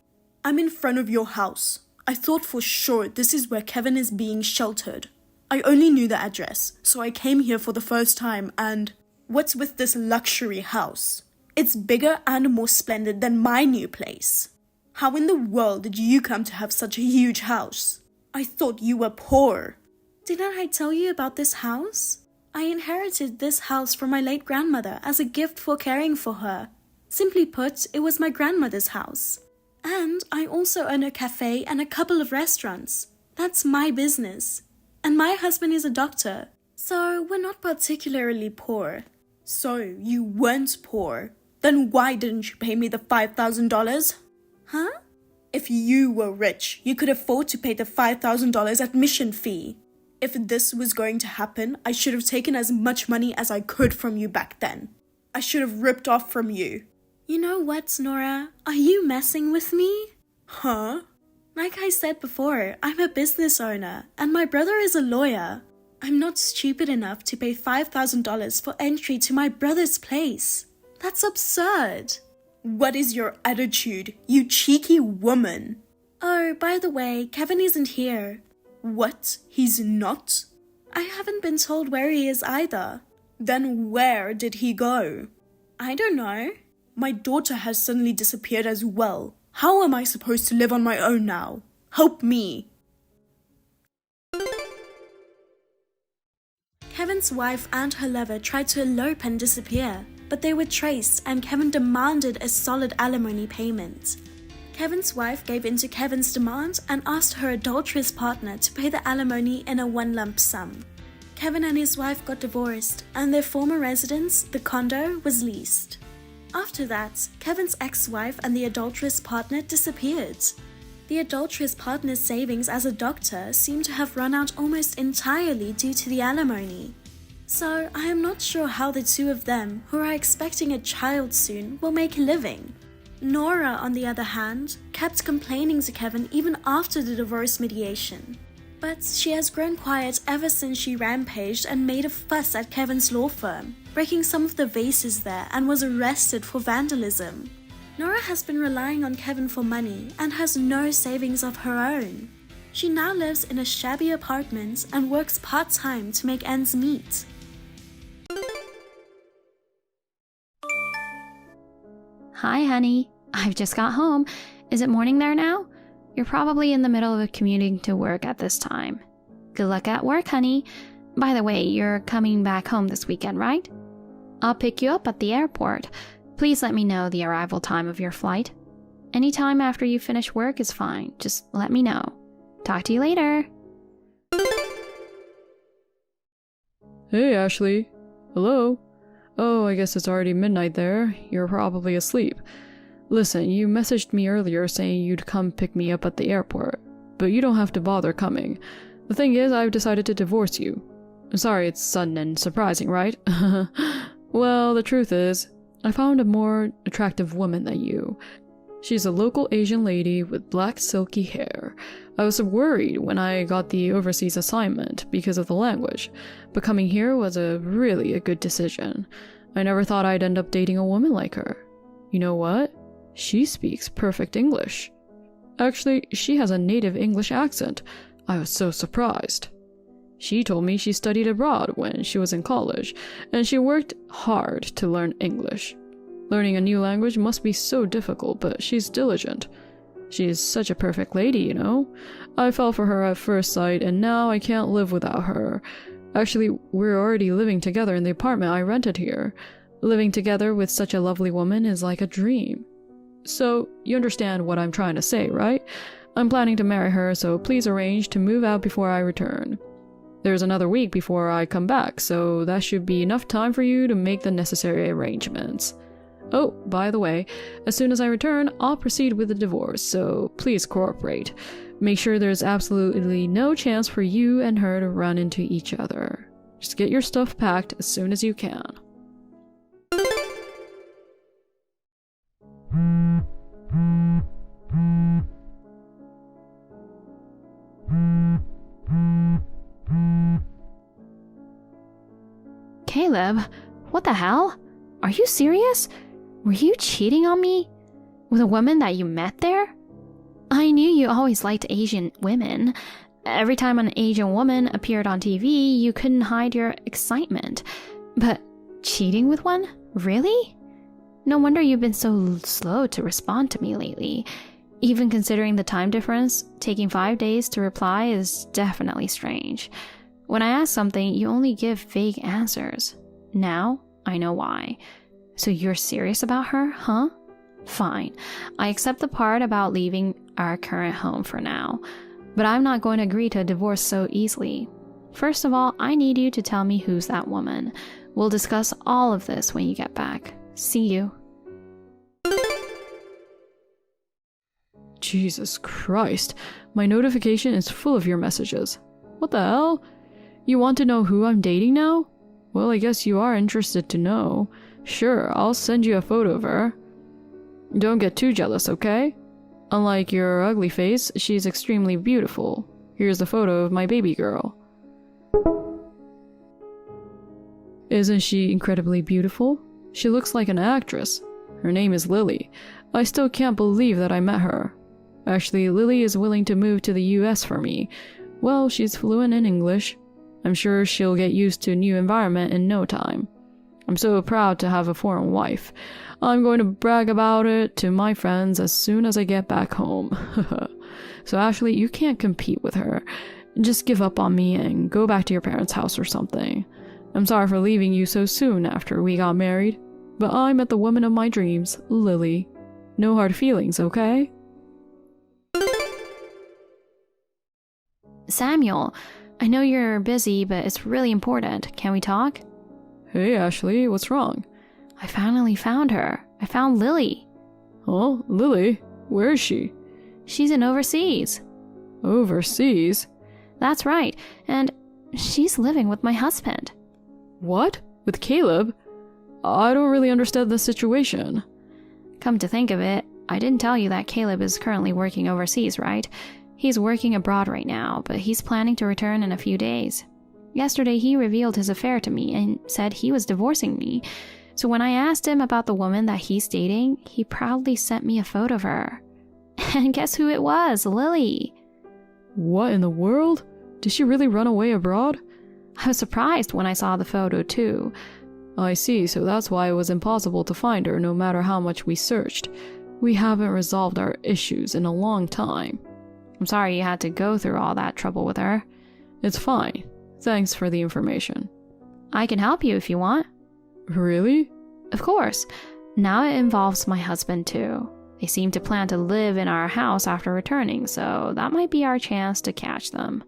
I'm in front of your house. I thought for sure this is where Kevin is being sheltered. I only knew the address, so I came here for the first time and... What's with this luxury house? It's bigger and more splendid than my new place. How in the world did you come to have such a huge house? I thought you were poor. Didn't I tell you about this house? I inherited this house from my late grandmother as a gift for caring for her. Simply put, it was my grandmother's house. And I also own a cafe and a couple of restaurants. That's my business. And my husband is a doctor. So we're not particularly poor. So you weren't poor. Then why didn't you pay me the $5,000? Huh? If you were rich, you could afford to pay the $5,000 admission fee. If this was going to happen, I should have taken as much money as I could from you back then. I should have ripped off from you. You know what, Nora? Are you messing with me? Huh? Like I said before, I'm a business owner, and my brother is a lawyer. I'm not stupid enough to pay $5,000 for entry to my brother's place. That's absurd. What is your attitude, you cheeky woman? Oh, by the way, Kevin isn't here. What? He's not? I haven't been told where he is either. Then where did he go? I don't know. My daughter has suddenly disappeared as well. How am I supposed to live on my own now? Help me. Kevin's wife and her lover tried to elope and disappear, but they were traced and Kevin demanded a solid alimony payment. Kevin's wife gave in to Kevin's demand and asked her adulterous partner to pay the alimony in a one lump sum. Kevin and his wife got divorced, and their former residence, the condo, was leased. After that, Kevin's ex-wife and the adulterous partner disappeared. The adulterous partner's savings as a doctor seemed to have run out almost entirely due to the alimony. So, I am not sure how the two of them, who are expecting a child soon, will make a living. Nora, on the other hand, kept complaining to Kevin even after the divorce mediation. But she has grown quiet ever since she rampaged and made a fuss at Kevin's law firm, breaking some of the vases there, and was arrested for vandalism. Nora has been relying on Kevin for money and has no savings of her own. She now lives in a shabby apartment and works part-time to make ends meet. Hi, honey. I've just got home. Is it morning there now? You're probably in the middle of commuting to work at this time. Good luck at work, honey. By the way, you're coming back home this weekend, right? I'll pick you up at the airport. Please let me know the arrival time of your flight. Any time after you finish work is fine. Just let me know. Talk to you later. Hey, Ashley. Hello? Oh, I guess it's already midnight there. You're probably asleep. Listen, you messaged me earlier saying you'd come pick me up at the airport, but you don't have to bother coming. The thing is, I've decided to divorce you. Sorry it's sudden and surprising, right? Well, the truth is, I found a more attractive woman than you. She's a local Asian lady with black silky hair. I was worried when I got the overseas assignment because of the language, but coming here was really a good decision. I never thought I'd end up dating a woman like her. You know what? She speaks perfect English. Actually, she has a native English accent. I was so surprised. She told me she studied abroad when she was in college, and she worked hard to learn English. Learning a new language must be so difficult, but she's diligent. She's such a perfect lady, you know? I fell for her at first sight, and now I can't live without her. Actually, we're already living together in the apartment I rented here. Living together with such a lovely woman is like a dream. So, you understand what I'm trying to say, right? I'm planning to marry her, so please arrange to move out before I return. There's another week before I come back, so that should be enough time for you to make the necessary arrangements. Oh, by the way, as soon as I return, I'll proceed with the divorce, so please cooperate. Make sure there's absolutely no chance for you and her to run into each other. Just get your stuff packed as soon as you can. Caleb, what the hell? Are you serious? Were you cheating on me? With a woman that you met there? I knew you always liked Asian women. Every time an Asian woman appeared on TV, you couldn't hide your excitement. But cheating with one? Really? No wonder you've been so slow to respond to me lately. Even considering the time difference, taking 5 days to reply is definitely strange. When I ask something, you only give vague answers. Now, I know why. So you're serious about her, huh? Fine. I accept the part about leaving our current home for now. But I'm not going to agree to a divorce so easily. First of all, I need you to tell me who's that woman. We'll discuss all of this when you get back. See you. Jesus Christ, my notification is full of your messages. What the hell? You want to know who I'm dating now? Well, I guess you are interested to know. Sure, I'll send you a photo of her. Don't get too jealous, okay? Unlike your ugly face, she's extremely beautiful. Here's a photo of my baby girl. Isn't she incredibly beautiful? She looks like an actress. Her name is Lily. I still can't believe that I met her. Actually, Lily is willing to move to the US for me. Well, she's fluent in English. I'm sure she'll get used to a new environment in no time. I'm so proud to have a foreign wife. I'm going to brag about it to my friends as soon as I get back home. So Ashley, you can't compete with her. Just give up on me and go back to your parents' house or something. I'm sorry for leaving you so soon after we got married, but I met the woman of my dreams, Lily. No hard feelings, okay? Samuel, I know you're busy, but it's really important. Can we talk? Hey, Ashley, what's wrong? I finally found her. I found Lily. Oh, Lily? Where is she? She's in overseas. Overseas? That's right, and she's living with my husband. What? With Caleb? I don't really understand the situation. Come to think of it, I didn't tell you that Caleb is currently working overseas, right? He's working abroad right now, but he's planning to return in a few days. Yesterday, he revealed his affair to me and said he was divorcing me. So when I asked him about the woman that he's dating, he proudly sent me a photo of her. And guess who it was? Lily. What in the world? Did she really run away abroad? I was surprised when I saw the photo too. I see, so that's why it was impossible to find her no matter how much we searched. We haven't resolved our issues in a long time. I'm sorry you had to go through all that trouble with her. It's fine. Thanks for the information. I can help you if you want. Really? Of course. Now it involves my husband too. They seem to plan to live in our house after returning, so that might be our chance to catch them.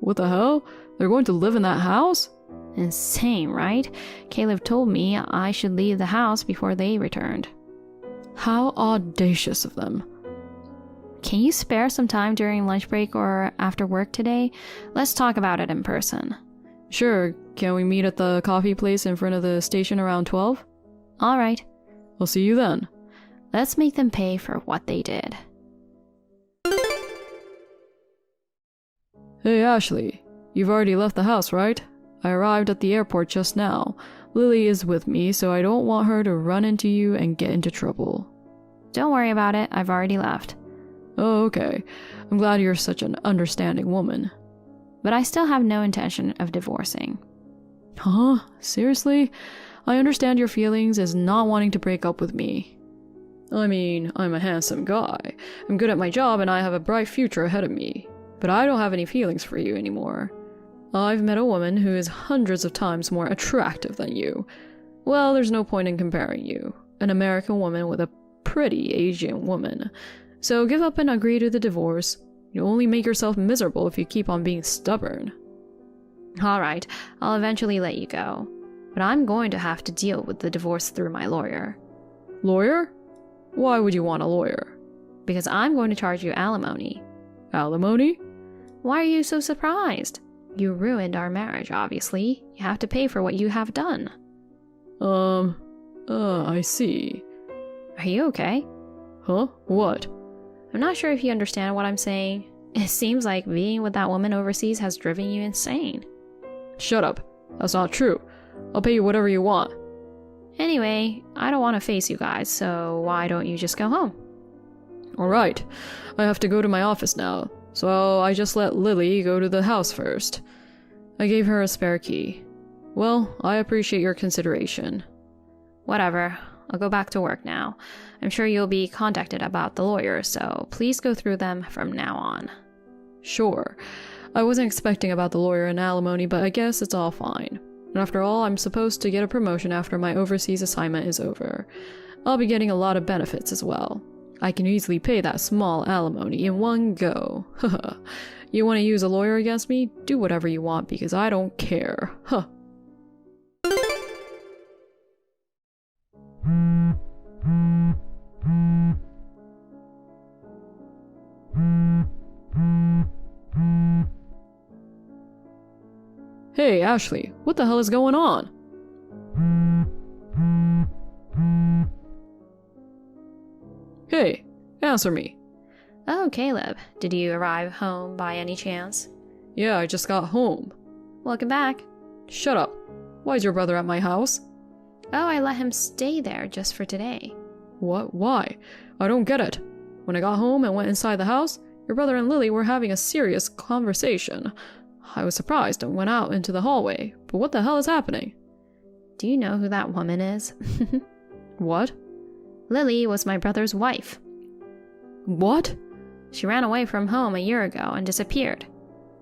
What the hell? They're going to live in that house? Insane, right? Caleb told me I should leave the house before they returned. How audacious of them. Can you spare some time during lunch break or after work today? Let's talk about it in person. Sure. Can we meet at the coffee place in front of the station around 12? All right. I'll see you then. Let's make them pay for what they did. Hey, Ashley. You've already left the house, right? I arrived at the airport just now. Lily is with me, so I don't want her to run into you and get into trouble. Don't worry about it. I've already left. Oh, okay. I'm glad you're such an understanding woman. But I still have no intention of divorcing. Huh? Seriously? I understand your feelings as not wanting to break up with me. I mean, I'm a handsome guy. I'm good at my job and I have a bright future ahead of me. But I don't have any feelings for you anymore. I've met a woman who is hundreds of times more attractive than you. Well, there's no point in comparing you. An American woman with a pretty Asian woman. So give up and agree to the divorce. You'll only make yourself miserable if you keep on being stubborn. All right, I'll eventually let you go. But I'm going to have to deal with the divorce through my lawyer. Lawyer? Why would you want a lawyer? Because I'm going to charge you alimony. Alimony? Why are you so surprised? You ruined our marriage, obviously. You have to pay for what you have done. I see. Are you okay? Huh? What? I'm not sure if you understand what I'm saying. It seems like being with that woman overseas has driven you insane. Shut up. That's not true. I'll pay you whatever you want. Anyway, I don't want to face you guys, so why don't you just go home? Alright. I have to go to my office now, so I just let Lily go to the house first. I gave her a spare key. Well, I appreciate your consideration. Whatever. I'll go back to work now. I'm sure you'll be contacted about the lawyer, so please go through them from now on. Sure. I wasn't expecting about the lawyer and alimony, but I guess it's all fine. And after all, I'm supposed to get a promotion after my overseas assignment is over. I'll be getting a lot of benefits as well. I can easily pay that small alimony in one go. Haha. You want to use a lawyer against me? Do whatever you want because I don't care. Huh. Hey, Ashley, what the hell is going on? Hey, answer me. Oh, Caleb, did you arrive home by any chance? Yeah, I just got home. Welcome back. Shut up. Why is your brother at my house? Oh, I let him stay there just for today. What? Why? I don't get it. When I got home and went inside the house, your brother and Lily were having a serious conversation. I was surprised and went out into the hallway, but what the hell is happening? Do you know who that woman is? What? Lily was my brother's wife. What? She ran away from home a year ago and disappeared.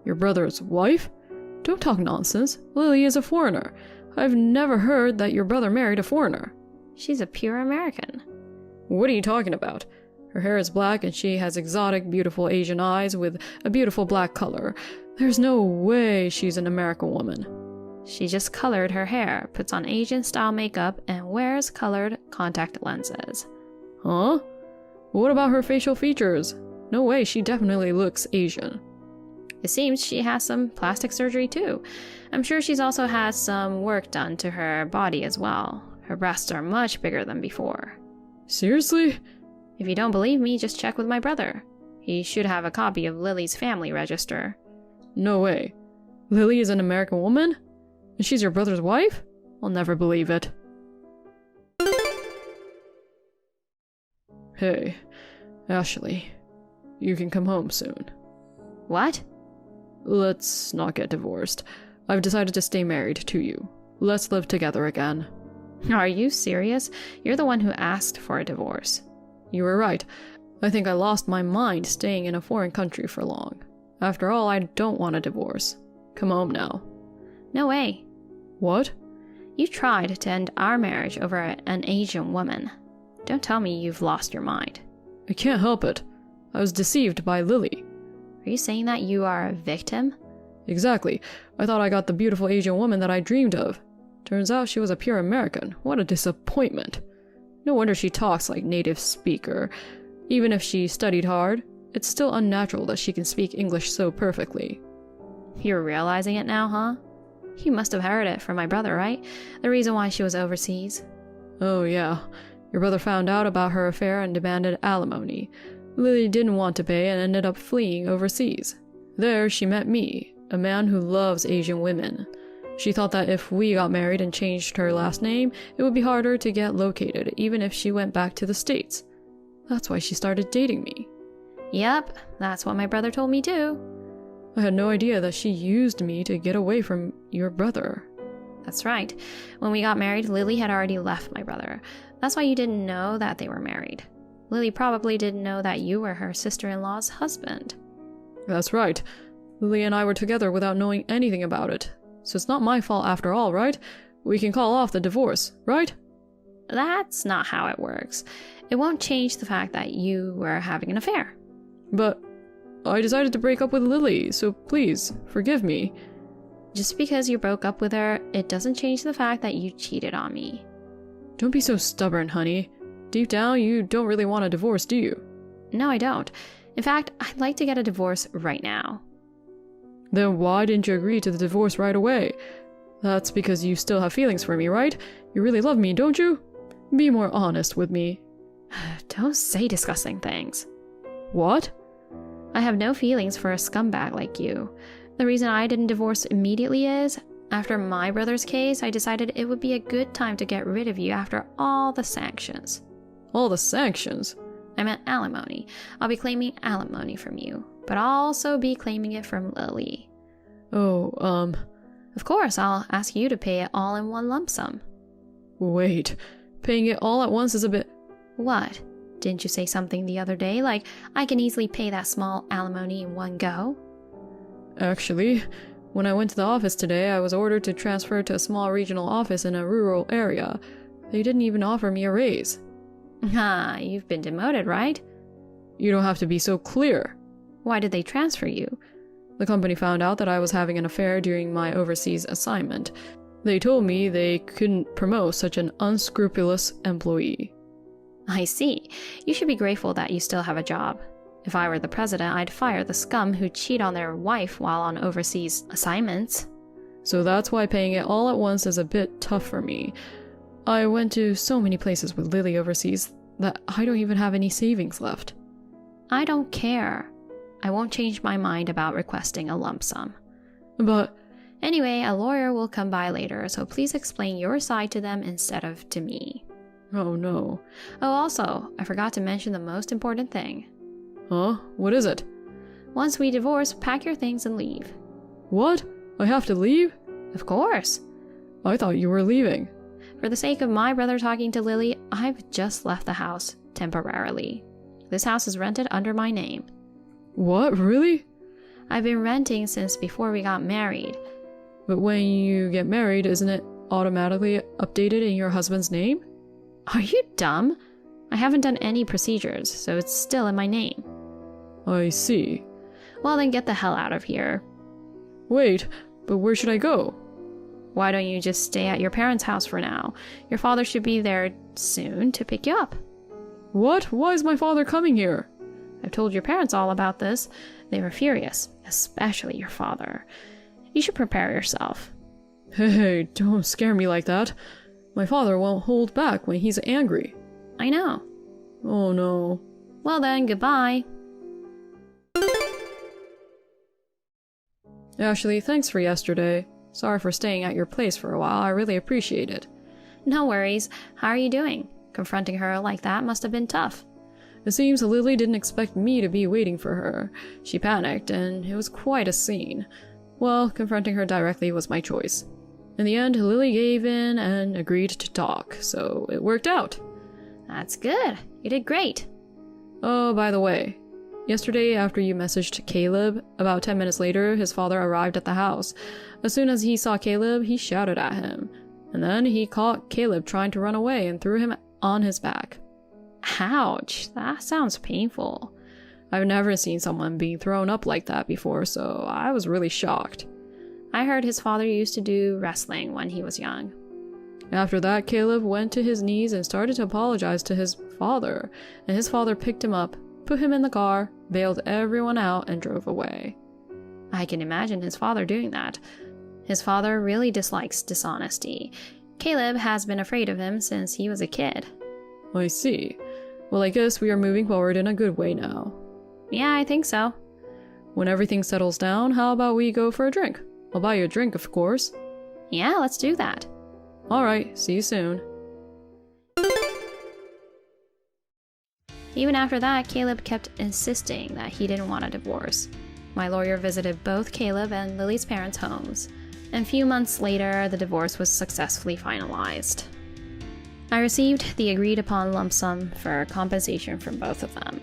Your brother's wife? Don't talk nonsense. Lily is a foreigner. I've never heard that your brother married a foreigner. She's a pure American. What are you talking about? Her hair is black and she has exotic, beautiful Asian eyes with a beautiful black color. There's no way she's an American woman. She just colored her hair, puts on Asian-style makeup, and wears colored contact lenses. Huh? What about her facial features? No way, she definitely looks Asian. It seems she has some plastic surgery too. I'm sure she's also had some work done to her body as well. Her breasts are much bigger than before. Seriously? If you don't believe me, just check with my brother. He should have a copy of Lily's family register. No way. Lily is an American woman? And she's your brother's wife? I'll never believe it. Hey, Ashley. You can come home soon. What? Let's not get divorced. I've decided to stay married to you. Let's live together again. Are you serious? You're the one who asked for a divorce. You were right. I think I lost my mind staying in a foreign country for long. After all, I don't want a divorce. Come home now. No way. What? You tried to end our marriage over an Asian woman. Don't tell me you've lost your mind. I can't help it. I was deceived by Lily. Are you saying that you are a victim? Exactly. I thought I got the beautiful Asian woman that I dreamed of. Turns out she was a pure American. What a disappointment. No wonder she talks like native speaker. Even if she studied hard, it's still unnatural that she can speak English so perfectly. You're realizing it now, huh? You must have heard it from my brother, right? The reason why she was overseas. Oh yeah. Your brother found out about her affair and demanded alimony. Lily didn't want to pay and ended up fleeing overseas. There she met me, a man who loves Asian women. She thought that if we got married and changed her last name, it would be harder to get located, even if she went back to the States. That's why she started dating me. Yep, that's what my brother told me too. I had no idea that she used me to get away from your brother. That's right. When we got married, Lily had already left my brother. That's why you didn't know that they were married. Lily probably didn't know that you were her sister-in-law's husband. That's right. Lily and I were together without knowing anything about it. So it's not my fault after all, right? We can call off the divorce, right? That's not how it works. It won't change the fact that you were having an affair. But I decided to break up with Lily, so please, forgive me. Just because you broke up with her, it doesn't change the fact that you cheated on me. Don't be so stubborn, honey. Deep down, you don't really want a divorce, do you? No, I don't. In fact, I'd like to get a divorce right now. Then why didn't you agree to the divorce right away? That's because you still have feelings for me, right? You really love me, don't you? Be more honest with me. Don't say disgusting things. What? I have no feelings for a scumbag like you. The reason I didn't divorce immediately is, after my brother's case, I decided it would be a good time to get rid of you after all the sanctions. All the sanctions? I meant alimony. I'll be claiming alimony from you, but I'll also be claiming it from Lily. Oh, Of course, I'll ask you to pay it all in one lump sum. Wait, paying it all at once is a bit... What? Didn't you say something the other day, like, I can easily pay that small alimony in one go? Actually, when I went to the office today, I was ordered to transfer to a small regional office in a rural area. They didn't even offer me a raise. Ah, you've been demoted, right? You don't have to be so clear. Why did they transfer you? The company found out that I was having an affair during my overseas assignment. They told me they couldn't promote such an unscrupulous employee. I see. You should be grateful that you still have a job. If I were the president, I'd fire the scum who cheat on their wife while on overseas assignments. So that's why paying it all at once is a bit tough for me. I went to so many places with Lily overseas that I don't even have any savings left. I don't care. I won't change my mind about requesting a lump sum. But... Anyway, a lawyer will come by later, so please explain your side to them instead of to me. Oh no. Oh, also, I forgot to mention the most important thing. Huh? What is it? Once we divorce, pack your things and leave. What? I have to leave? Of course. I thought you were leaving. For the sake of my brother talking to Lily, I've just left the house temporarily. This house is rented under my name. What? Really? I've been renting since before we got married. But when you get married, isn't it automatically updated in your husband's name? Are you dumb? I haven't done any procedures, so it's still in my name. I see. Well, then get the hell out of here. Wait, but where should I go? Why don't you just stay at your parents' house for now? Your father should be there soon to pick you up. What? Why is my father coming here? I've told your parents all about this. They were furious, especially your father. You should prepare yourself. Hey, don't scare me like that. My father won't hold back when he's angry. I know. Oh no. Well then, goodbye. Ashley, thanks for yesterday. Sorry for staying at your place for a while. I really appreciate it. No worries. How are you doing? Confronting her like that must have been tough. It seems Lily didn't expect me to be waiting for her. She panicked, and it was quite a scene. Well, confronting her directly was my choice. In the end, Lily gave in and agreed to talk, so it worked out. That's good. You did great. Oh, by the way, yesterday after you messaged Caleb, about 10 minutes later, his father arrived at the house. As soon as he saw Caleb, he shouted at him. And then he caught Caleb trying to run away and threw him on his back. Ouch, that sounds painful. I've never seen someone being thrown up like that before, so I was really shocked. I heard his father used to do wrestling when he was young. After that, Caleb went to his knees and started to apologize to his father, and his father picked him up, put him in the car, bailed everyone out, and drove away. I can imagine his father doing that. His father really dislikes dishonesty. Caleb has been afraid of him since he was a kid. I see. Well, I guess we are moving forward in a good way now. Yeah, I think so. When everything settles down, how about we go for a drink? I'll buy you a drink, of course. Yeah, let's do that. Alright, see you soon. Even after that, Caleb kept insisting that he didn't want a divorce. My lawyer visited both Caleb and Lily's parents' homes, and a few months later, the divorce was successfully finalized. I received the agreed-upon lump sum for compensation from both of them.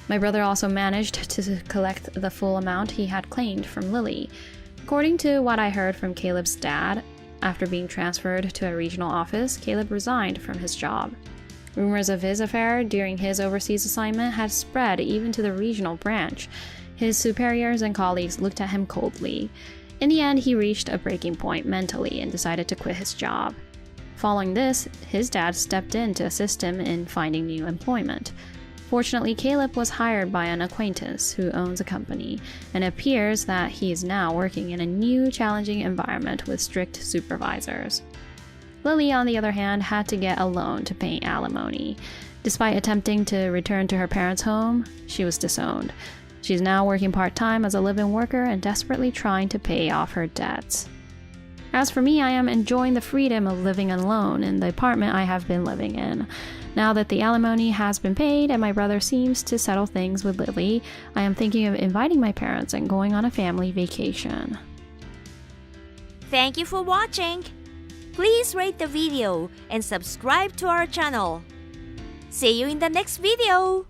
My brother also managed to collect the full amount he had claimed from Lily. According to what I heard from Caleb's dad, after being transferred to a regional office, Caleb resigned from his job. Rumors of his affair during his overseas assignment had spread even to the regional branch. His superiors and colleagues looked at him coldly. In the end, he reached a breaking point mentally and decided to quit his job. Following this, his dad stepped in to assist him in finding new employment. Fortunately, Caleb was hired by an acquaintance who owns a company, and it appears that he is now working in a new challenging environment with strict supervisors. Lily, on the other hand, had to get a loan to pay alimony. Despite attempting to return to her parents' home, she was disowned. She's now working part-time as a live-in worker and desperately trying to pay off her debts. As for me, I am enjoying the freedom of living alone in the apartment I have been living in. Now that the alimony has been paid and my brother seems to settle things with Lily, I am thinking of inviting my parents and going on a family vacation. Thank you for watching! Please rate the video and subscribe to our channel. See you in the next video!